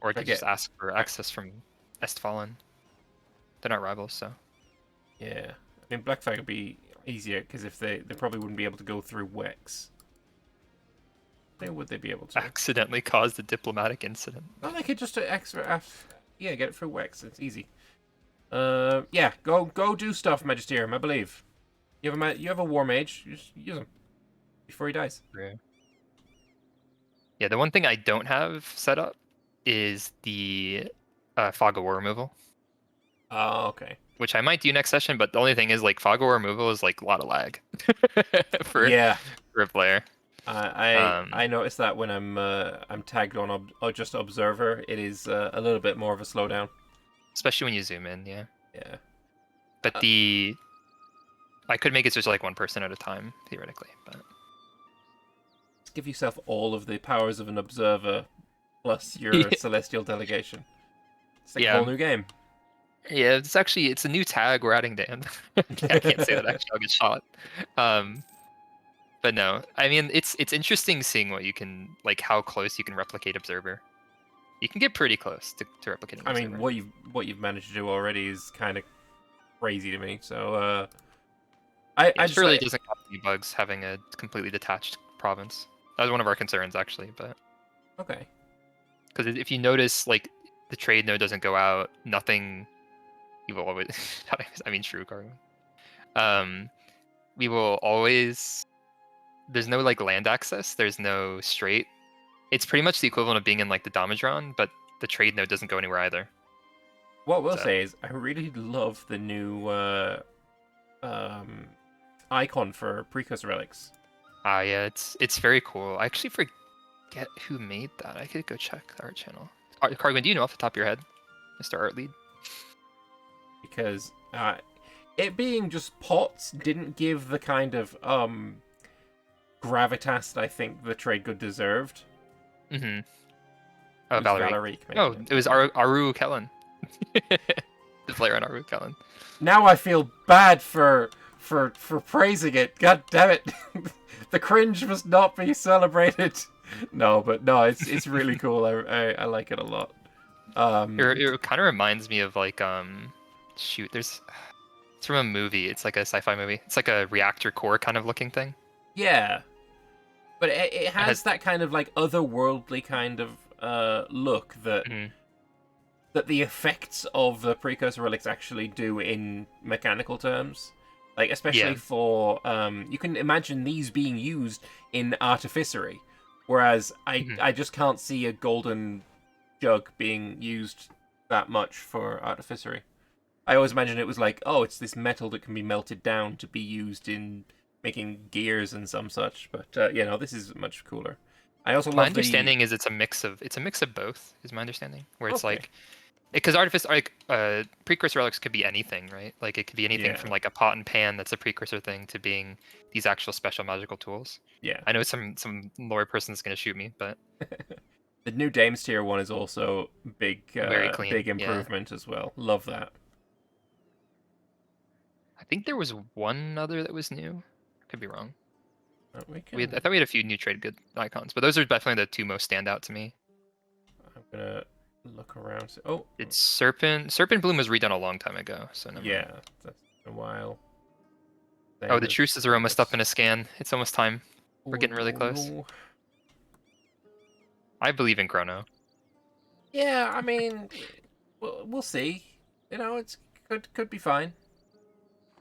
Or they just ask for access from Estfalen. They're not rivals, so. Yeah, I mean black flag would be easier because if they probably wouldn't be able to go through Wex. Where would they be able to? Accidentally caused a diplomatic incident. Oh, they could just yeah, get it through Wex. It's easy. Yeah, go do stuff, Magisterium. I believe. You have a war mage. Just use him before he dies. Yeah, the one thing I don't have set up is the fog of war removal. Oh, okay. Which I might do next session, but the only thing is like fog of war removal is like a lot of lag for a player. I noticed that when I'm tagged on just observer, it is a little bit more of a slowdown. Especially when you zoom in, yeah. Yeah. But I could make it so it's like one person at a time, theoretically, but give yourself all of the powers of an observer plus your celestial delegation. It's like a whole new game. Yeah, it's a new tag we're adding to him. I can't say that actually, I'll get shot. But no, I mean it's interesting seeing what you can how close you can replicate observer. You can get pretty close to replicating observer. I mean what you've managed to do already is kind of crazy to me. So it really doesn't cause any bugs having a completely detached province. That was one of our concerns actually, but okay. Because if you notice, the trade node doesn't go out, nothing. You will always. I mean, true, Carwin. We will always. There's no land access. There's no strait. It's pretty much the equivalent of being in the Damajron, but the trade node doesn't go anywhere either. What we'll say is, I really love the new icon for precursor relics. Yeah, it's very cool. I actually forget who made that. I could go check the art channel. Carwin, do you know off the top of your head, Mr. Art Lead? Because it being just pots didn't give the kind of gravitas that I think the trade good deserved. Mm-hmm. Oh, Valerique. It was Aru Kellen. The player on Aru Kellen. Now I feel bad for praising it. God damn it. The cringe must not be celebrated. No, it's really cool. I like it a lot. It kind of reminds me of shoot, it's from a movie. It's like a sci-fi movie. It's like a reactor core kind of looking thing. Yeah, but it has that kind of otherworldly kind of look that that the effects of the precursor relics actually do in mechanical terms. Especially for you can imagine these being used in artificery, whereas I just can't see a golden jug being used that much for artificery. I always imagine it was it's this metal that can be melted down to be used in making gears and some such. But this is much cooler. I also my understanding is it's a mix of both. Is my understanding where it's because precursor relics could be anything, right? It could be anything from a pot and pan that's a precursor thing to being these actual special magical tools. Yeah, I know some lore person's gonna shoot me, but the new Dames tier 1 is also very clean, big improvement as well. Love that. I think there was one other that was new. Could be wrong. I thought we had a few new trade good icons, but those are definitely the 2 most stand out to me. I'm gonna look around. It's Serpent Bloom was redone a long time ago, so never mind. That's been a while. The truces are almost up in a scan. It's almost time. We're getting really close. I believe in Chrono. Yeah, I mean, we'll see. You know, it's could be fine.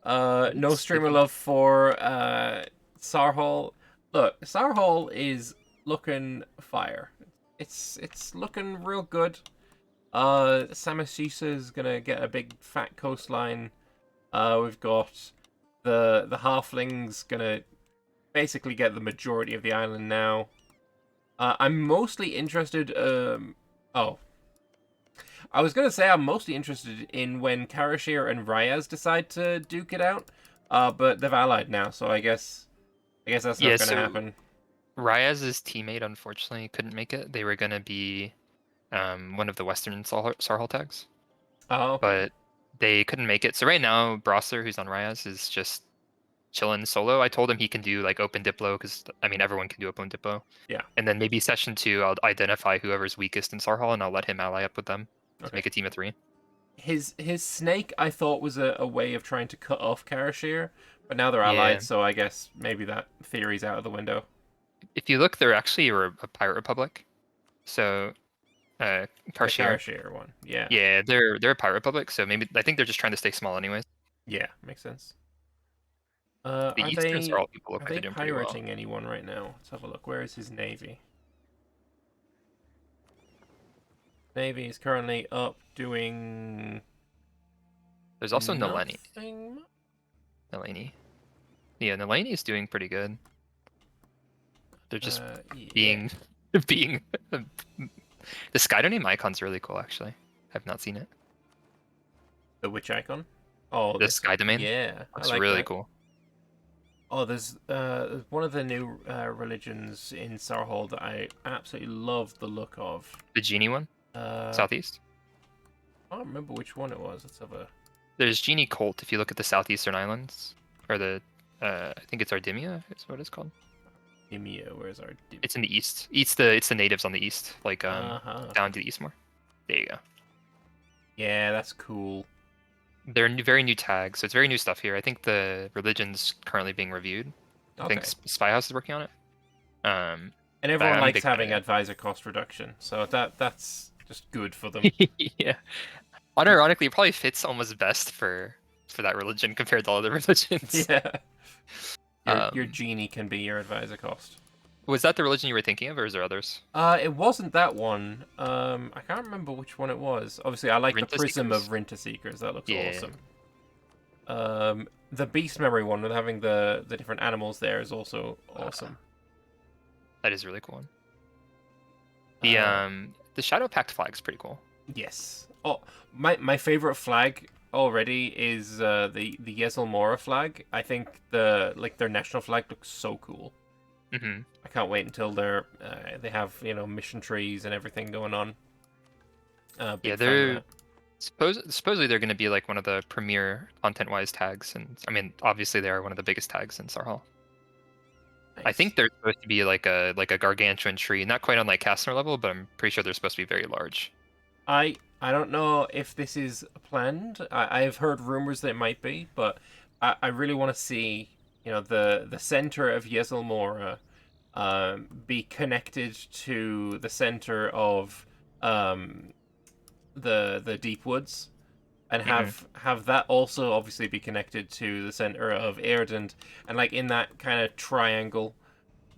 No I streamer think love for Sarhal. Look, Sarhal is looking fire. It's looking real good. Samashisa is gonna get a big fat coastline. We've got the halflings gonna basically get the majority of the island now. I'm mostly interested. Oh, I was gonna say I'm mostly interested in when Karashir and Ryaz decide to duke it out. But they've allied now, so I guess that's yeah. not gonna So happen. Ryaz's teammate unfortunately couldn't make it. They were gonna be one of the Western Sarhal tags, Oh, okay. but they couldn't make it. So right now, Brosser, who's on Ryaz, is just chilling solo. I told him he can do like open Diplo because I mean everyone can do open Diplo. Yeah. And then maybe session 2, I'll identify whoever's weakest in Sarhal and I'll let him ally up with them to Okay. make a team of 3. His snake I thought was a way of trying to cut off Karashir, but now they're Yeah. allied, so I guess maybe that theory's out of the window. If you look, they're actually a pirate republic. So The Karshir. Karashir one. Yeah. Yeah, they're a pirate republic. So maybe I think they're just trying to stay small anyways. Yeah, makes sense. The Are Eastern they Sarhal people look are like they they're doing pretty well. pirating anyone right now? Let's have a look. Where is his navy? Navy is currently up doing There's also Nalani. nothing. Nalani. Yeah, Nalani is doing pretty good. They're just Yeah. being being the Skydo name icon's really cool actually. I've not seen it. The witch icon. Oh, The this Sky Domain yeah, I looks like really that. cool. Oh, there's one of the new religions in Sarhal that I absolutely love the look of. The Genie one, I southeast. can't remember which one it was. Let's have a. There's Genie Cult if you look at the southeastern islands, or the I think it's Ardimia is what it's called. Dimia, where's our It's in the east. It's the natives on the east, like Uh-huh. down to the east more. There you go. Yeah, that's cool. They're very new tags, so it's very new stuff here. I think the religion's currently being reviewed. I Okay. think Spy House is working on it. And everyone I'm a likes big fan of having it. advisor cost reduction, so that's just good for them. Yeah. Unironically, it probably fits almost best for that religion compared to all other religions. Yeah. Your Um, genie can be your advisor cost. Was that the religion you were thinking of, or is there others? It wasn't that one. I can't remember which one it was. Obviously, I like the Rinta Prism Seekers? of Rinta Seekers. That looks Yeah. awesome. The Beast Memory one with having the different animals there is also awesome. That is a really cool one. Uh, The Shadow Pact flag's pretty cool. Yes. Oh, my favorite flag already is the Yezelmora flag. I think their national flag looks so cool. Hmm. I can't wait until they have mission trees and everything going on. Yeah, Big fan of they're that. supposedly they're going to be like one of the premier content-wise tags, and I mean, obviously they are one of the biggest tags in Sarhal. I Nice. think they're supposed to be like a gargantuan tree, not quite on like Castner level, but I'm pretty sure they're supposed to be very large. I don't know if this is planned. I've heard rumors that it might be, but I really want to see the center of Yezelmora be connected to the center of the Deep Woods, and have that also obviously be connected to the center of Erdend, and like in that kind of triangle,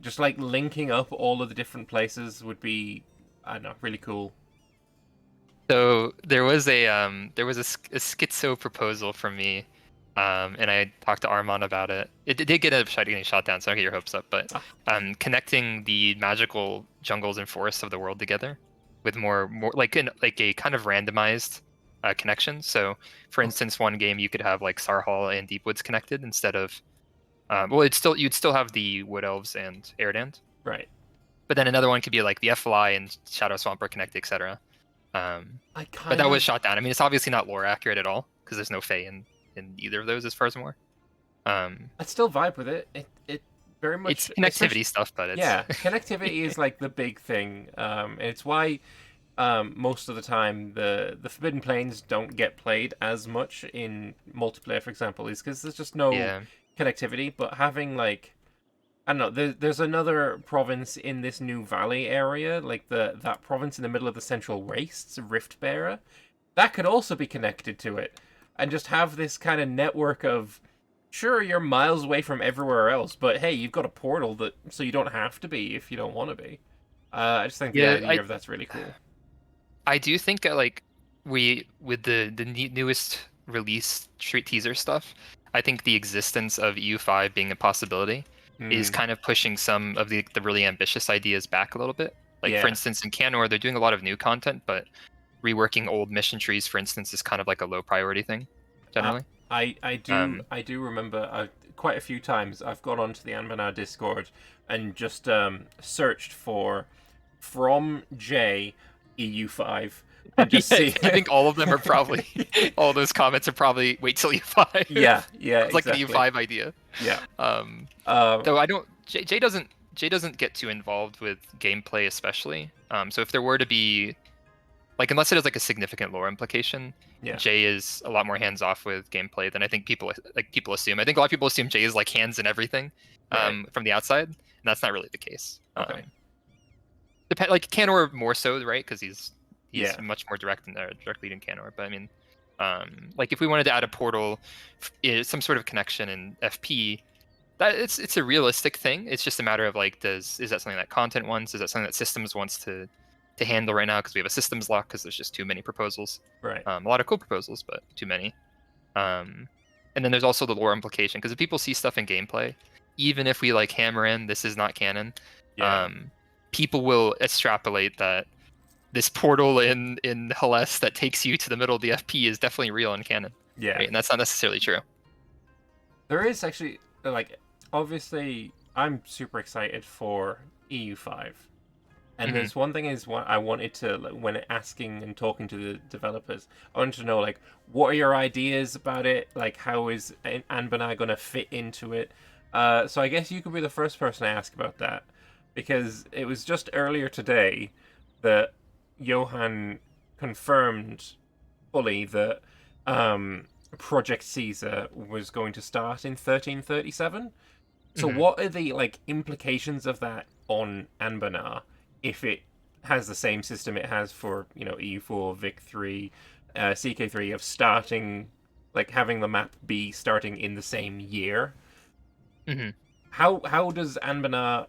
just like linking up all of the different places would be, I don't know, really cool. So there was a schizo proposal from me, and I talked to Armand about it. It did get getting shot down, so don't get your hopes up. But connecting the magical jungles and forests of the world together with more like a kind of randomized connection. So, for instance, one game you could have like Sarhal and Deepwoods connected instead of you'd still have the Wood Elves and Erdan. Right. But then another one could be like the FLI and Shadow Swamp are connected, etc. But that was shot down. I mean, it's obviously not lore accurate at all because there's no Fae in either of those as far as I'm aware. I'd still vibe with it. It very much It's connectivity stuff, but it's connectivity is like the big thing. And it's why most of the time the Forbidden Plains don't get played as much in multiplayer, for example, is because there's just no yeah. connectivity. But having like I don't know. There's another province in this new valley area, like that province in the middle of the Central Wastes, Riftbearer. That could also be connected to it, and just have this kind of network of. Sure, you're miles away from everywhere else, but hey, you've got a portal that so you don't have to be if you don't want to be. I just think the Yeah, idea of that's really cool. I do think like we with the newest release teaser stuff, I think the existence of EU5 being a possibility is kind of pushing some of the really ambitious ideas back a little bit. Like for Yeah. instance, in Canor, they're doing a lot of new content, but reworking old mission trees, for instance, is kind of like a low priority thing generally. I do remember quite a few times I've gone onto the Anbennar Discord and just searched for from J EU5 and just Yeah, see. I think all of them are probably all those comments are probably wait till U5. Yeah, It's like exactly. the U5 idea. Yeah. Though I don't Jay doesn't get too involved with gameplay especially. So if there were to be like unless it has like a significant lore implication, Yeah. Jay is a lot more hands off with gameplay than I think people assume. I think a lot of people assume Jay is like hands in everything from the outside, and that's not really the case. Okay. Like Canor more so, right? Because he's Yeah. much more direct leading Canor. But I mean, like if we wanted to add a portal, some sort of connection in FP, that it's a realistic thing. It's just a matter of like, is that something that content wants? Is that something that systems wants to handle right now? Because we have a systems lock because there's just too many proposals. Right. A lot of cool proposals, but too many. And then there's also the lore implication because if people see stuff in gameplay, even if we like hammer in this is not canon, Yeah. people will extrapolate that this portal in Hellas that takes you to the middle of the FP is definitely real and canon. Yeah. Right? And that's not necessarily true. There is actually like obviously I'm super excited for EU5. And there's one thing is what I wanted to like, when asking and talking to the developers, I wanted to know like what are your ideas about it? Like how is Anbennar going to fit into it? So I guess you could be the first person to ask about that because it was just earlier today that Johan confirmed fully that Project Caesar was going to start in 1337. So what are the like implications of that on Anbennar? If it has the same system it has for EU4, Vic3, CK3 of starting, like having the map be starting in the same year, how does Anbennar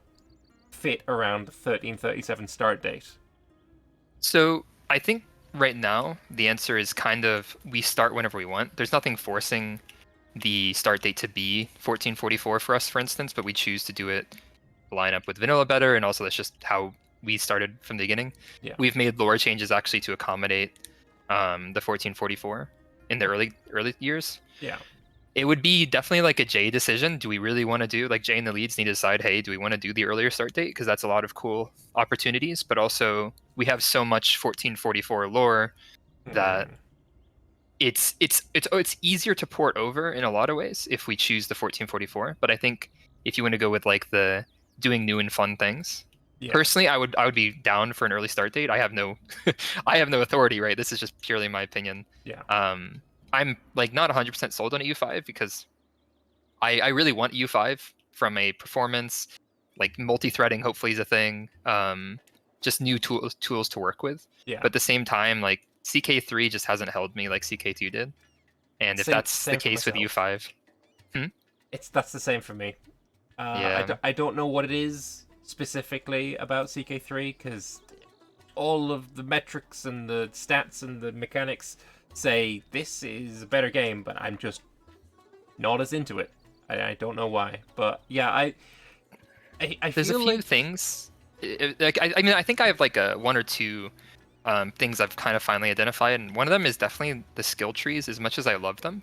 fit around the 1337 start date? So I think right now the answer is kind of we start whenever we want. There's nothing forcing the start date to be 1444 for us, for instance, but we choose to do it line up with vanilla better, and also that's just how we started from the beginning. Yeah. We've made lore changes actually to accommodate the 1444 in the early years. Yeah. It would be definitely like a Jay decision. Do we really want to do like Jay and the leads need to decide, hey, do we want to do the earlier start date? Because that's a lot of cool opportunities, but also we have so much 1444 lore that it's easier to port over in a lot of ways if we choose the 1444. But I think if you want to go with like the doing new and fun things, personally, I would be down for an early start date. I have no authority, right? This is just purely my opinion. Yeah. I'm like not 100% sold on EU5 because I really want EU5 from a performance, like multi-threading hopefully is a thing. Just new tools to work with. Yeah. But at the same time, like CK3 just hasn't held me like CK2 did. And if that's the case with EU5, that's the same for me. I don't know what it is specifically about CK3 because all of the metrics and the stats and the mechanics say this is a better game, but I'm just not as into it. I don't know why, but yeah, I there's feel a few like... things. Like I mean, I think I have like one or two things I've kind of finally identified, and one of them is definitely the skill trees. As much as I love them,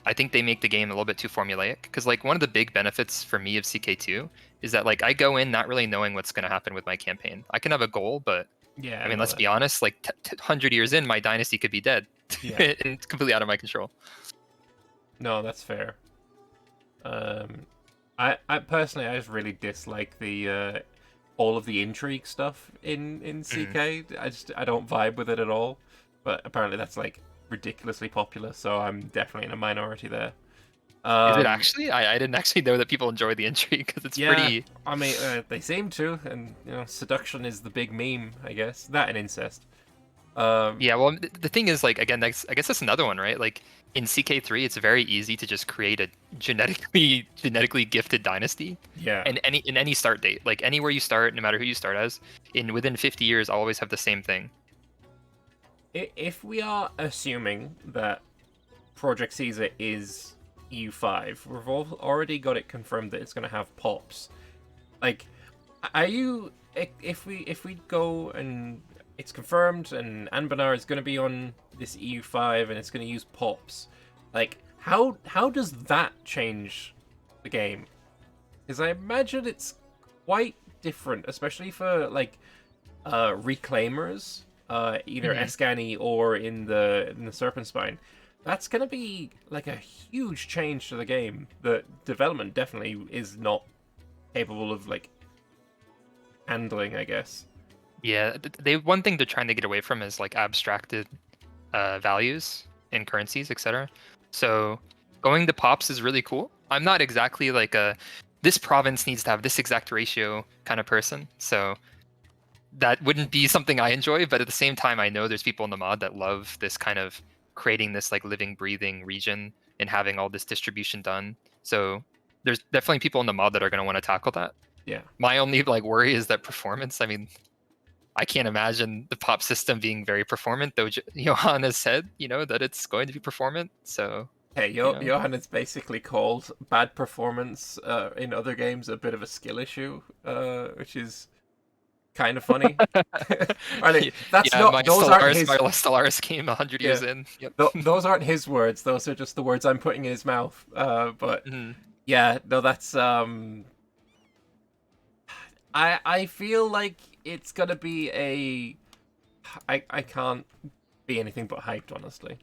I think they make the game a little bit too formulaic. Because like one of the big benefits for me of CK2 is that like I go in not really knowing what's going to happen with my campaign. I can have a goal, but yeah, I mean, let's be honest. Like 100 years in, my dynasty could be dead and completely out of my control. No, that's fair. I personally, I just really dislike the all of the intrigue stuff in CK. I don't vibe with it at all. But apparently that's like ridiculously popular, so I'm definitely in a minority there. Is it Um, actually? I didn't actually know that people enjoy the intrigue because it's yeah, pretty. I mean, they seem to, and seduction is the big meme, I guess. That and incest. Um, Yeah, well, the thing is, like, again, I guess that's another one, right? Like in CK3, it's very easy to just create a genetically gifted dynasty, yeah. and in any start date, like anywhere you start, no matter who you start as, in within 50 years, I'll always have the same thing. If we are assuming that Project Caesar is EU5, we've already got it confirmed that it's going to have pops. Like, are you? If we go and it's confirmed and Anbennar is going to be on this EU5 and it's going to use pops, like how does that change the game? Because I imagine it's quite different, especially for like reclaimers, either Hmm. Escani or in the Serpent Spine. That's gonna be like a huge change to the game. The development definitely is not capable of like handling, I guess. Yeah, they one thing they're trying to get away from is like abstracted values in currencies, etc. So going to pops is really cool. I'm not exactly like a this province needs to have this exact ratio kind of person. So that wouldn't be something I enjoy, but at the same time I know there's people in the mod that love this kind of creating this like living, breathing region and having all this distribution done. So there's definitely people in the mod that are going to want to tackle that. Yeah. My only like worry is that performance. I mean, I can't imagine the pop system being very performant, though Johan has said, that it's going to be performant. So, Hey, you know, Johan has basically called bad performance in other games a bit of a skill issue, which is kind of funny. I mean, that's yeah, not; those aren't his. My Stellaris came 100 Yeah, years in. Yep. those aren't his words. Those are just the words I'm putting in his mouth. But Mhm. yeah, no, that's I feel like it's gonna be a. I can't be anything but hyped, honestly,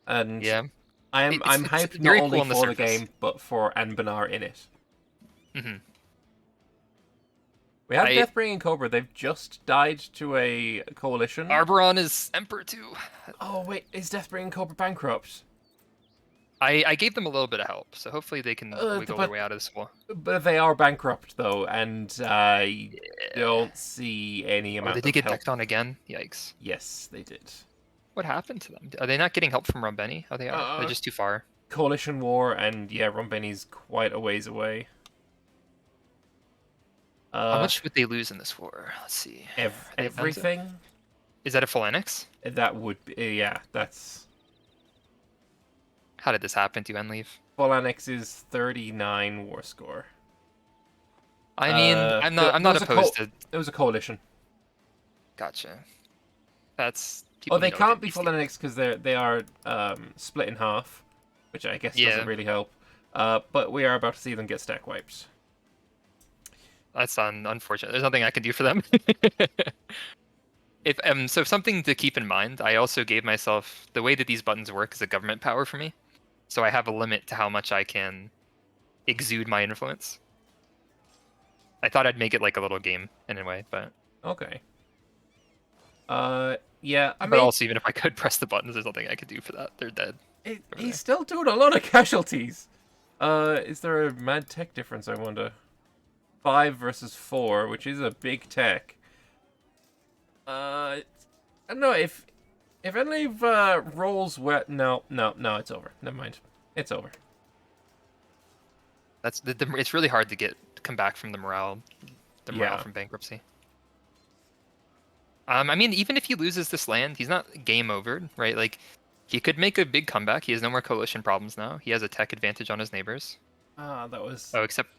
and Yeah, I'm it's hyped not very only cool on the for the surface. game but for Anbennar in it. Hmm. We have I Deathbringing Cobra. They've just died to a coalition. Arboron is Emperor too. Oh wait, is Deathbringing Cobra bankrupt? I gave them a little bit of help, so hopefully they can wiggle their But way out of this hole. they are bankrupt though, and I Yeah. don't see any Oh, they amount did of get help. decked on again. Yikes. Yes, they did. What happened to them? Are they not getting help from Rombeni? Oh, they are. They're Uh, just too far. Coalition War, and yeah, Rombeni's quite a ways away. How Uh, much would they lose in this war? Let's see. Are they Benzo? everything Is that a full annex? that would be yeah. That's How did this happen? Do you end leave? full annex is 39 war score. I mean, I'm There, not. I'm there not was opposed to. there was a coalition. Gotcha. That's Oh, people they need to look can't at be these full things. annex because they are split in half, which I guess doesn't Yeah, really help. But we are about to see them get stack wiped. that's unfortunate. There's nothing I can do for them. If so something to keep in mind. I also gave myself the way that these buttons work is a government power for me, so I have a limit to how much I can exude my influence. I thought I'd make it like a little game in a way, but Okay. Yeah. I but mean, also even if I could press the buttons, there's nothing I could do for that. They're dead over he's there. still doing a lot of casualties. Is there a mad tech difference? I wonder. 5 versus 4, which is a big tech. I don't know if any of rolls wet. No, it's over. Never mind. It's over. That's it's really hard to come back from the morale Yeah. from bankruptcy. I mean, even if he loses this land, he's not game over, right? Like, he could make a big comeback. He has no more coalition problems now. He has a tech advantage on his neighbors. That was. Oh, except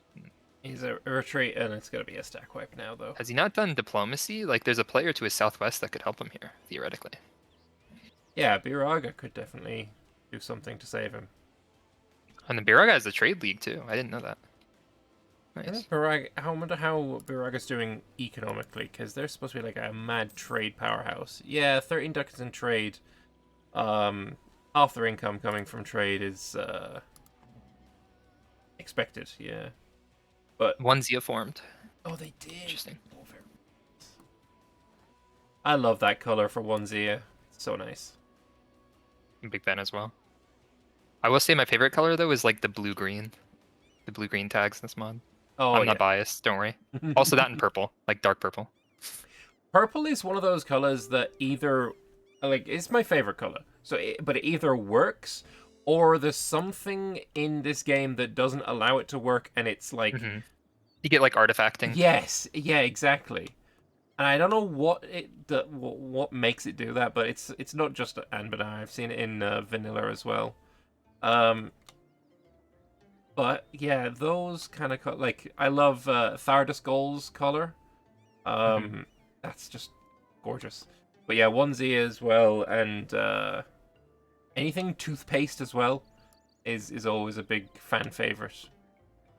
He's a retreat, and it's gonna be a stack wipe now, though. has he not done diplomacy? Like, there's a player to his southwest that could help him here, theoretically. Yeah, Biraga could definitely do something to save him. And the Biraga has the trade league too. I didn't know that. Nice. I wonder how Biraga's doing economically, because they're supposed to be like a mad trade powerhouse. Yeah, 13 ducats in trade. Half their income coming from trade is expected. Yeah, but One Zia formed. oh, they did. Interesting. Oh, very nice. I love that color for 1 Zia. It's so nice. I'm a big fan as well. I will say my favorite color though is like the blue-green. The blue-green tags in this mod. Oh I'm not yeah. biased, don't worry. Also that and purple, like dark purple. Purple is one of those colors that either, like, it's my favorite color. So, but it either works, or there's something in this game that doesn't allow it to work, and it's like, You get like artifacting. yes, yeah, exactly. And I don't know what what makes it do that, but it's not just Anbennar. I've seen it in vanilla as well. But yeah, those kind of like I love Tharduskull's color. That's just gorgeous. But yeah, onesie as well, and anything toothpaste as well is always a big fan favorite.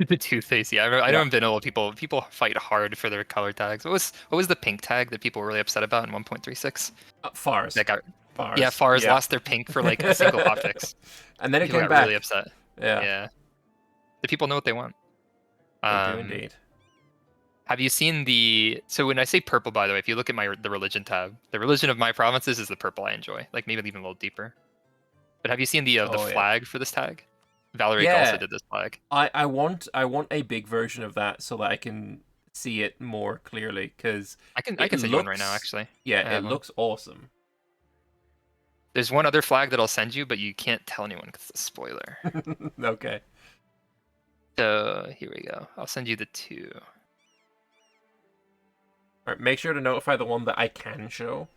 The toothpaste, yeah. I know in vanilla people fight hard for their color tags. What was the pink tag that people were really upset about in 1.36? Fars. That got Fars. Yeah, Fars lost their pink for like a single hotfix. And then it People came got back. really upset. Yeah. The people know what they want. They do indeed. Have you seen the? So when I say purple, by the way, if you look at the religion tab, the religion of my provinces is the purple I enjoy. Like maybe even a little deeper. But have you seen the flag for this tag? Valerie also did this flag. I want a big version of that so that I can see it more clearly, because I can send you one right now actually. Yeah, it looks awesome. There's one other flag that I'll send you, but you can't tell anyone because it's a spoiler. Okay. So here we go. I'll send you the two. All right, make sure to notify the one that I can show.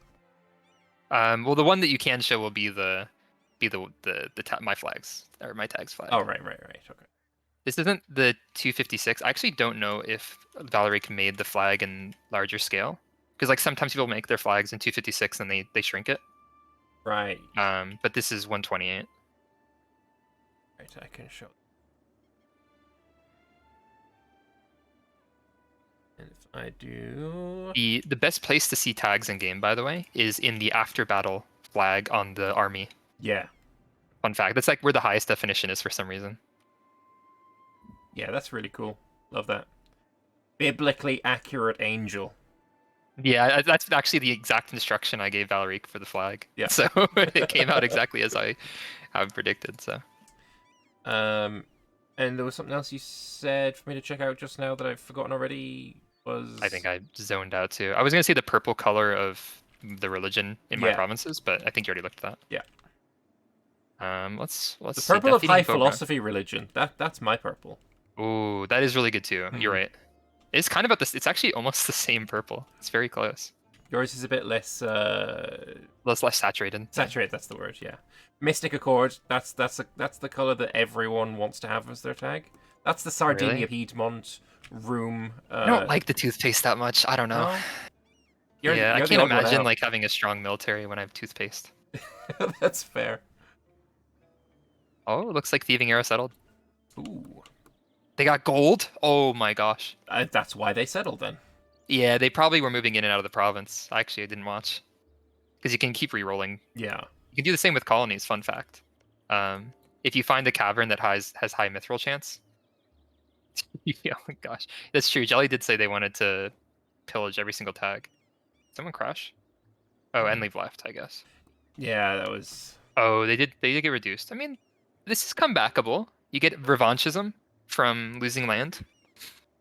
Well, the one that you can show will be my flags or my tags flag. Oh, right. Okay. This isn't the 256. I actually don't know if Valerie made the flag in larger scale, because like sometimes people make their flags in 256 and they shrink it. Right. But this is 128. Right, I can show. And if I do... The best place to see tags in game, by the way, is in the after battle flag on the army. Yeah. Fun fact. That's like where the highest definition is for some reason. Yeah, that's really cool. Love that. Biblically accurate angel. Yeah, that's actually the exact instruction I gave Valerie for the flag. Yeah. So it came out exactly as I have predicted. So. And there was something else you said for me to check out just now that I've forgotten already. I think I zoned out too. I was gonna say the purple color of the religion in my provinces, but I think you already looked at that. Yeah. Let's the see. purple of high philosophy religion. That's my purple. Ooh, that is really good too. You're right. It's kind of about this. It's actually almost the same purple. It's very close. Yours is a bit less less saturated. Saturated, that's the word. Yeah. Mystic Accord. That's the color that everyone wants to have as their tag. That's the Sardinia Piedmont room. I don't like the toothpaste that much. I don't know. No? I can't imagine like having a strong military when I have toothpaste. That's fair. Oh, it looks like Thieving Arrow settled. Ooh. They got gold? Oh my gosh. That's why they settled then. Yeah, they probably were moving in and out of the province. Actually, I didn't watch. Because you can keep re-rolling. Yeah. You can do the same with colonies, fun fact. If you find a cavern that has high mithril chance. Oh my gosh. That's true. Jelly did say they wanted to pillage every single tag. Someone crash? Oh, and leave left, I guess. Yeah, that was... Oh, they did get reduced. I mean, this is comebackable. You get revanchism from losing land.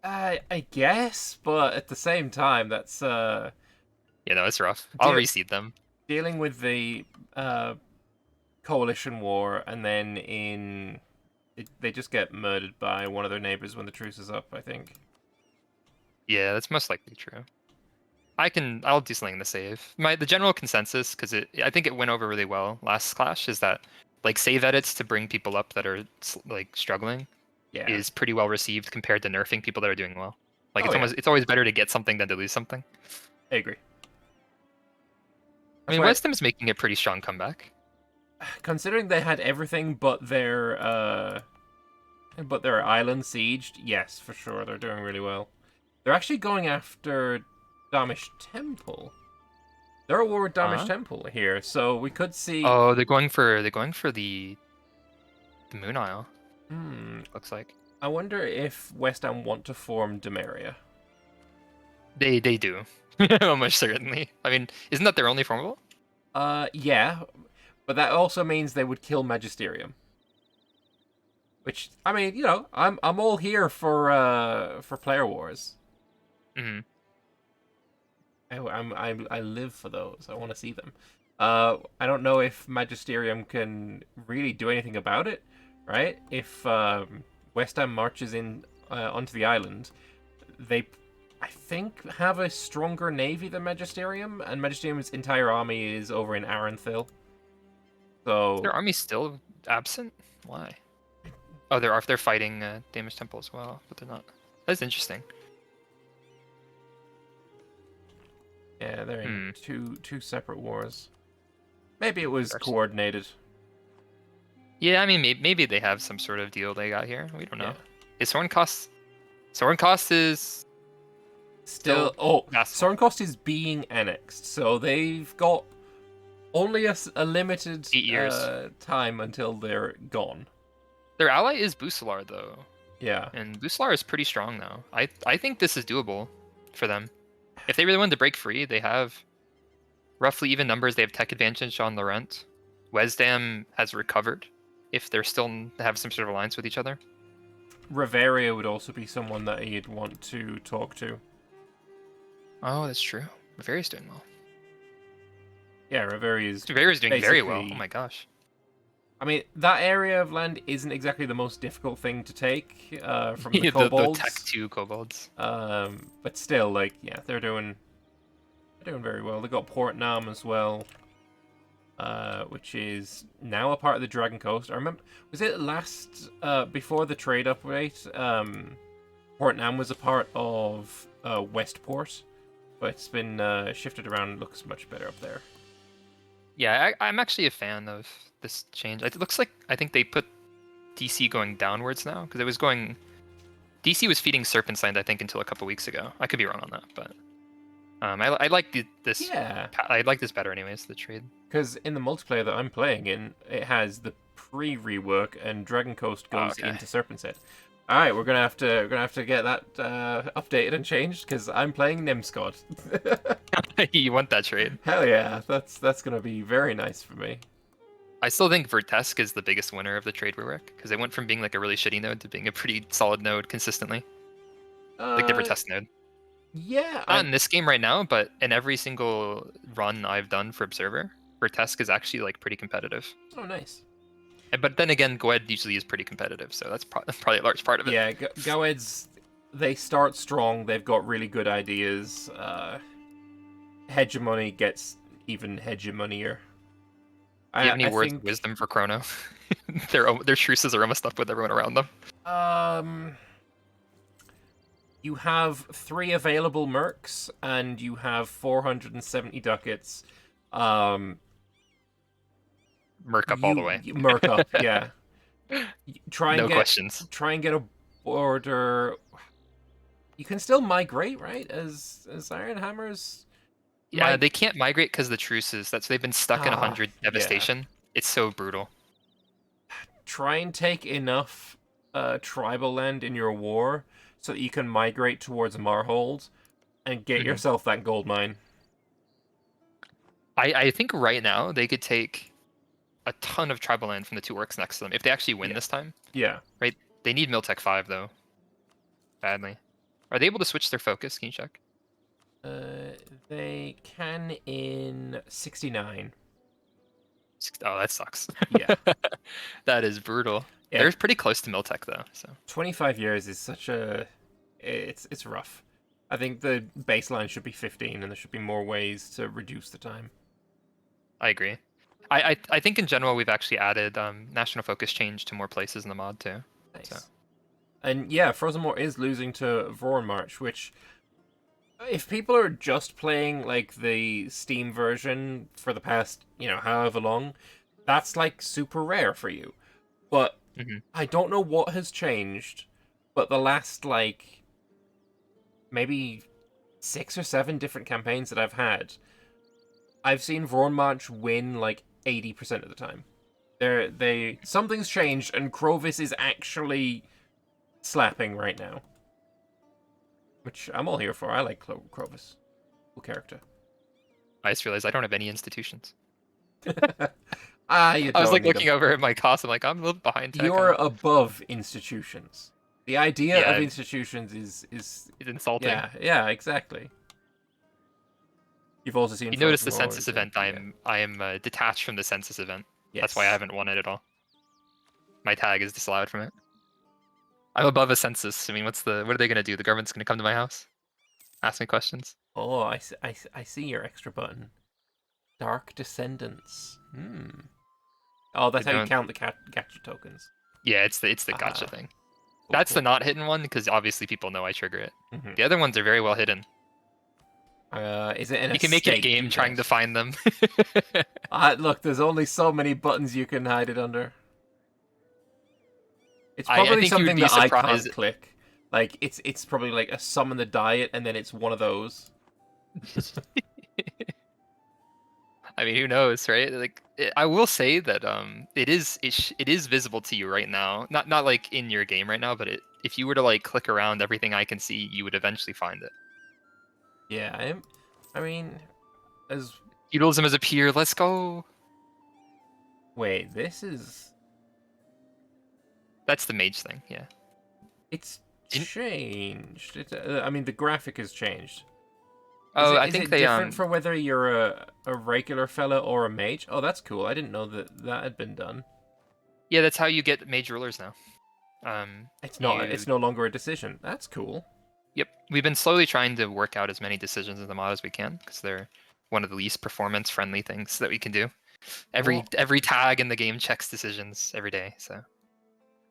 I guess, but at the same time, that's Yeah, no, it's rough. I'll reseed them. Dealing with the coalition war, and then they just get murdered by one of their neighbors when the truce is up, I think. Yeah, that's most likely true. I'll do something to save. The general consensus, because I think it went over really well last Clash, is that like save edits to bring people up that are like struggling is pretty well received compared to nerfing people that are doing well. Like it's always better to get something than to lose something. I agree. I mean, Wisdom's making a pretty strong comeback. Considering they had everything but their island sieged, yes, for sure, they're doing really well. They're actually going after Damish Temple. They're at war with Damish Temple here, so we could see. Oh, they're going for the Moon Isle. Looks like. I wonder if West Ham want to form Demeria. They do. Almost certainly. I mean, isn't that their only formable? Yeah, but that also means they would kill Magisterium. Which, I mean, you know, I'm all here for player wars. Hmm. I live for those. I want to see them. I don't know if Magisterium can really do anything about it, right? If West Ham marches in onto the island, they, I think, have a stronger navy than Magisterium, and Magisterium's entire army is over in Aranthil. Is their So army still absent? Why? Oh, they're fighting Damage Temple as well, but they're not. That's interesting. yeah, they're in Hmm. two separate wars. Maybe it was Actually- coordinated. Yeah, I mean, maybe they have some sort of deal they got here. We don't know. Yeah. Is Soren Cost? Soren Cost is Still, oh, vassal. Sornkost is being annexed, so they've got only a limited 8 years. time until they're gone. Their ally is Busalar though, Yeah. and Busalar is pretty strong now. I think this is doable for them. If they really wanted to break free, they have roughly even numbers. They have tech advantage on Laurent. Wesdam has recovered. If they're still have some sort of alliance with each other. Riveria would also be someone that you'd want to talk to. Oh, that's true. Riveria's doing well. Yeah, Riveria is Riveria's doing very well. basically- Oh my gosh. I mean, that area of land isn't exactly the most difficult thing to take from the kobolds. the Tech 2 kobolds. But still, like, yeah, they're doing very well. They got Port Nam as well, which is now a part of the Dragon Coast. I remember, was it last before the trade update? Port Nam was a part of Westport, but it's been shifted around. Looks much better up there. Yeah, I'm actually a fan of this change. It looks like I think they put DC going downwards now because it was going. DC was feeding Serpent's Land, I think, until a couple weeks ago. I could be wrong on that, but I like this. Yeah, I like this better, anyways. The trade. because in the multiplayer that I'm playing in, it has the pre-rework, and Dragon Coast goes Okay. into Serpent's Head. All right, we're gonna have to get that updated and changed because I'm playing Nimscott. You want that trade? Hell yeah, that's gonna be very nice for me. I still think Vertesk is the biggest winner of the trade rework because they went from being like a really shitty node to being a pretty solid node consistently. Like the Vertesk node. Yeah, Not in this game right now, but in every single run I've done for Observer, Vertesk is actually like pretty competitive. oh nice. But then again, Goed usually is pretty competitive, so that's probably a large part of it. Yeah, Goeds, they start strong. They've got really good ideas. Hegemony gets even hegemonier. Do you have any words think, of wisdom for Chrono? their truces are almost up with everyone around them. You have 3 available mercs, and you have 470 ducats. Merc up all the way. Merc up, yeah. Try and No get, questions. Try and get a border. You can still migrate, right? As Iron Hammers. Yeah, they can't migrate because the truces. They've been stuck in 100 yeah. devastation. It's so brutal. Try and take enough tribal land in your war so that you can migrate towards Marhold and get yourself that gold mine. I think right now they could take a ton of tribal land from the 2 orcs next to them if they actually win this time. Yeah. Right? They need Miltech 5 though. Badly. Are they able to switch their focus? Can you check? They can in 69. Oh, that sucks. Yeah. That is brutal. Yeah. They're pretty close to Miltech though, so 25 years is such a... It's rough. I think the baseline should be 15, and there should be more ways to reduce the time. I agree. I think in general we've actually added national focus change to more places in the mod too. Nice. So. And yeah, Frozenmore is losing to Vormarch, which... If people are just playing, like, the Steam version for the past, however long, that's, like, super rare for you. But I don't know what has changed, but the last, like, maybe 6 or 7 different campaigns that I've had, I've seen Vormarch win, like, 80% of the time. Something's changed, and Crovis is actually slapping right now. Which I'm all here for. I like Crovis. Cool character. I just realized I don't have any institutions. You I was don't like need them. looking over at my cost. I'm like, I'm a little behind tech. You're above institutions. The idea Yeah, of institutions is it's insulting. yeah, exactly. You've also seen You notice Frozen the Wars, census event. yeah. I am detached from the census event. That's why I Yes. haven't won it at all. My tag is disallowed from it. I'm above a census. I mean, what are they gonna do? The government's gonna come to my house, ask me questions. Oh, I see your extra button. Dark Descendants. Hmm. Oh, They that's how you don't. count the gacha tokens. Yeah, it's the gotcha Ah, thing. cool, That's the cool. not hidden one because obviously people know I trigger it. Mhm. The other ones are very well hidden. Is it an You can make it a escape game trying to event? find them. Look, there's only so many buttons you can hide it under. It's I probably think you would something be that I can't surprised. click. Like it's probably like a summon the diet, and then it's one of those. I mean, who knows, right? Like, I will say that it is visible to you right now. Not like in your game right now, but if you were to like click around everything I can see, you would eventually find it. Yeah, I mean, as Feudalism as a peer. Let's go. wait, this is That's the mage thing. Yeah. it's In- changed. I mean, the graphic has changed. oh, I Is think it they different for whether you're a regular fella or a mage? Oh, that's cool. I didn't know that had been done. Yeah, that's how you get mage rulers now. It's no longer a decision. That's cool. Yep, we've been slowly trying to work out as many decisions in the mod as we can because they're one of the least performance friendly things that we can do. Well, Every tag in the game checks decisions every day, so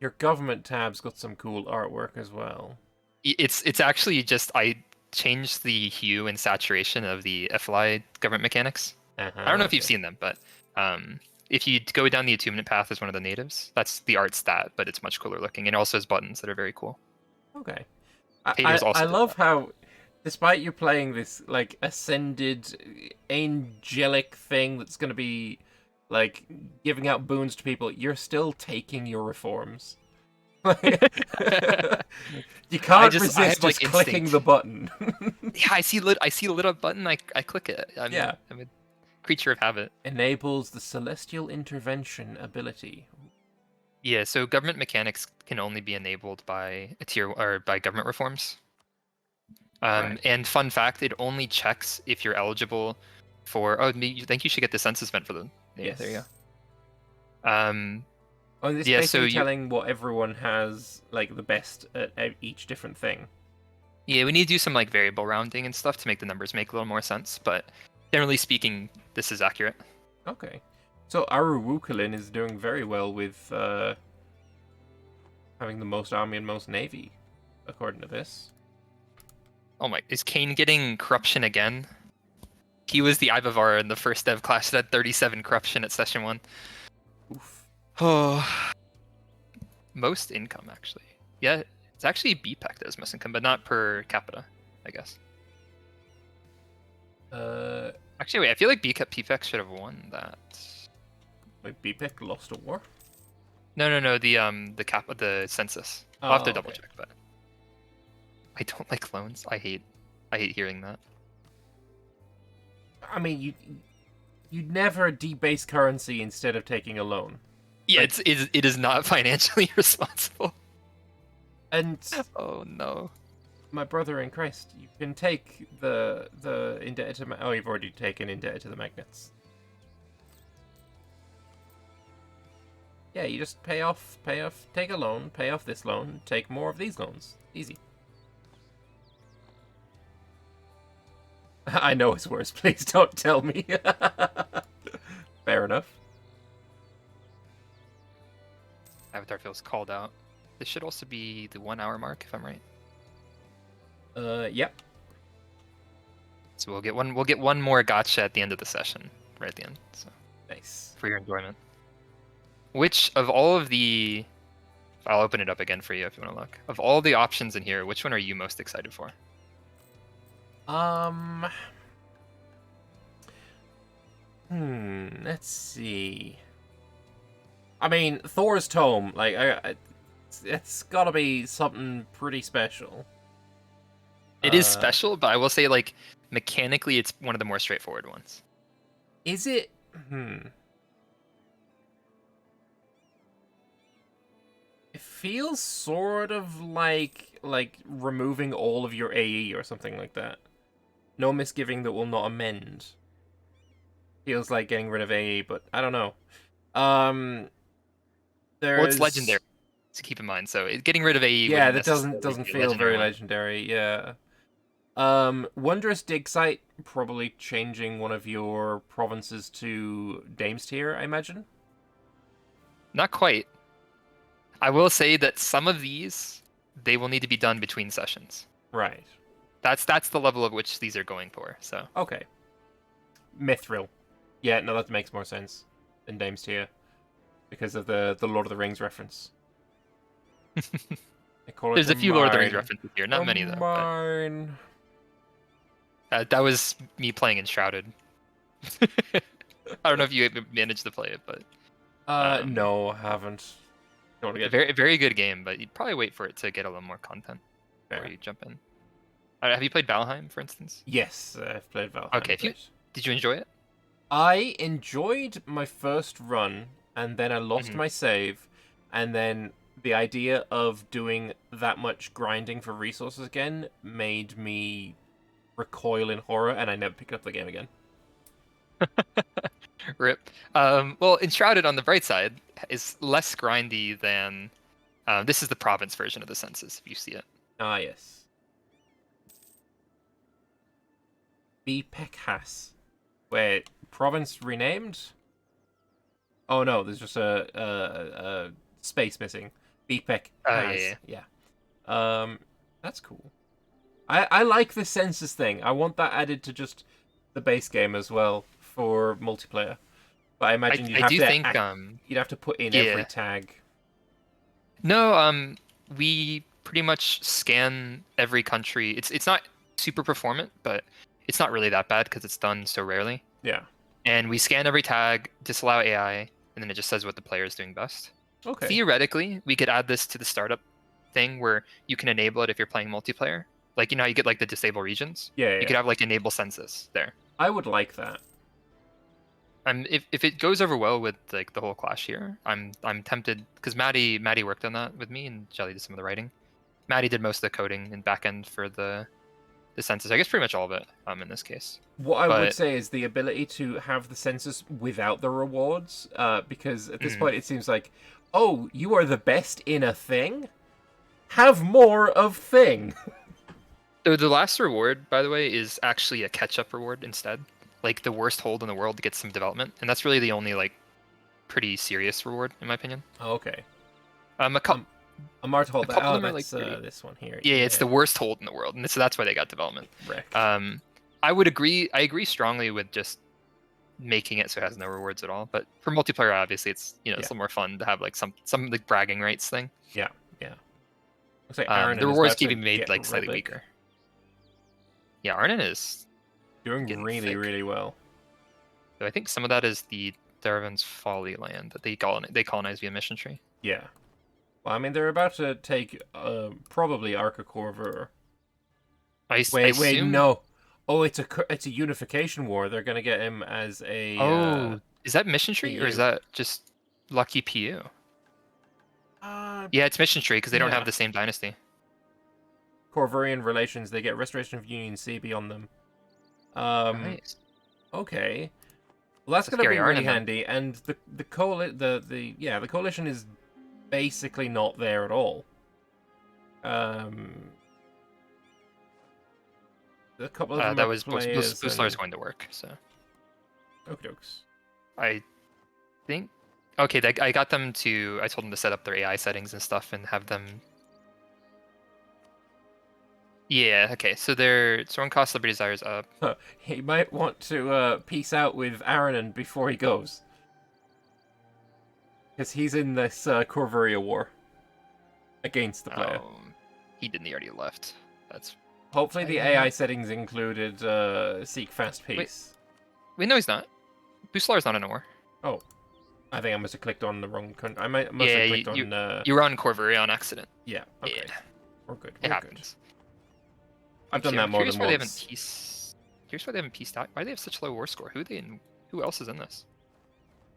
your government tab's got some cool artwork as well. it's actually just I changed the hue and saturation of the FLI government mechanics. I don't know if you've seen them, but if you go down the attunement path as one of the natives, that's the art stat, but it's much cooler looking, and it also has buttons that are very cool. Okay. Haters I also did love that. how, despite you playing this like ascended angelic thing that's gonna be like giving out boons to people, you're still taking your reforms. You can't I resist have like just clicking instinct. the button. Yeah, I see a lit up button, I click it. Yeah. I'm a creature of habit. Enables the celestial intervention ability. Yeah, so government mechanics can only be enabled by a tier or by government reforms. Right. And fun fact, it only checks if you're eligible for. Oh, I think you should get the census event for them. Yeah, Yes. there you go. Oh, it's Yeah, so basically telling what everyone has, like, the best at each different thing. yeah, we need to do some like variable rounding and stuff to make the numbers make a little more sense. But generally speaking, this is accurate. Okay. So Aruwukalin is doing very well with having the most army and most navy, according to this. Oh my, is Kane getting corruption again? He was the Ibavar in the first DEVCLASH that had 37 corruption at session 1. Oof. Oh. Most income, actually. Yeah, it's actually BPEC that has most income, but not per capita, I guess. Actually, wait, I feel like BPEC should have won that. Wait, BPEC lost a war? No, the census. I'll have to double check, but I don't like loans. I hate hearing that. I mean, you'd never debase currency instead of taking a loan. Yeah, Like- it is not financially responsible. And Oh no. my brother in Christ, you can take the indebted to oh, you've already taken indebted to the magnets. Yeah, you just pay off, take a loan, pay off this loan, take more of these loans. Easy. I know it's worse. Please don't tell me. Fair enough. Avatar feels called out. This should also be the 1 hour mark, if I'm right. Yep. So we'll get one more gacha at the end of the session, right at the end. So Nice. for your enjoyment. Which of all of the, I'll open it up again for you if you want to look. Of all the options in here, which one are you most excited for? Let's see. I mean, Thor's Tome, like, it's gotta be something pretty special. It is special, but I will say, like, mechanically, it's one of the more straightforward ones. Is it? feels sort of like removing all of your AE or something like that. No misgiving that will not amend. Feels like getting rid of AE, but I don't know. Well, it's legendary to keep in mind, so getting rid of AE Yeah, wouldn't that doesn't be a feel very one. legendary. Yeah. Wondrous Dig Site, probably changing one of your provinces to Dame's Tier, I imagine. Not quite. I will say that some of these, they will need to be done between sessions. Right. That's the level of which these are going for. So Okay. Mithril. Yeah, no, that makes more sense than Dame's Tier because of the Lord of the Rings reference. I call it there's the a few Lord of the Rings mine. references here, not many though. Mine. But, that was me playing Enshrouded. I don't know if you managed to play it, but no, I haven't. Don't get very very good game, but you'd probably wait for it to get a little more content before you jump in. Have you played Valheim, for instance? Yes, I've played Valheim. Okay, did you enjoy it? I enjoyed my first run, and then I lost Mhm. my save, and then the idea of doing that much grinding for resources again made me recoil in horror, and I never picked up the game again. Rip. Well, Enshrouded on the bright side is less grindy than. This is the province version of the census, if you see it. Ah, yes. Bepekhas. Wait, province renamed? Oh no, there's just a space missing. Bepekhas. Yeah. That's cool. I like the census thing. I want that added to just the base game as well for multiplayer. But I imagine you'd have to put in every tag. No, we pretty much scan every country. It's not super performant, but it's not really that bad because it's done so rarely. Yeah. And we scan every tag, disallow AI, and then it just says what the player is doing best. Okay. Theoretically, we could add this to the startup thing where you can enable it if you're playing multiplayer. Like, you know how you get like the disable regions? Yeah. You could have like enable census there. I would like that. If it goes over well with like the whole clash here, I'm tempted because Maddie worked on that with me and Jelly did some of the writing. Maddie did most of the coding and backend for the census. I guess pretty much all of it in this case. What I would say is the ability to have the census without the rewards, because at this point it seems like, oh, you are the best in a thing? Have more of thing. So the last reward, by the way, is actually a catch-up reward instead. Like the worst hold in the world to get some development, and that's really the only like pretty serious reward in my opinion. Oh, okay. A couple of them are like this one here. Yeah, it's the worst hold in the world, and so that's why they got development. Wreck. I would agree. I agree strongly with just making it so it has no rewards at all. But for multiplayer, obviously, it's it's a little more fun to have like some like bragging rights thing. Yeah. Looks like the rewards can be made like slightly weaker. Yeah, Arnon is doing really well. So I think some of that is the Daravan's Folly land that they colonize via mission tree. Yeah. Well, I mean, they're about to take probably Arca Corvur. Wait, no. Oh, it's a unification war. They're gonna get him as a. Is that mission tree or is that just lucky PU? Yeah, it's mission tree because they don't have the same dynasty. Corvurian relations. They get restoration of Union CB on them. Nice. Okay. Well, that's gonna be really handy. And the coalition is basically not there at all. A couple of them that was Buslar is going to work. So. Okie dokes. I think. Okay, I got them to. I told them to set up their AI settings and stuff and have them. Yeah. Okay. So their Soren cost Liberty Desire is up. He might want to peace out with Aranon before he goes, because he's in this Corvuria war against the player. He didn't. He already left. That's. Hopefully the AI settings included seek fast peace. Wait, no, he's not. Buslar's not in a war. Oh. I think I must have clicked on the wrong country. I must have clicked on... You were on Corvuria on accident. Yeah, okay. Yeah. We're good. It happens. I've done that more than once. Here's why they haven't pieced out. Why do they have such low war score? Who else is in this?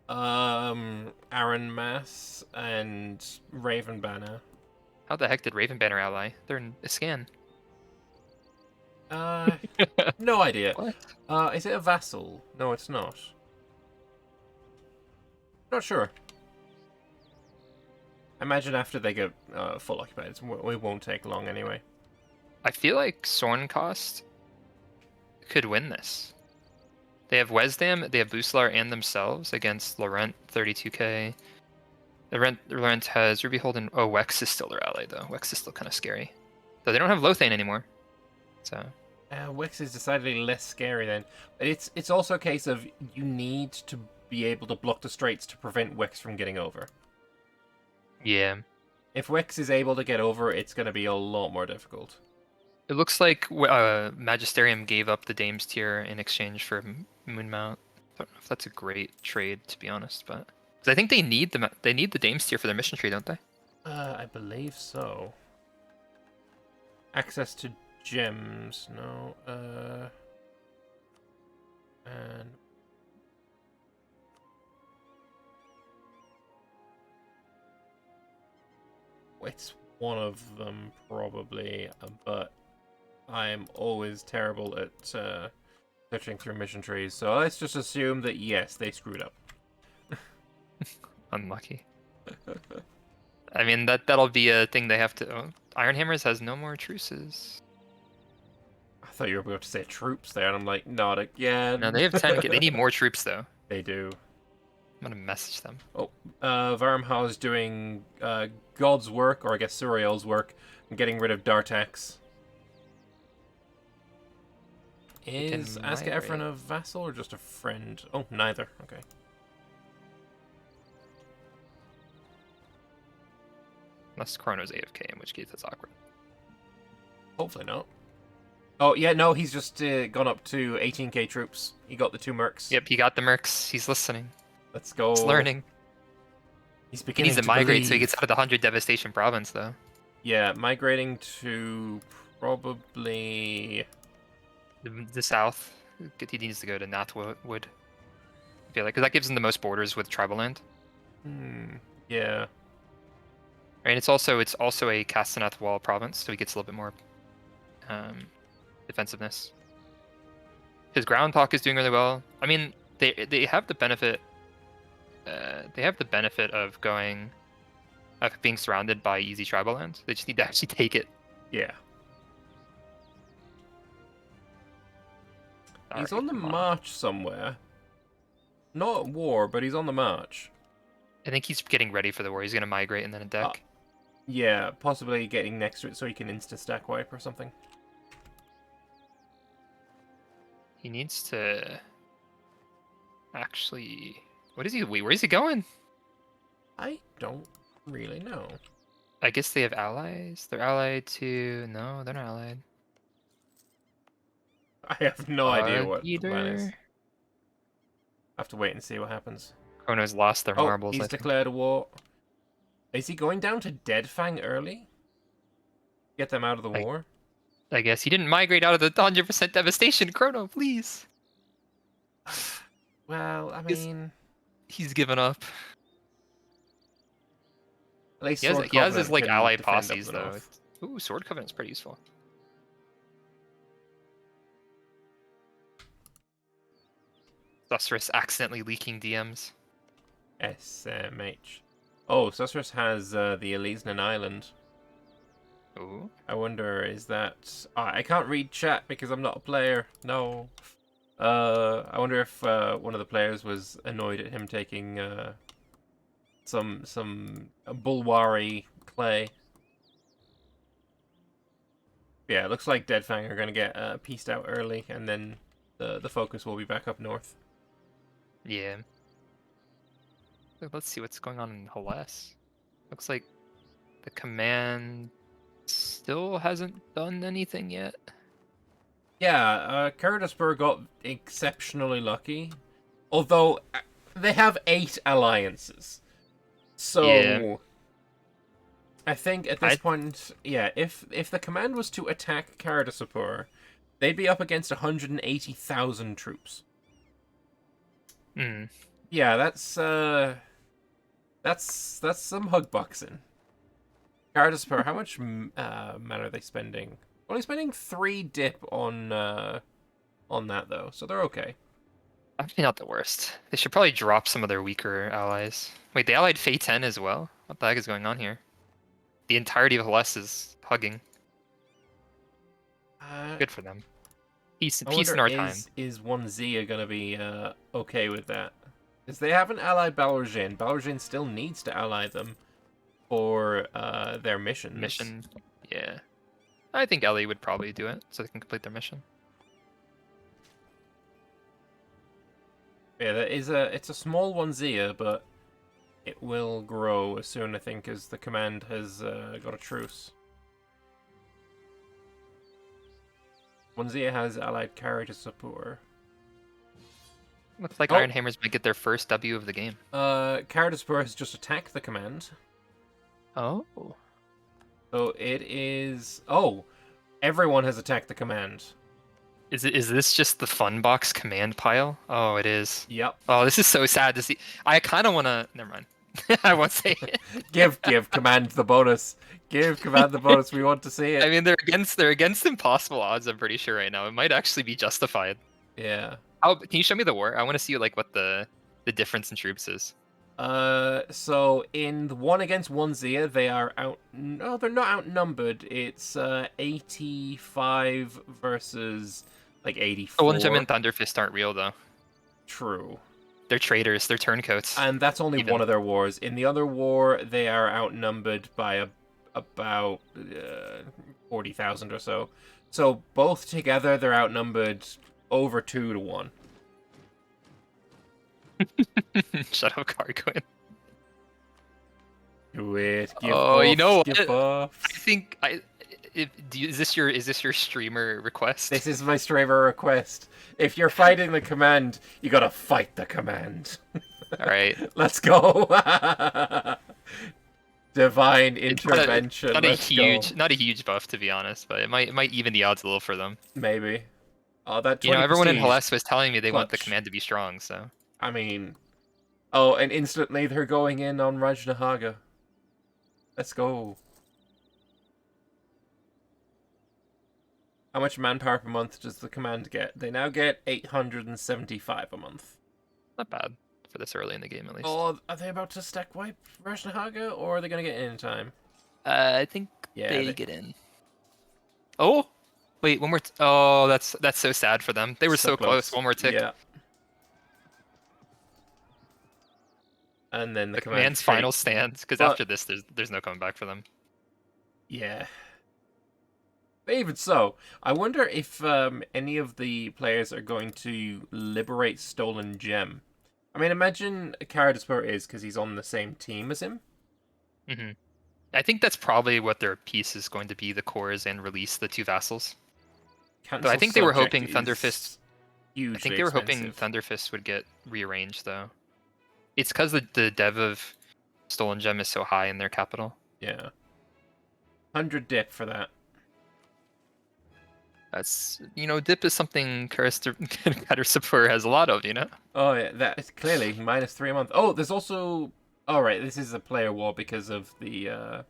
Aaron Mass and Raven Banner. How the heck did Ravenbanner ally? They're in a scan. No idea. What? Is it a vassal? No, it's not. Not sure. I imagine after they get full occupied, it won't take long anyway. I feel like Sorn cost could win this. They have Wesdam, they have Buslar and themselves against Laurent, 32k. Laurent has Ruby Holden. Oh, Wex is still their ally, though. Wex is still kind of scary. So they don't have Lothane anymore. So Wix is decidedly less scary then. But it's also a case of you need to be able to block the straits to prevent Wix from getting over. yeah. If Wix is able to get over, it's going to be a lot more difficult. It looks like Magisterium gave up the Dames tier in exchange for Moonmount. I don't know if that's a great trade, to be honest, but 'cause I think they need the Dames tier for their mission tree, don't they? I believe so. Access to gems, no. And it's one of them probably, but I'm always terrible at searching through mission trees. So let's just assume that yes, they screwed up. Unlucky. I mean, that'll be a thing they have to. Oh, Iron Hammers has no more truces. I thought you were about to say troops there, and I'm like, not again. No, they have 10. They need more troops though. They do. I'm gonna message them. Oh, Varmhal is doing God's work, or I guess Suriel's work, and getting rid of Dartax. Is Aska Efron a vassal or just a friend? Oh, neither. Okay. Unless Chrono's AFK, in which case that's awkward. Hopefully not. Oh, yeah, no, he's just gone up to 18k troops. He got the 2 mercs. Yep, he got the mercs. He's listening. Let's go. He's learning. He's He beginning needs to migrate so he gets out of the 100 Devastation province, though. Yeah, migrating to probably The south. He needs to go to Nathwood. I feel like, because that gives him the most borders with tribal land. Yeah. And it's also a Castanet Wall province, so he gets a little bit more defensiveness. His ground talk is doing really well. I mean, they have the benefit. They have the benefit of being surrounded by easy tribal land. They just need to actually take it. Yeah. He's Alright, on the come march somewhere. Not at war, but he's on the march. I think he's getting ready for the war. He's going to migrate and then a deck. Yeah, possibly getting next to it so he can insta-stack wipe or something. He needs to actually... Where is he going? I don't really know. I guess they have allies. They're allied to... No, they're not allied. I have no idea what the plan is. Either. I have to wait and see what happens. Chrono's lost their marbles. He's declared a war. Is he going down to Deadfang early? Get them out of the war? I guess he didn't migrate out of the 100% devastation. Chrono, please. Well, I mean... He's given up. At least He has his like ally posses though. Ooh, Sword Covenant's pretty useful. Susurrus accidentally leaking DMs. SMH. Oh, Susurrus has the Elysian Island. Ooh. I wonder, is that... I can't read chat because I'm not a player. No. I wonder if one of the players was annoyed at him taking some Bulwari clay. Yeah, it looks like Deadfang are going to get pieced out early, and then the focus will be back up north. Yeah. Let's see what's going on in Hellas. Looks like the command still hasn't done anything yet. Yeah, Kurdaspur got exceptionally lucky. Although, they have 8 alliances. So, yeah. I think at this point, yeah, if the command was to attack Kurdaspur, they'd be up against 180,000 troops. Yeah, that's some hug boxing. Cardus per, how much mana are they spending? Only spending 3 dip on that though, so they're okay. Actually, not the worst. They should probably drop some of their weaker allies. Wait, they allied Fei 10 as well? What the heck is going on here? The entirety of Helles is hugging. Good for them. Peace in our time. Is 1Z gonna be okay with that? Because they haven't allied Balorjin. Balorjin still needs to ally them for their missions. Yeah. I think Ellie would probably do it so they can complete their mission. Yeah, it's a small 1Z, but it will grow as soon, I think, as the command has got a truce. 1Z has allied carry to support. Looks like Iron Hammers might get their first W of the game. Karadespur has just attacked the command. Oh. So it is... Oh! Everyone has attacked the command. Is this just the fun box command pile? Oh, it is. Yep. Oh, this is so sad to see. I kind of want to... Never mind. I won't say it. give command the bonus. Give command the bonus. We want to see it. I mean, they're against impossible odds, I'm pretty sure right now. It might actually be justified. Yeah. Oh, can you show me the war? I want to see like what the difference in troops is. So in the 1 against 1Z, they are out. No, they're not outnumbered. It's 85 versus like 84. Stolen Gem and Thunderfist aren't real though. True. They're traitors. They're turncoats. And that's only one of their wars. In the other war, they are outnumbered by about 40,000 or so. So both together, they're outnumbered over 2 to 1. Shadow Gargoyle. Do it. Give buffs, you know what? Give buffs. I think is this your streamer request? This is my streamer request. If you're fighting the command, you gotta fight the command. All right. Let's go. Divine intervention. Not a huge buff to be honest, but it might even the odds a little for them. Maybe. Oh, that everyone in Helles was telling me they want the command to be strong, so. I mean, oh, and instantly they're going in on Rajnahaga. Let's go. How much manpower per month does the command get? They now get 875 a month. Not bad for this early in the game, at least. Oh, are they about to stack wipe Rajnahaga, or are they going to get in time? I think they get in. Oh! Wait, one more... Oh, that's so sad for them. They were so close. One more tick. Yeah. And then the command's final stand, because after this, there's no coming back for them. Yeah. But even so, I wonder if any of the players are going to liberate Stolen Gem. I mean, imagine Karadespur is, because he's on the same team as him. Mm-hmm. I think that's probably what their piece is going to be, the cores, and release the 2 vassals. Though I think they were hoping Thunderfist... I think they were hoping Thunderfist would get rearranged, though. It's because the dev of Stolen Gem is so high in their capital. Yeah. 100 dip for that. That's, dip is something Karadespur has a lot of, Oh, yeah, that is clearly -3 a month. Oh, there's also... Oh, right, this is a player war because of the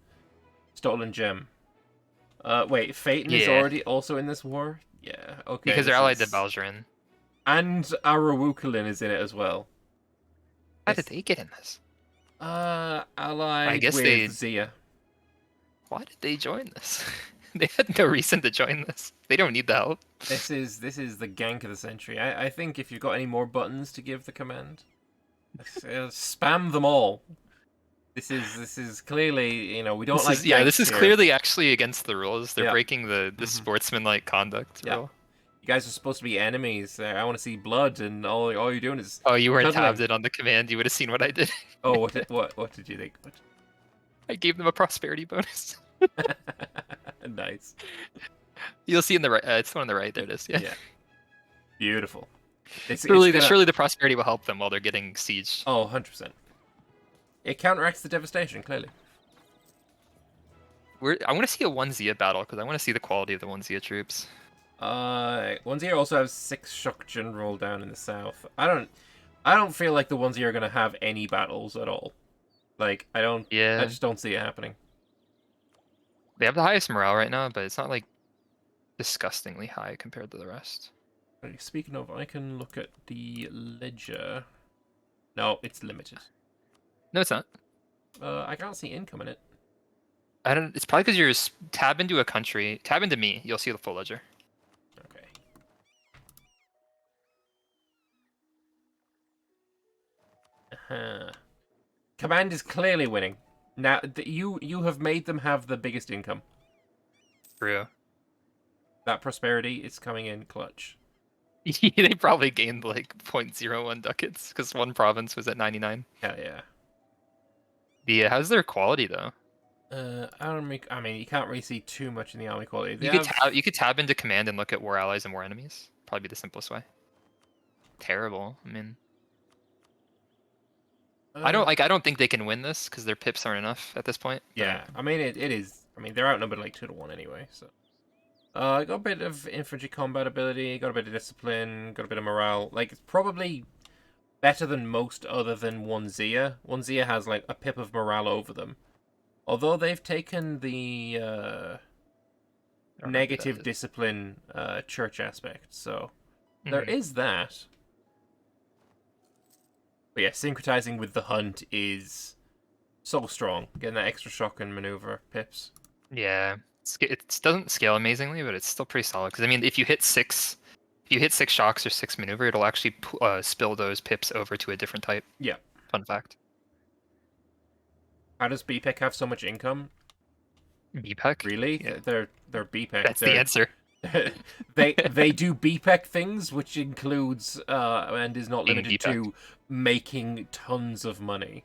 Stolen Gem. Wait, Phaeton is already also in this war? Yeah, okay. Because they're allied to Baljarin. And Arawukulin is in it as well. How did they get in this? Allied with Zia. Why did they join this? They had no reason to join this. They don't need the help. This is the gank of the century. I think if you've got any more buttons to give the command, spam them all. This is clearly, we don't like. Yeah, this is clearly actually against the rules. They're breaking the sportsmanlike conduct rule. You guys are supposed to be enemies. I want to see blood, and all you're doing is. Oh, you weren't tabbed in on the command. You would have seen what I did. Oh, what did you think? I gave them a prosperity bonus. Nice. You'll see in the right. It's the one on the right. There it is. Yeah. Beautiful. Surely the prosperity will help them while they're getting sieged. Oh, 100%. It counteracts the devastation, clearly. I want to see a 1-Zia battle, because I want to see the quality of the 1-Zia troops. 1-Zia also has 6 Shock General down in the south. I don't feel like the 1-Zia are going to have any battles at all. Like, I just don't see it happening. They have the highest morale right now, but it's not like disgustingly high compared to the rest. Speaking of, I can look at the ledger. No, it's limited. No, it's not. I can't see income in it. I don't. It's probably because you're tab into a country. Tab into me. You'll see the full ledger. Okay. Command is clearly winning. Now you have made them have the biggest income. True. That prosperity is coming in clutch. They probably gained like 0.01 ducats because one province was at 99. Hell yeah. How's their quality though? I mean, you can't really see too much in the army quality. You could tab into command and look at war allies and war enemies. Probably be the simplest way. Terrible. I mean, I don't think they can win this because their pips aren't enough at this point. Yeah, I mean it is. I mean they're outnumbered like 2-1 anyway. So, I got a bit of infantry combat ability, got a bit of discipline, got a bit of morale. Like it's probably better than most other than One Zia. One Zia has like a pip of morale over them. Although they've taken the negative discipline church aspect, so there is that. But yeah, syncretizing with the hunt is so strong. Getting that extra shock and maneuver pips. Yeah, it doesn't scale amazingly, but it's still pretty solid. Because I mean, if you hit six shocks or 6 maneuver, it'll actually spill those pips over to a different type. Yeah. Fun fact. How does BPEC have so much income? BPEC? Really? Yeah. They're BPEC. That's the answer. they do BPEC things, which includes and is not limited to making tons of money.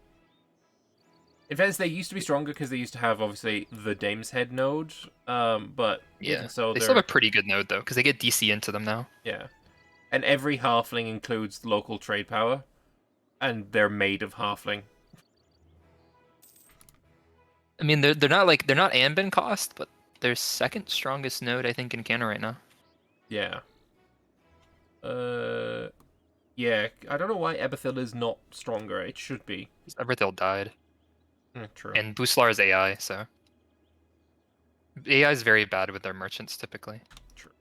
In fact, they used to be stronger because they used to have obviously the Dame's Head node. But yeah, so they still have a pretty good node though, because they get DC into them now. Yeah, and every halfling includes local trade power, and they're made of halfling. I mean, they're not Anben cost, but they're second strongest node I think in Canada right now. Yeah. Yeah. I don't know why Ebethil is not stronger. It should be. Ebethil died. True. And Buslar is AI, so AI is very bad with their merchants typically. True.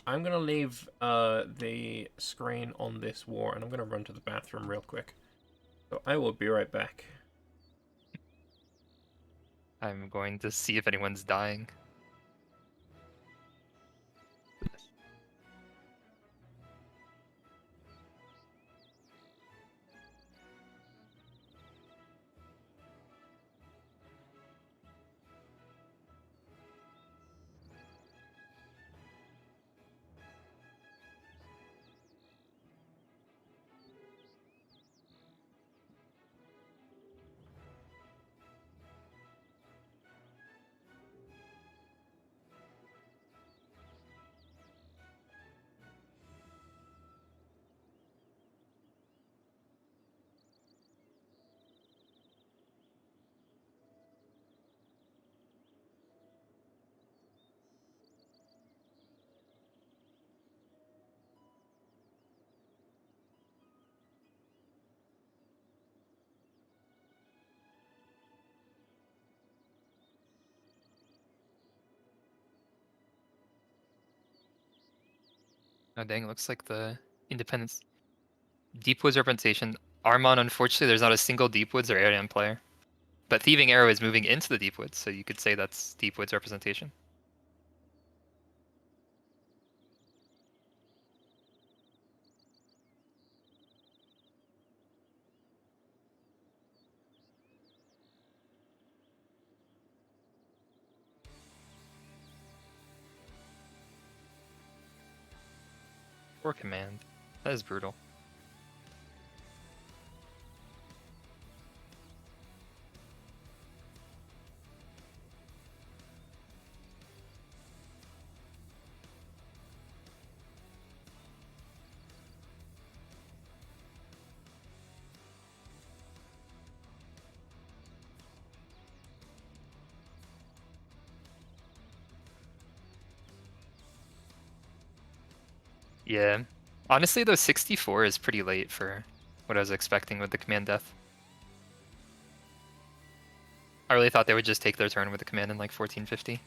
I'm gonna leave the screen on this war, and I'm gonna run to the bathroom real quick. So I will be right back. I'm going to see if anyone's dying. Oh dang, it looks like the Independence Deepwoods representation. Armon, unfortunately, there's not a single Deepwoods or Arian player. But Thieving Arrow is moving into the Deepwoods, so you could say that's Deepwoods representation. Poor command. That is brutal. Yeah. Honestly, though, 64 is pretty late for what I was expecting with the command death. I really thought they would just take their turn with a command in like 1450.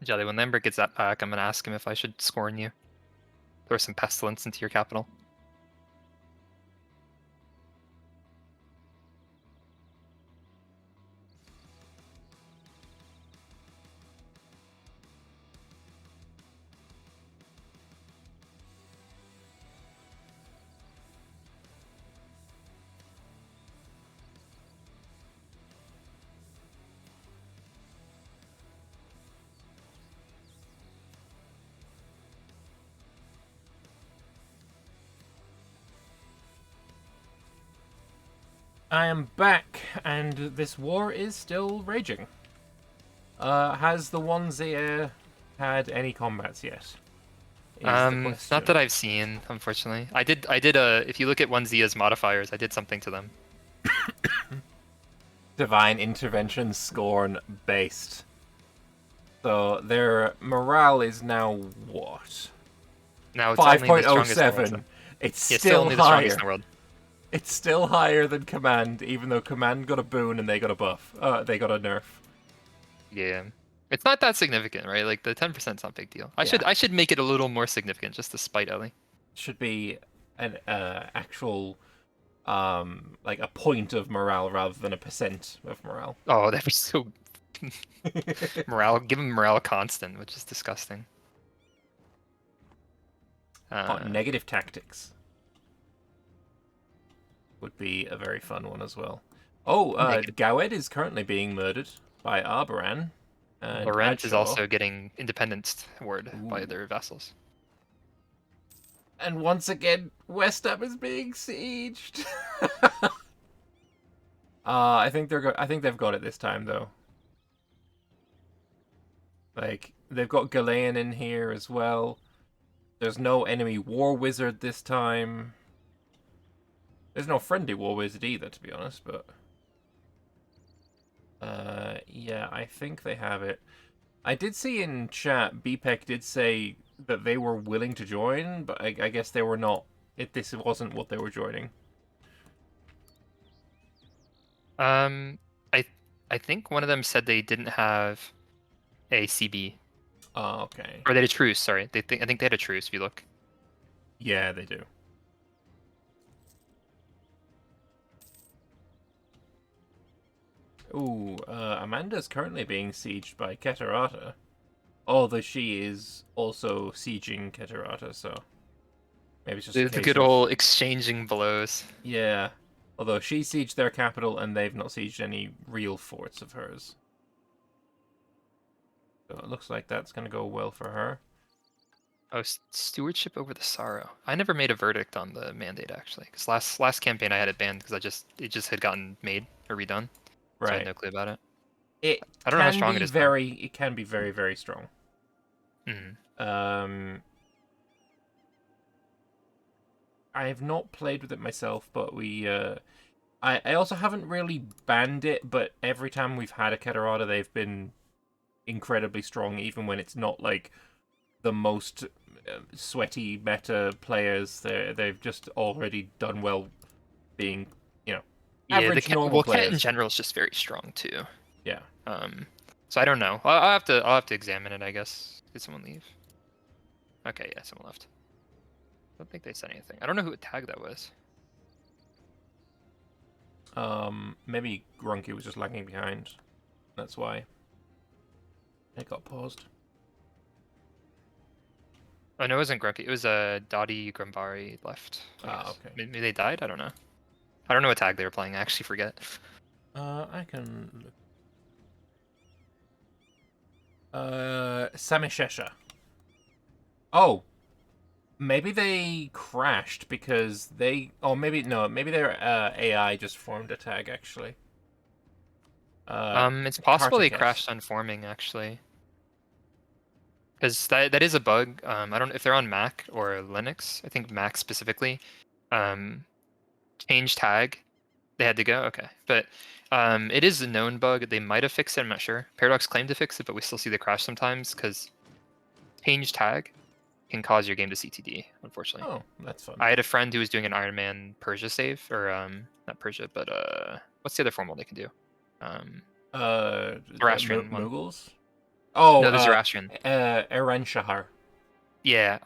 Jelly, when Lambert gets that back, I'm gonna ask him if I should scorn you. Throw some pestilence into your capital. I am back, and this war is still raging. Has the 1Z had any combats yet? Is the question. Not that I've seen, unfortunately. I did if you look at 1Zia's modifiers, I did something to them. Divine Intervention Scorn based. So their morale is now what? Now it's only the strongest in the world, 5.07. so- It's Yeah, still only the higher. strongest in the world. It's still higher than Command, even though Command got a boon and they got a buff. They got a nerf. Yeah. It's not that significant, right? Like the 10%'s not a big deal. I should make it a little more significant just to spite Ellie. Should be an actual like a point of morale rather than a percent of morale. Oh, that'd be so morale. Give him morale constant, which is disgusting. Negative tactics would be a very fun one as well. Oh, Gawed is currently being murdered by Arboran. And Laurent is Adshaw. also getting independence word by their vassals. And once again, West Ham is being sieged. I think they've got it this time though. Like they've got Galean in here as well. There's no enemy war wizard this time. There's no friendly war wizard either, to be honest. But yeah, I think they have it. I did see in chat, BPEC did say that they were willing to join, but I guess they were not. This wasn't what they were joining. I think one of them said they didn't have a CB. Oh, okay. Or they had a truce. Sorry, I think they had a truce. If you look. Yeah, they do. Ooh, Amanda's currently being sieged by Keterata. Although she is also sieging Keterata, so maybe it's just a The case good of... old exchanging blows. Yeah. Although she sieged their capital and they've not sieged any real forts of hers. So it looks like that's going to go well for her. Oh, stewardship over the sorrow. I never made a verdict on the mandate actually, because last campaign I had it banned because it just had gotten made or redone. Right. So I had no clue about it. I don't know how strong it is. It can be very, very strong. Mm-hmm. I have not played with it myself, but I also haven't really banned it, but every time we've had a Keterata, they've been incredibly strong, even when it's not like the most sweaty meta players. They've just already done well being, average normal players. Cat in general is just very strong too. Yeah. So I don't know. I'll have to examine it, I guess. Did someone leave? Okay, yeah, someone left. I don't think they said anything. I don't know who tag that was. Maybe Grunky was just lagging behind. That's why it got paused. Oh no, it wasn't Grunky. It was Dottie Grumbari left. I Ah, guess. okay. Maybe they died. I don't know. I don't know what tag they were playing. I actually forget. I can look. Samishesha. Oh, maybe they crashed because they. Oh, maybe no. Maybe their AI just formed a tag actually. It's possible they Kartiket. crashed on forming actually, because that is a bug. I don't know if they're on Mac or Linux. I think Mac specifically. Change tag. They had to go. Okay, but it is a known bug. They might have fixed it. I'm not sure. Paradox claimed to fix it, but we still see the crash sometimes because change tag can cause your game to CTD. Unfortunately. Oh, that's fun. I had a friend who was doing an Iron Man Persia save, or not Persia, but what's the other formal they can do? Zoroastrian one. Mughals. Oh, No, the Zoroastrian. Eren Shahar. Yeah.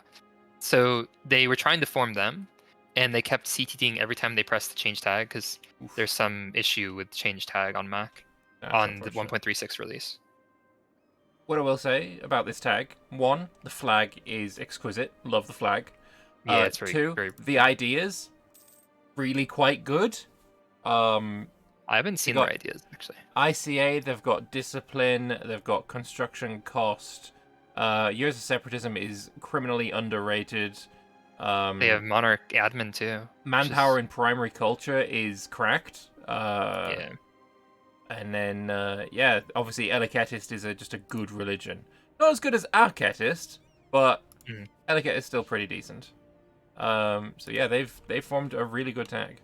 So they were trying to form them, and they kept CTDing every time they pressed the change tag because there's some issue with change tag on Mac on the 1.36 release. What I will say about this tag: one, the flag is exquisite. Love the flag. Yeah, it's two, very. The ideas really quite good. I haven't seen their ideas actually. ICA, they've got discipline, they've got construction cost. Years of Separatism is criminally underrated. They have Monarch admin too. Manpower in primary culture is cracked. Yeah. And then, yeah, obviously Eleketist is just a good religion. Not as good as Arketist, but Eleketist is still pretty decent. So yeah, they've formed a really good tag.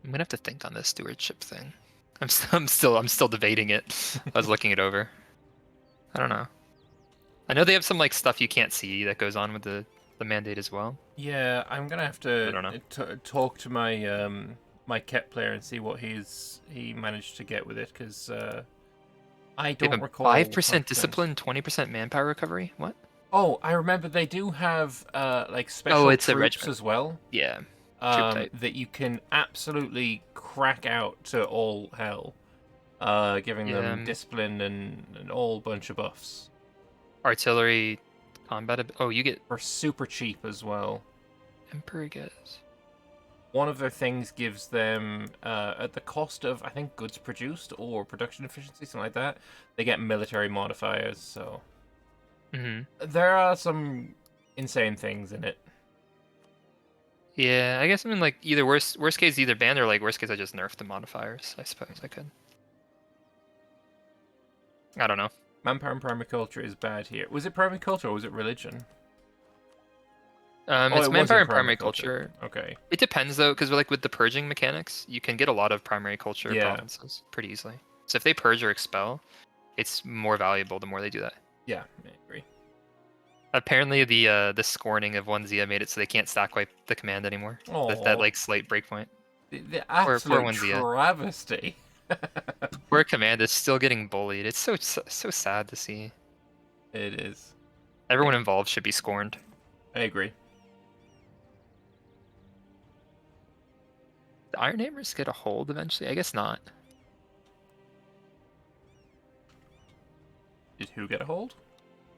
I'm gonna have to think on this stewardship thing. I'm still debating it. I was looking it over. I don't know. I know they have some like stuff you can't see that goes on with the mandate as well. Yeah, I'm gonna have to talk to my my Ket player and see what he managed to get with it, because I don't recall. 5% discipline, 20% manpower recovery. What? Oh, I remember they do have like special it's a troops regiment as well. Yeah. That you can absolutely crack out to all hell, giving them discipline and an all bunch of buffs. Artillery, combat. Oh, you get for super cheap as well. Emperor gets. One of their things gives them, at the cost of, I think, goods produced or production efficiency, something like that, they get military modifiers, so... There are some insane things in it. Yeah, I guess I mean, like, either worst case either banned, or like worst case I just nerfed the modifiers, I suppose I could. I don't know. Manpower and primary culture is bad here. Was it primary culture or was it religion? It's manpower and primary culture. Okay. It depends though, because like with the purging mechanics, you can get a lot of primary culture provinces pretty easily. So if they purge or expel, it's more valuable the more they do that. Yeah, I agree. Apparently the scorning of 1 Zia made it so they can't stack wipe the command anymore. That like slight breakpoint. The absolute travesty. Poor command is still getting bullied. It's so sad to see. It is. Everyone involved should be scorned. I agree. The Iron Hammers get a hold eventually? I guess not. Did who get a hold?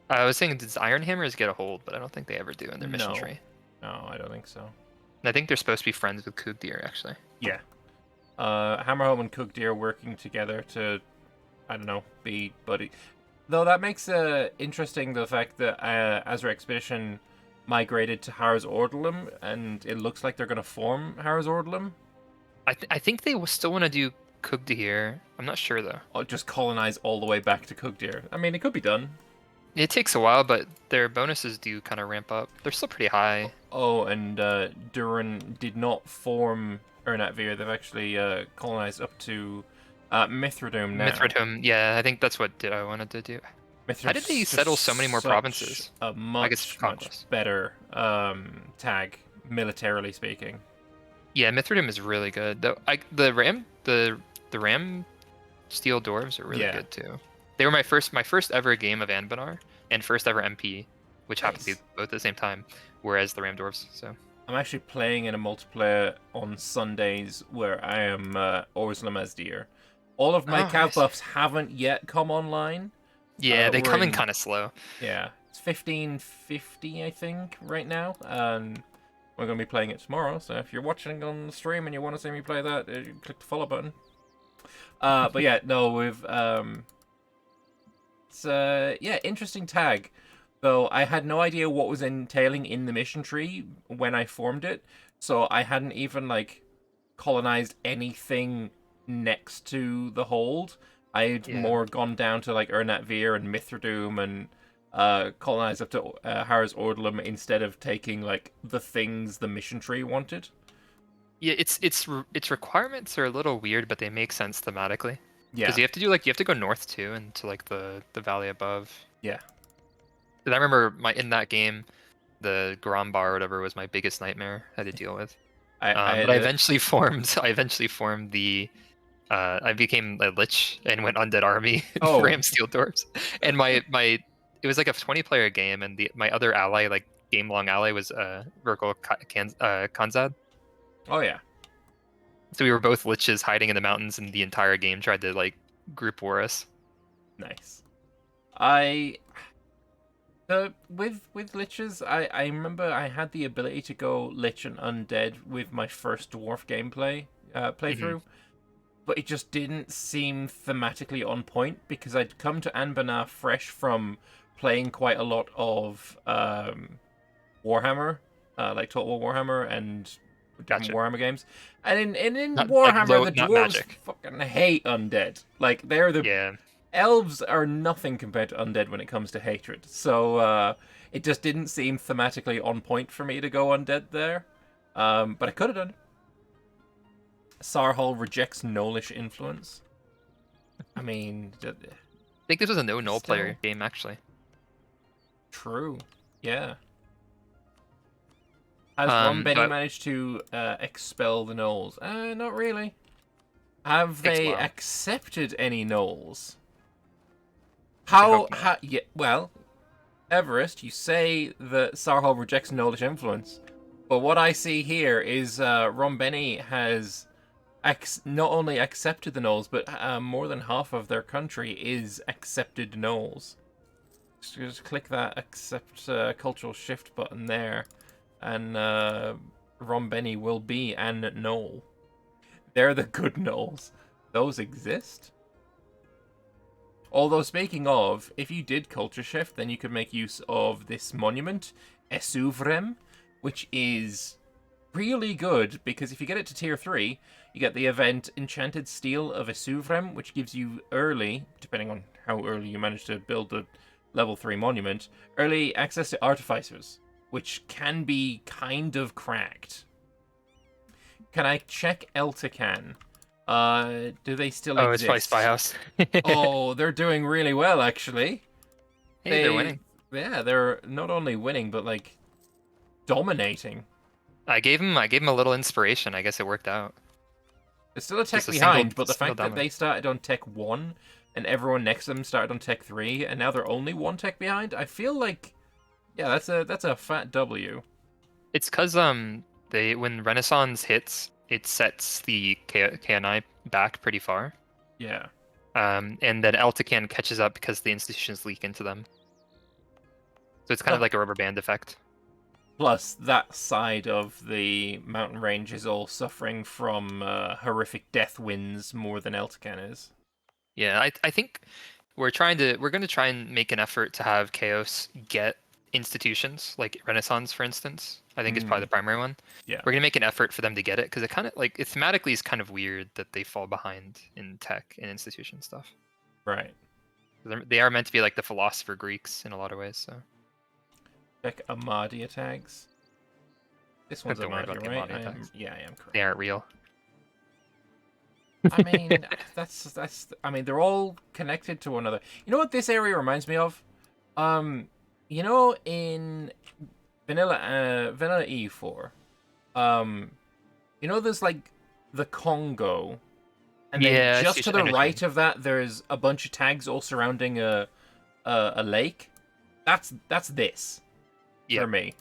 I was saying, does Iron Hammers get a hold, but I don't think they ever do in their mission tree. No, I don't think so. And I think they're supposed to be friends with Kugdir, actually. Yeah. Hammerhome and Kugdir working together to, I don't know, be buddy. Though that makes interesting the fact that Azra Expedition migrated to Harz Ordelum, and it looks like they're going to form Harz Ordelum. I think they still want to do Kugdir. I'm not sure, though. Or just colonize all the way back to Kugdir. I mean, it could be done. It takes a while, but their bonuses do kind of ramp up. They're still pretty high. Oh, and Duran did not form Ernatvir. They've actually colonized up to Mithradum now. Mithradum, yeah, I think that's what I wanted to do. How did they settle so many more provinces? A much better tag, militarily speaking. Yeah, Mithradum is really good. Though the Ram Steel Dwarves are really good too. They were my first ever game of Anbennar and first ever MP, which happened to be both at the same time, whereas the Ram Dwarves. So I'm actually playing in a multiplayer on Sundays where I am Orzlam Asdir. All of my cav buffs haven't yet come online. Yeah, they come in kind of slow. Yeah, It's 15:50, I think, right now. And we're going to be playing it tomorrow. So if you're watching on the stream and you want to see me play that, click the follow button. But yeah, no, we've it's yeah, interesting tag. Though I had no idea what was entailing in the mission tree when I formed it, so I hadn't even like colonized anything next to the hold. I'd more gone down to like Ernat-Vir and Mithradoom and colonized up to Harris Ordlum instead of taking like the things the mission tree wanted. Yeah, its requirements are a little weird, but they make sense thematically. Yeah, Because you have to go north too, into like the valley above. yeah. And I remember in that game, the Grombar or whatever was my biggest nightmare I had to deal with. But I eventually formed the. I became a Lich and went Undead Army for Steel Dwarves. And it was like a 20-player game, and my other ally, like game-long ally, was Virgil Kanzad. Oh yeah. So we were both Liches hiding in the mountains, and the entire game tried to like group war us. Nice. With Liches, I remember I had the ability to go Lich and Undead with my first Dwarf gameplay playthrough, but it just didn't seem thematically on point because I'd come to Anbennar fresh from playing quite a lot of Warhammer, like Total War Warhammer and different Warhammer games. And in Warhammer, like, the dwarves fucking hate undead. Like, they're the... Yeah. Elves are nothing compared to undead when it comes to hatred. So, it just didn't seem thematically on point for me to go undead there. But I could have done it. Sarhal rejects Gnollish influence. I mean... I think this was a no-Gnoll player game, actually. True. Yeah. Has Rombenny managed to expel the Gnolls? Not really. Have they accepted any Gnolls? Yeah, well, Everest, you say that Sarhal rejects Gnollish influence, but what I see here is Rombenny has not only accepted the Gnolls, but more than half of their country is accepted Gnolls. Just click that accept cultural shift button there, and Rombenny will be an Gnoll. They're the good Gnolls. Those exist. Although, speaking of, if you did culture shift, then you could make use of this monument, Esuvrem, which is really good, because if you get it to tier 3, you get the event Enchanted Steel of Esuvrem, which gives you early, depending on how early you manage to build the level 3 monument, early access to artificers, which can be kind of cracked. Can I check Eltican? Do they still exist? Oh, it's probably Spy House. Oh, they're doing really well, actually. Hey, they're winning. Yeah, they're not only winning, but, like, dominating. I gave him a little inspiration. I guess it worked out. They're still a tech behind, but the fact that they started on tech 1, and everyone next to them started on tech 3, and now they're only 1 tech behind, I feel like, yeah, that's a fat W. It's because when Renaissance hits, it sets the KNI back pretty far. Yeah. And then Eltican catches up because the institutions leak into them. So it's kind of like a rubber band effect. Plus, that side of the mountain range is all suffering from horrific death winds more than Eltican is. Yeah, I think we're going to try and make an effort to have Chaos get institutions, like Renaissance, for instance. I think is probably the primary one. Yeah. We're going to make an effort for them to get it, because it kind of, like, it thematically is kind of weird that they fall behind in tech and institution stuff. Right. They are meant to be like the philosopher Greeks in a lot of ways, so. Check Amadia tags. This one's Amadia, right? I am correct. They aren't real. I mean, I mean, they're all connected to one another. You know what this area reminds me of? You know, in Vanilla E4, you know, there's like the Congo, and then just to the right of that, there's a bunch of tags all surrounding a lake. That's this for me.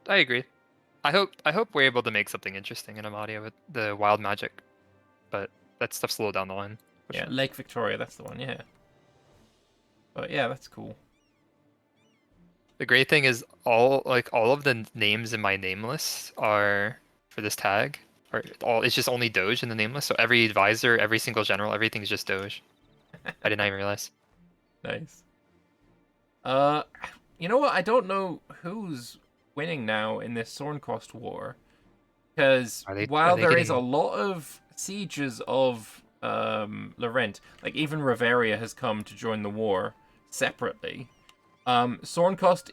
I agree. I hope we're able to make something interesting in Amadia with the wild magic, but that stuff's a little down the line. Yeah, Lake Victoria, that's the one. Yeah. But yeah, that's cool. The great thing is all of the names in my name list are for this tag. Or all it's just only Doge in the name list. So every advisor, every single general, everything's just Doge. I did not even realize. Nice. You know what? I don't know who's winning now in this Sornkost war. Because Are while they there is a getting lot of sieges of Laurent, like even Riveria has come to join the war separately. Sornkost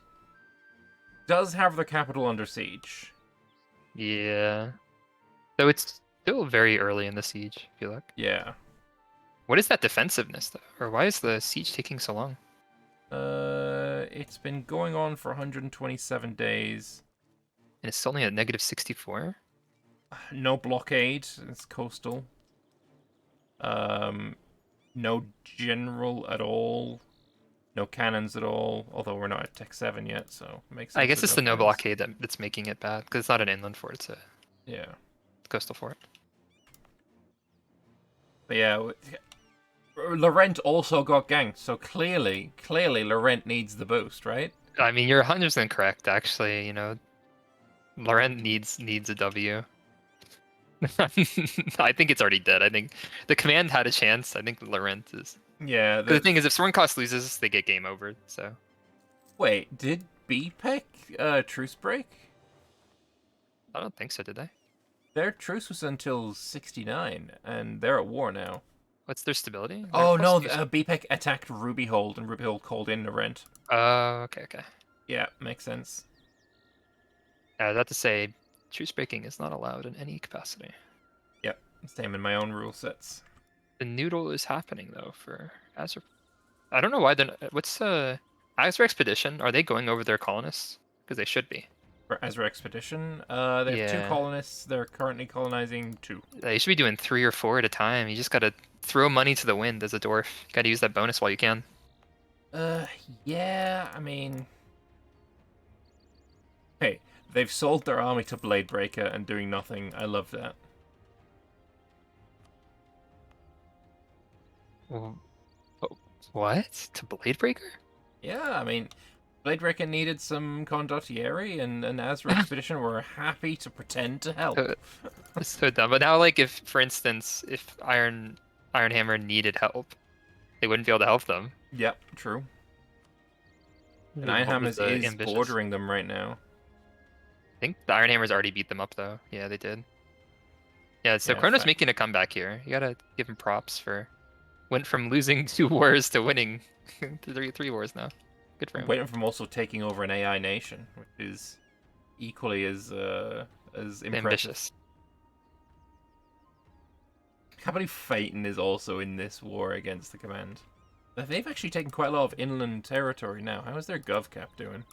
does have the capital under siege. Yeah. So it's still very early in the siege, I feel like. Yeah. What is that defensiveness though? Or why is the siege taking so long? It's been going on for 127 days. And it's only at -64? No blockade. It's coastal. No general at all. No cannons at all. Although we're not at Tech 7 yet, so it makes sense. I guess there's it's the no cannons. blockade that's making it bad, because it's not an inland fort, it's a Yeah. coastal fort. But yeah, Laurent also got ganked, so clearly Laurent needs the boost, right? I mean, you're 100% correct, actually, you know. Laurent needs a W. I think it's already dead. I think the command had a chance. I think Laurent is... Yeah. The thing is, if Sornkost loses, they get game over, so... Wait, did BPEC truce break? I don't think so, did they? Their truce was until 69, and they're at war now. What's their stability? Oh no, BPEC attacked Rubyhold, and Rubyhold called in Laurent. Oh, okay. Yeah, makes sense. I was about to say, truce breaking is not allowed in any capacity. Yep, same in my own rule sets. The noodle is happening though for Azure. I don't know why they're. What's Azure Expedition? Are they going over their colonists? Because they should be. For Azure Expedition, they have 2 colonists. They're currently colonizing 2. They should be doing 3 or 4 at a time. You just gotta throw money to the wind as a dwarf. You gotta use that bonus while you can. Yeah, I mean... Hey, they've sold their army to Bladebreaker and doing nothing. I love that. What? To Bladebreaker? Yeah, I mean, Bladebreaker needed some condottieri, and Azure Expedition were happy to pretend to help. So dumb. But now, like, if, for instance, if Ironhammer needed help, they wouldn't be able to help them. Yep, true. And Ironhammer is bordering them right now. I think the Ironhammers already beat them up, though. Yeah, they did. Yeah, so Chrono's making a comeback here. You gotta give him props for... Went from losing 2 wars to winning 3 wars now. Good for him. Waiting from also taking over an AI nation, which is equally as impressive. Ambitious. I can't believe Phaeton is also in this war against the command. They've actually taken quite a lot of inland territory now. How is their GovCap doing?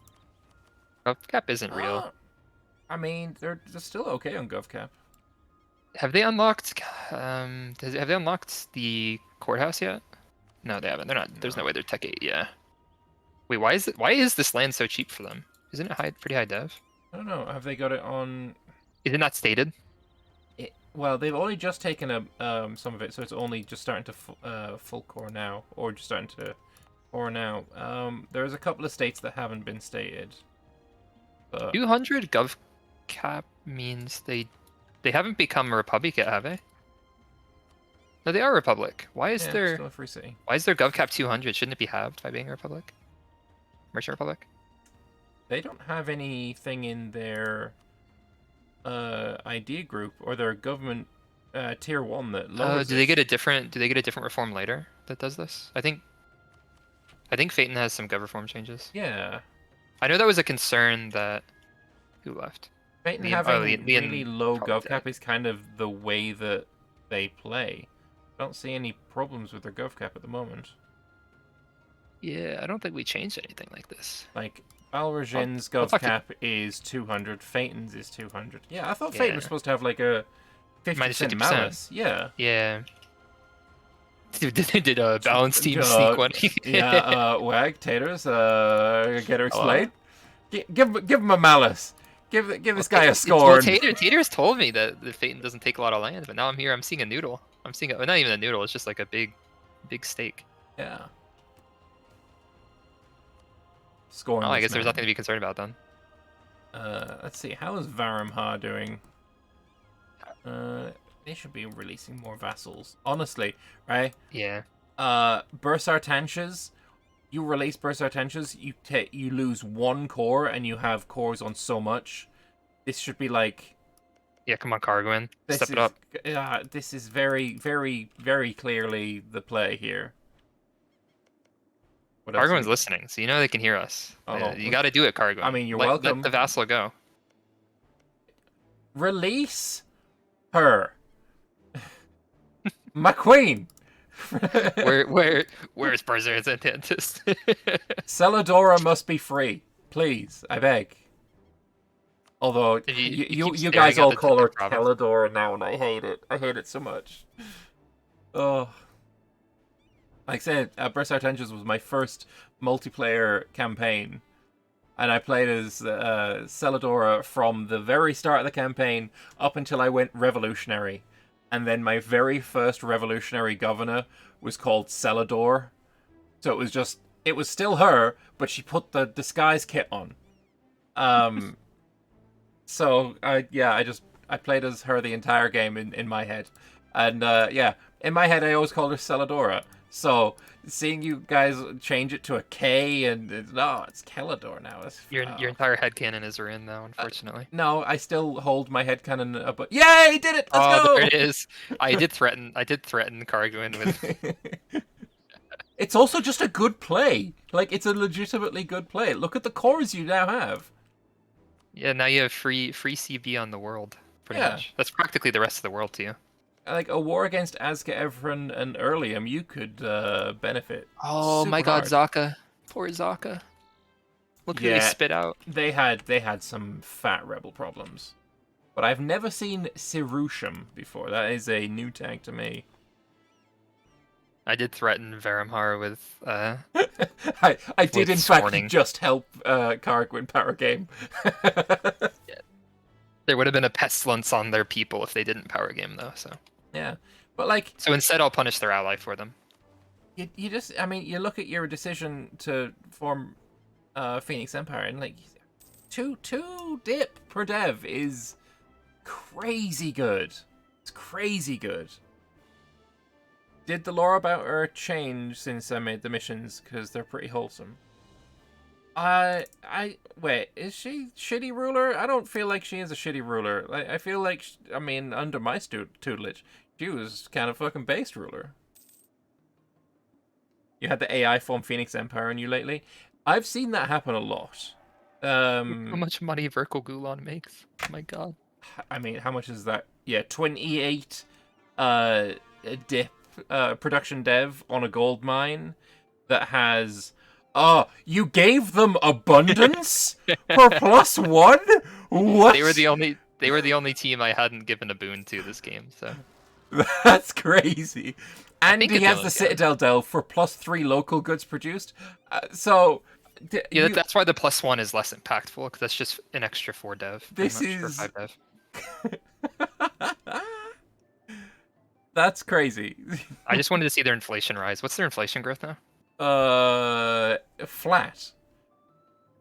GovCap isn't real. I mean, they're still okay on GovCap. Have they unlocked? Have they unlocked the courthouse yet? No, they haven't. They're not. No. There's no way they're Tech 8. Yeah. Wait, why is this land so cheap for them? Isn't it pretty high dev? I don't know. Have they got it on? Is it not stated? Well, they've only just taken some of it, so it's only just starting to full core now, or just starting to core now. There's a couple of states that haven't been stated. But... 200 GovCap means they haven't become a republic yet, have they? No, they are a republic. Why is their still a free city? Why is their GovCap 200? Shouldn't it be halved by being a republic? Merchant republic? They don't have anything in their idea group or their government tier 1 that lowers. Do they get a different reform later that does this? I think Phaeton has some gov reform changes. Yeah. I know that was a concern that who left. Phaeton having really low GovCap is kind of the way that they play. I don't see any problems with their GovCap at the moment. Yeah, I don't think we changed anything like this. Like, Alrajin's GovCap is 200, Phaeton's is 200. Yeah, I thought Phaeton was supposed to have like a 50% malice. Yeah. Yeah. Did a balance team sneak one? Yeah, Wag, Taters, get her explained. Give him a malice. Give this guy a score. Well, Taters told me that the Phaeton doesn't take a lot of land, but now I'm here. I'm seeing a noodle. I'm seeing not even a noodle. It's just like a big steak. Yeah. scoring Oh, I this guess there's now. nothing to be concerned about then. Let's see. How is Varamhar doing? They should be releasing more vassals. Honestly, right? Yeah. Bursar you release Bursar Tenches, you lose 1 core and you have cores on so much. This should be like... Yeah, come on, Kargwin. Step it up. This is very, very, very clearly the play here. What else Kargwin's listening, so you know they can hear us. Oh, You got to do it, Kargwin. I mean, you're let, welcome. Let the vassal go. Release her. My queen. Where's Berserk's Antantis? Celadora must be free. Please, I beg. Although, you guys all call her Celadora now, and I hate it. I hate it so much. Oh. Like I said, Berserk Tensions was my first multiplayer campaign. And I played as Celadora from the very start of the campaign up until I went revolutionary. And then my very first revolutionary governor was called Celador. So it was still her, but she put the disguise kit on. So, I played as her the entire game in my head. And, in my head I always called her Celadora. So, seeing you guys change it to a K and it's Celador now. Your entire headcanon is Rin, though, unfortunately. No, I still hold my headcanon up. Yay, he did it! Let's go! There it is. I did threaten Kargwin with... It's also just a good play. Like, it's a legitimately good play. Look at the cores you now have. Yeah, now you have free CB on the world, pretty much. That's practically the rest of the world to you. Like, a war against Azka, Evran, and Earlium, you could benefit. Oh my god, Zaka. Poor Zaka. Look who they spit out. They had some fat rebel problems. But I've never seen Sirusham before. That is a new tag to me. I did threaten Varamhar with I did in fact just help Kargwin power game. Yeah. There would have been a pestilence on their people if they didn't power game though, so. Yeah. But like, so instead I'll punish their ally for them. You just, I mean, you look at your decision to form Phoenix Empire and like two dip per dev is crazy good. It's crazy good. Did the lore about her change since I made the missions? Because they're pretty wholesome. Wait, is she shitty ruler? I don't feel like she is a shitty ruler. I feel like, I mean, under my tutelage, she was kind of fucking based ruler. You had the AI form Phoenix Empire on you lately. I've seen that happen a lot. How much money Verkal Gulan makes? Oh my god. I mean, how much is that? Yeah, 28 dip production dev on a gold mine that has... you gave them abundance for +1? What? They were the only team I hadn't given a boon to this game, so. That's crazy. And he has the Citadel Delve for +3 local goods produced. That's why the +1 is less impactful, because that's just an extra 4 dev. This is... For 5 dev. That's crazy. I just wanted to see their inflation rise. What's their inflation growth now? Flat.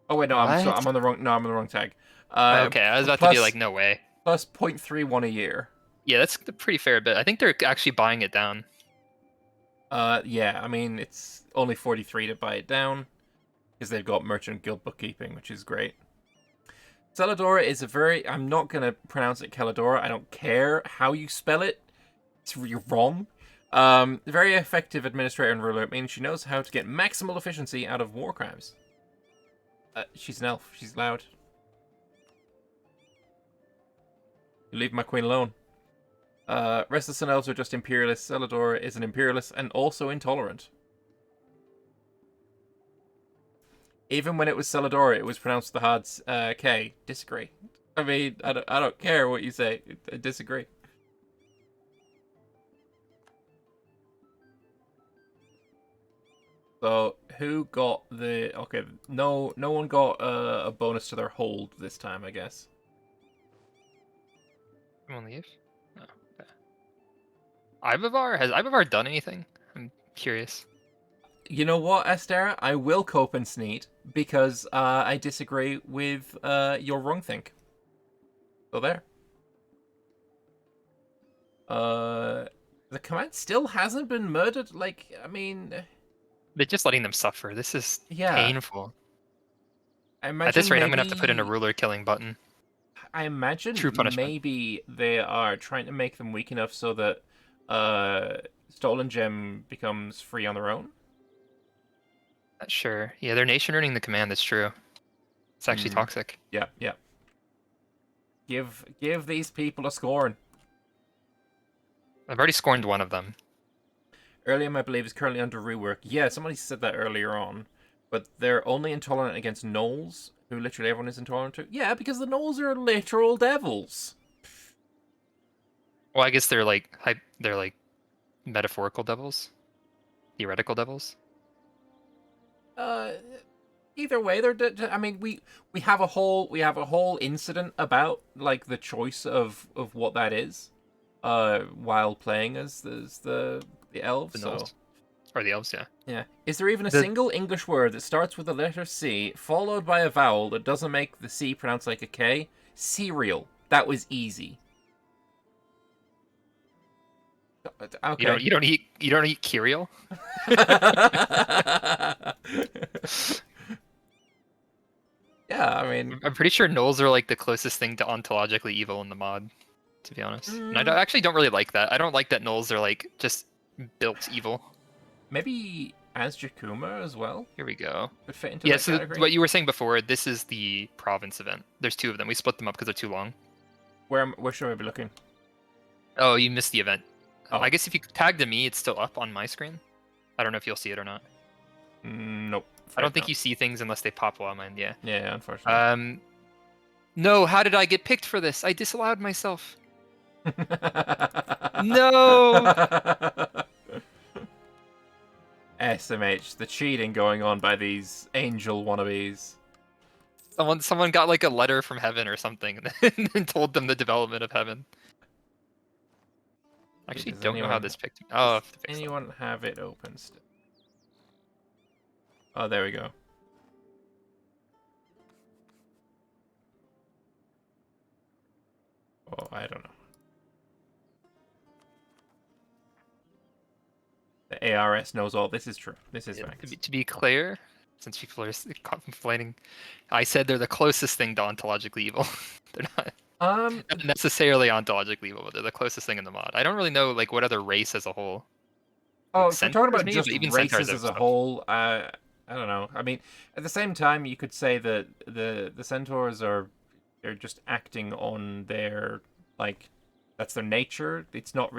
Oh wait, no, I'm on the wrong tag. Okay, I was about to be like, no way. Plus 0.31 a year. Yeah, that's a pretty fair bit. I think they're actually buying it down. Yeah, I mean, it's only 43 to buy it down, because they've got merchant guild bookkeeping, which is great. Celadora is I'm not going to pronounce it Celadora. I don't care how you spell it. You're wrong. Very effective administrator and ruler. It means she knows how to get maximal efficiency out of war crimes. She's an elf. She's loud. You leave my queen alone. Rest of the Sun Elves are just imperialists. Celadora is an imperialist and also intolerant. Even when it was Celadora, it was pronounced the hard K. Disagree. I mean, I don't care what you say. I disagree. So, who got the... Okay, no one got a bonus to their hold this time, I guess. Someone leave? No. Okay. Ivavar? Has Ivavar done anything? I'm curious. You know what, Esther? I will cope and sneed because I disagree with your wrong think. So there. The command still hasn't been murdered. Like, I mean, They're just letting them suffer. This is yeah. painful. I At this imagine rate, I'm gonna have to put in a maybe. ruler killing button. I imagine True punishment. maybe they are trying to make them weak enough so that Stolen Gem becomes free on their own. Not sure. Yeah, they're nation earning the command. That's true. It's actually toxic. Yeah, yeah. Give these people a scorn. I've already scorned one of them. Earlium, I believe, is currently under rework. Yeah, somebody said that earlier on. But they're only intolerant against gnolls, who literally everyone is intolerant to. Yeah, because the gnolls are literal devils. Well, I guess they're like metaphorical devils, theoretical devils. Uh, Either way, I mean, we have a whole incident about like the choice of what that is, while playing as the elves. The So gnolls or the elves, yeah. yeah, is there even a The single English word that starts with the letter C followed by a vowel that doesn't make the C pronounce like a K? Cereal. That was easy. Okay. you don't eat Kirill? Yeah, I mean, I'm pretty sure gnolls are like the closest thing to ontologically evil in the mod, to be honest. And I actually don't really like that. I don't like that gnolls are like just built evil. maybe as Jakuma as well Here we go. could fit into Yeah, that so category. what you were saying before, this is the province event. There's two of them. We split them up because they're too long. Where should we be looking? Oh, you missed the event. Oh. I guess if you tag to me, it's still up on my screen. I don't know if you'll see it or not. Nope. I don't think you see things unless they pop while mine. Yeah. Yeah, unfortunately. No. How did I get picked for this? I disallowed myself. No. SMH, the cheating going on by these angel wannabes. Someone got like a letter from heaven or something, and told them the development of heaven. I actually don't know how this picked me. Oh, I have to fix that. Anyone have it open still? Oh, there we go. Oh, I don't know. The ARS knows all. This is true. This is facts. To be clear, since people are complaining, I said they're the closest thing to ontologically evil. They're not necessarily ontologically evil, but they're the closest thing in the mod. I don't really know like what other race as a whole. Oh, Like, if we're talking about maybe, just even races centaurs as a stuff. whole, I don't know. I mean, at the same time, you could say that the centaurs they're just acting on their like that's their nature. It's not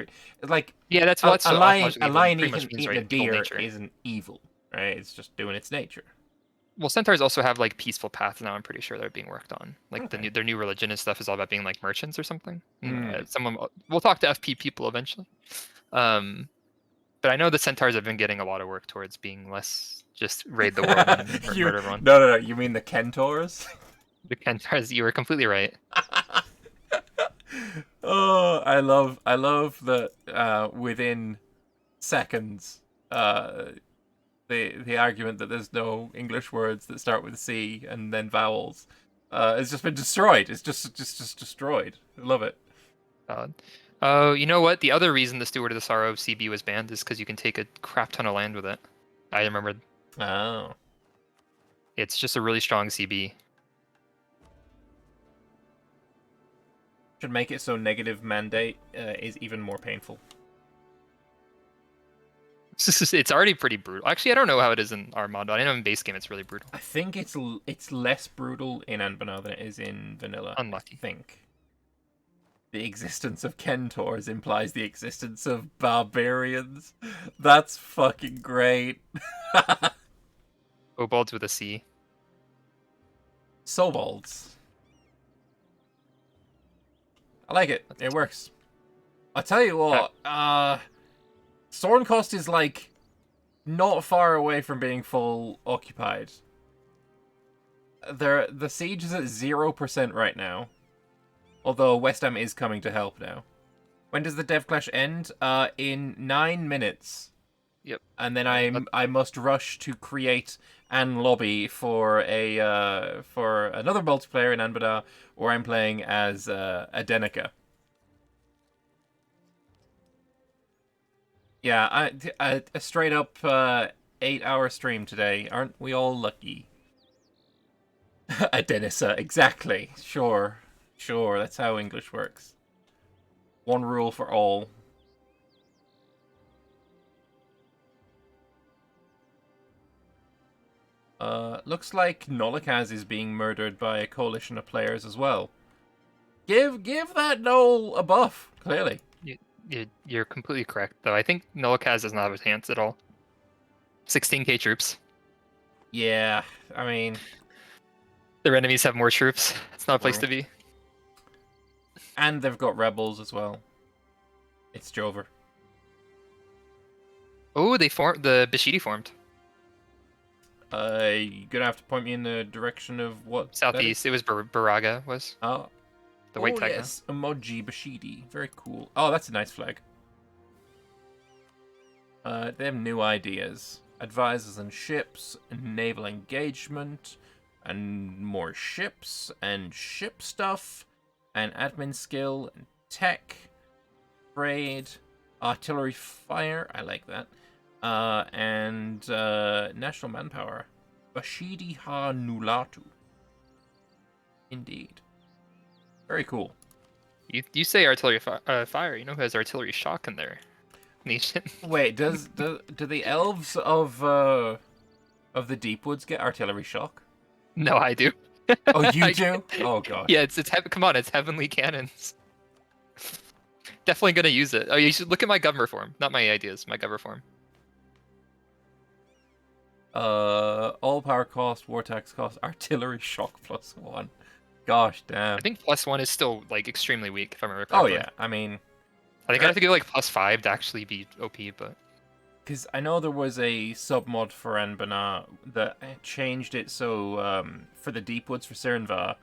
like Yeah, that's a what lion pretty much eating means, a right? deer Nature. isn't evil, right? It's just doing its nature. Well, centaurs also have like peaceful paths now. I'm pretty sure they're being worked on. Like Okay. their new religion and stuff is all about being like merchants or something. Someone we'll talk to FP people eventually. But I know the centaurs have been getting a lot of work towards being less just raid the world and murder everyone. No. You mean the Kentaurs? The centaurs, you were completely right. Oh, I love that within seconds, the argument that there's no English words that start with C and then vowels, has just been destroyed. It's just destroyed. I love it. Oh, you know what? The other reason the Steward of the Sorrow of CB was banned is because you can take a crap ton of land with it. I remembered. Oh. It's just a really strong CB. Should make it so negative mandate is even more painful. It's already pretty brutal. Actually, I don't know how it is in our mod, but I know in base game it's really brutal. I think it's less brutal in Anbennar than it is in vanilla. Unlucky. I think. The existence of Kentaurs implies the existence of barbarians. That's fucking great. Kobolds with a C. Sobolds. I like it. It works. I'll tell you what, Stormcost is like not far away from being full occupied. The siege is at 0% right now. Although West Ham is coming to help now. When does the DEVCLASH end? In 9 minutes. Yep. And then I must rush to create an lobby for for another multiplayer in Anbennar, where I'm playing as Adenica. Yeah, a straight up 8-hour stream today. Aren't we all lucky? Adenisa, exactly. Sure, sure. That's how English works. One rule for all. Looks like Nolikaz is being murdered by a coalition of players as well. Give that Noel a buff, clearly. You're completely correct, though. I think Nolikaz does not have a chance at all. 16k troops. Yeah, I mean... Their enemies have more troops. It's not a place True. to be. And they've got rebels as well. It's Jover. Oh, the Bashidi formed. You're gonna have to point me in the direction of what? Southeast. It was Baraga was. Oh. The white tag. Yes, Emoji Bashidi. Very cool. Oh, that's a nice flag. They have new ideas. Advisors and ships, naval engagement, and more ships, and ship stuff, and admin skill, and tech, trade, artillery fire, I like that, and national manpower. Bashidi Ha Nulatu. Indeed. Very cool. You say artillery fire. You know who has artillery shock in their nation? Wait, do the elves of the Deepwoods get artillery shock? No, I do. Oh, you do? Oh god. Yeah, come on, it's heavenly cannons. Definitely gonna use it. Oh, you should look at my governor form, not my ideas. My governor form. All power cost, war tax cost, artillery shock +1. Gosh damn. I think +1 is still like extremely weak if I remember Oh correctly. yeah, I mean, I think I have to go like +5 to actually be OP, but because I know there was a submod for Anbennar that changed it so for the Deepwoods for Sirenvar,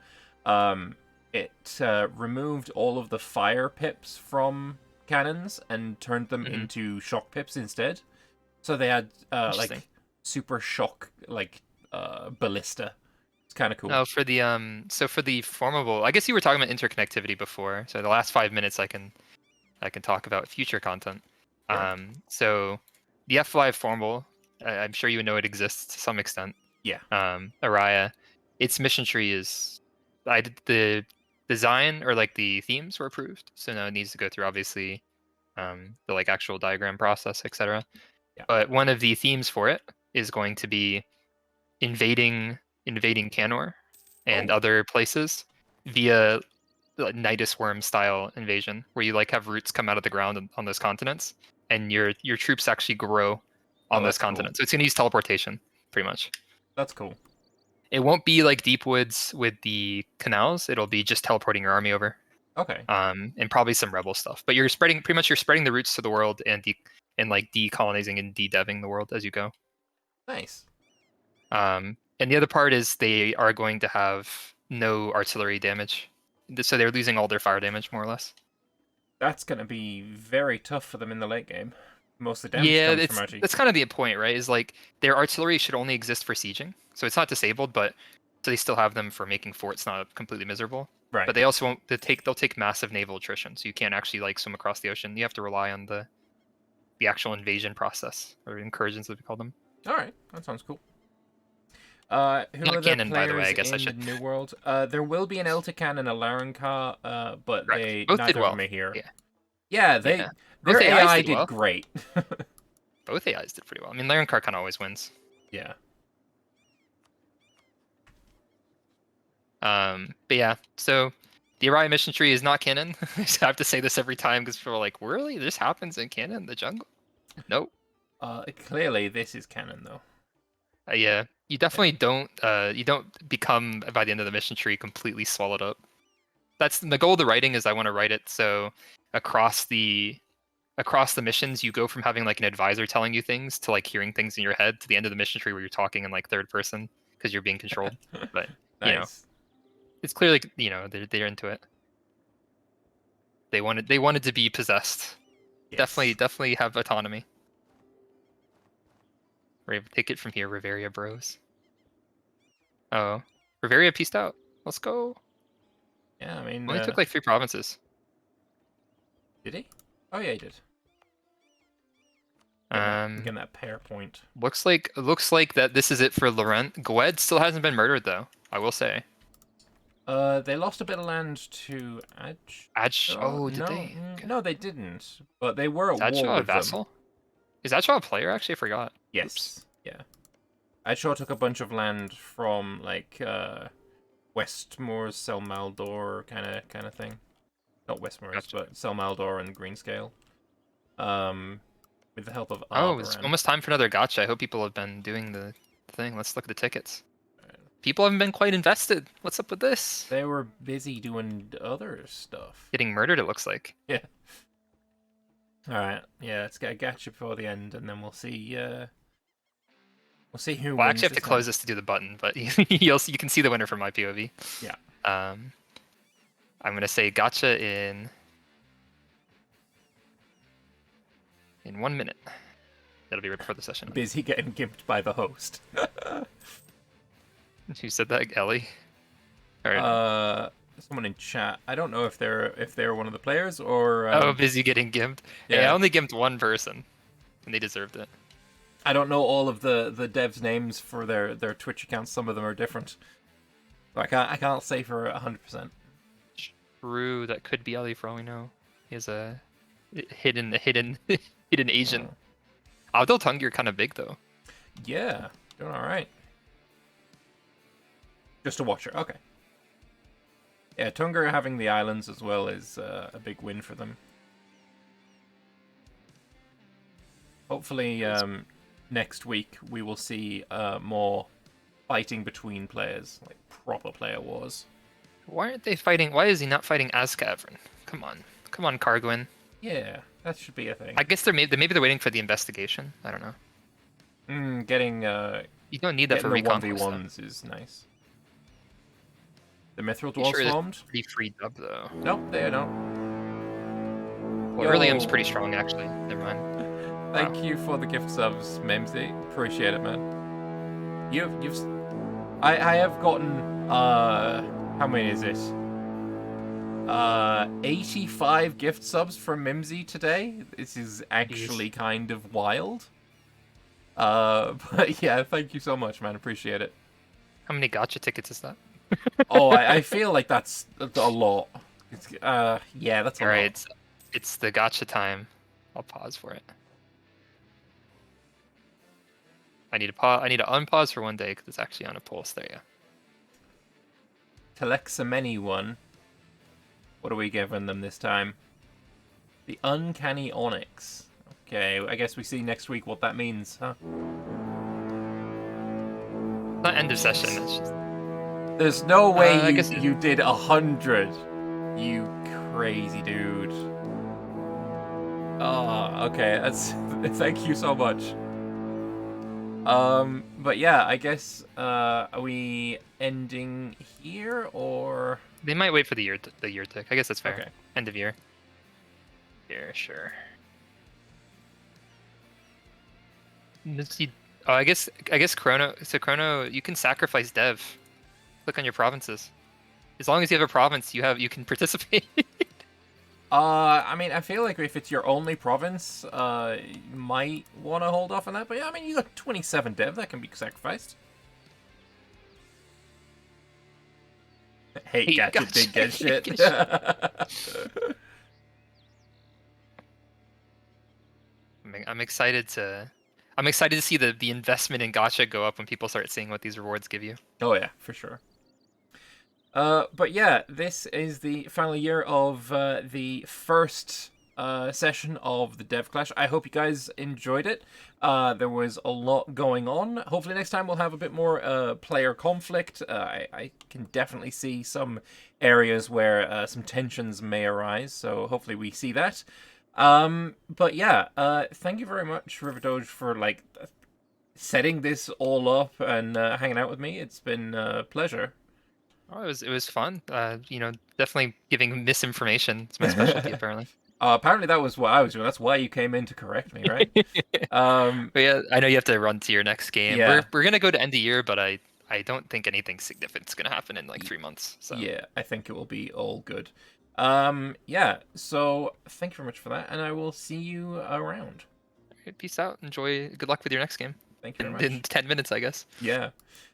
it removed all of the fire pips from cannons and turned them into shock pips instead. So they had like super shock ballista. It's kind of cool. No, for the so for the formable, I guess you were talking about interconnectivity before. So the last 5 minutes I can talk about future content. Sure. So the F5 formable, I'm sure you know it exists to some extent. Yeah. Araya, its mission tree is the design or like the themes were approved, so now it needs to go through obviously the like actual diagram process, etc. Yeah. But one of the themes for it is going to be invading Canor and other places via like Nidus Worm style invasion, where you like have roots come out of the ground on those continents, and your troops actually grow on those continents. Cool. So it's gonna use teleportation, pretty much. That's cool. It won't be like Deepwoods with the canals. It'll be just teleporting your army over. Okay. And probably some rebel stuff. But you're spreading the roots to the world and like decolonizing and de-deving the world as you go. Nice. And the other part is they are going to have no artillery damage. So they're losing all their fire damage, more or less. That's going to be very tough for them in the late game. Most of the damage comes from artillery. That's kind of the point, right? Is like their artillery should only exist for sieging. So it's not disabled, but so they still have them for making forts not completely miserable. Right. But they also won't they'll take massive naval attrition. So you can't actually like swim across the ocean. You have to rely on the actual invasion process, or incursions as we call them. All right, that sounds cool. Who are the canon, players by the way, I guess in I should... the New World? There will be an Eltican and a Larenka, but Correct. both neither of them are here. Yeah, their Both AI did well. great. Both AIs did pretty well. I mean, Larenka kind of always wins. Yeah. But yeah, so the Araya mission tree is not canon. I have to say this every time because people are like, really? This happens in canon, the jungle? Nope. Clearly, this is canon, though. Yeah, you definitely don't become, by the end of the mission tree, completely swallowed up. That's the goal of the writing, is I want to write it so across the missions, you go from having like an advisor telling you things to like hearing things in your head to the end of the mission tree where you're talking in like third person because you're being controlled. But nice. You know, it's clearly, you know, they're into it. They wanted to be possessed. Yes. Definitely have autonomy. We're able to take it from here, Riveria bros. Oh, Riveria pieced out. Let's go. Yeah, I mean, Only took like 3 provinces. did he? Oh yeah, he did. Getting that pair point. Looks like that this is it for Laurent. Gwed still hasn't been murdered though, I will say. They lost a bit of land to Adj. Oh, did no, they? No, they didn't. But they were at Is war Adj a with vassal? them. Is Adj a player? Actually, I forgot. Yes. Oops. Yeah. Adj took a bunch of land from like Westmore's Selmaldor kind of thing. Not Westmore's, Gotcha. but Selmaldor and Greenscale. With the help of Oh, it's Arboran. almost time for another gacha. I hope people have been doing the thing. Let's look at the tickets. People haven't been quite invested. What's up with this? They were busy doing other stuff. Getting murdered, it looks like. Yeah. Alright, yeah, let's get a gacha before the end, and then we'll see who Well, wins. I actually have to close this to do the button, but you can see the winner from my POV. Yeah. I'm gonna say gacha in 1 minute. That'll be right before the session. Busy getting gimped by the host. Who said that, Ellie? Or... someone in chat. I don't know if they're one of the players or. Oh, busy getting gimped. Yeah. Hey, I only gimped one person, and they deserved it. I don't know all of the devs' names for their Twitch accounts. Some of them are different. But I can't say for 100%. True, that could be Ellie for all we know. He has a hidden Asian. Abdel Tung, you're kind of big though. Yeah, doing all right. Just a watcher, okay. Yeah, Tungar having the islands as well is a big win for them. Hopefully, next week we will see more fighting between players, like proper player wars. Why aren't they fighting? Why is he not fighting Azcavern? Come on, Cargwin. Yeah, that should be a thing. I guess maybe they're waiting for the investigation. I don't know. Getting you don't need that for recon. 1v1s is nice. The Mithril Dwarves sure formed? Pretty free dub though. Nope, they don't. Well, Earlium's pretty strong actually. Never mind. Thank you for the gift subs, Memsy. Appreciate it, man. I have gotten how many is it? 85 gift subs from Mimsy today. This is actually kind of wild. But yeah, thank you so much, man. Appreciate it. How many gacha tickets is that? Oh, I feel like that's a lot. Yeah, that's a lot. Alright, it's the gacha time. I'll pause for it. I need to unpause for one day because it's actually on a pulse. There you go. Telexameni one. What are we giving them this time? The Uncanny Onyx. Okay, I guess we see next week what that means, huh? Not end of session. It's just... There's no way you did 100. You crazy dude. Oh, okay. That's thank you so much. But yeah, I guess are we ending here or they might wait for the year tick. I guess that's fair. Okay. End of year. Yeah, sure. Let's see. Oh, I guess Chrono. So Chrono, you can sacrifice Dev. Click on your provinces. As long as you have a province, you can participate. I mean, I feel like if it's your only province, you might want to hold off on that. But yeah, I mean, you got 27 dev that can be sacrificed. Hey, Gacha did get shit. I'm excited to see the investment in Gacha go up when people start seeing what these rewards give you. Oh yeah, for sure. But yeah, this is the final year of the first session of the DEVCLASH. I hope you guys enjoyed it. There was a lot going on. Hopefully next time we'll have a bit more player conflict. I can definitely see some areas where some tensions may arise, so hopefully we see that. But yeah, thank you very much, RiverDoge, for like setting this all up and hanging out with me. It's been a pleasure. Oh, it was fun. Definitely giving misinformation. It's my specialty, apparently. Apparently that was what I was doing. That's why you came in to correct me, right? But yeah, I know you have to run to your next game. Yeah. We're gonna go to end of year, but I don't think anything significant's gonna happen in like 3 months. So Yeah, I think it will be all good. Yeah, so thank you very much for that, and I will see you around. peace out. Enjoy. Good luck with your next game. Thank you very In much. 10 minutes, I guess. Yeah.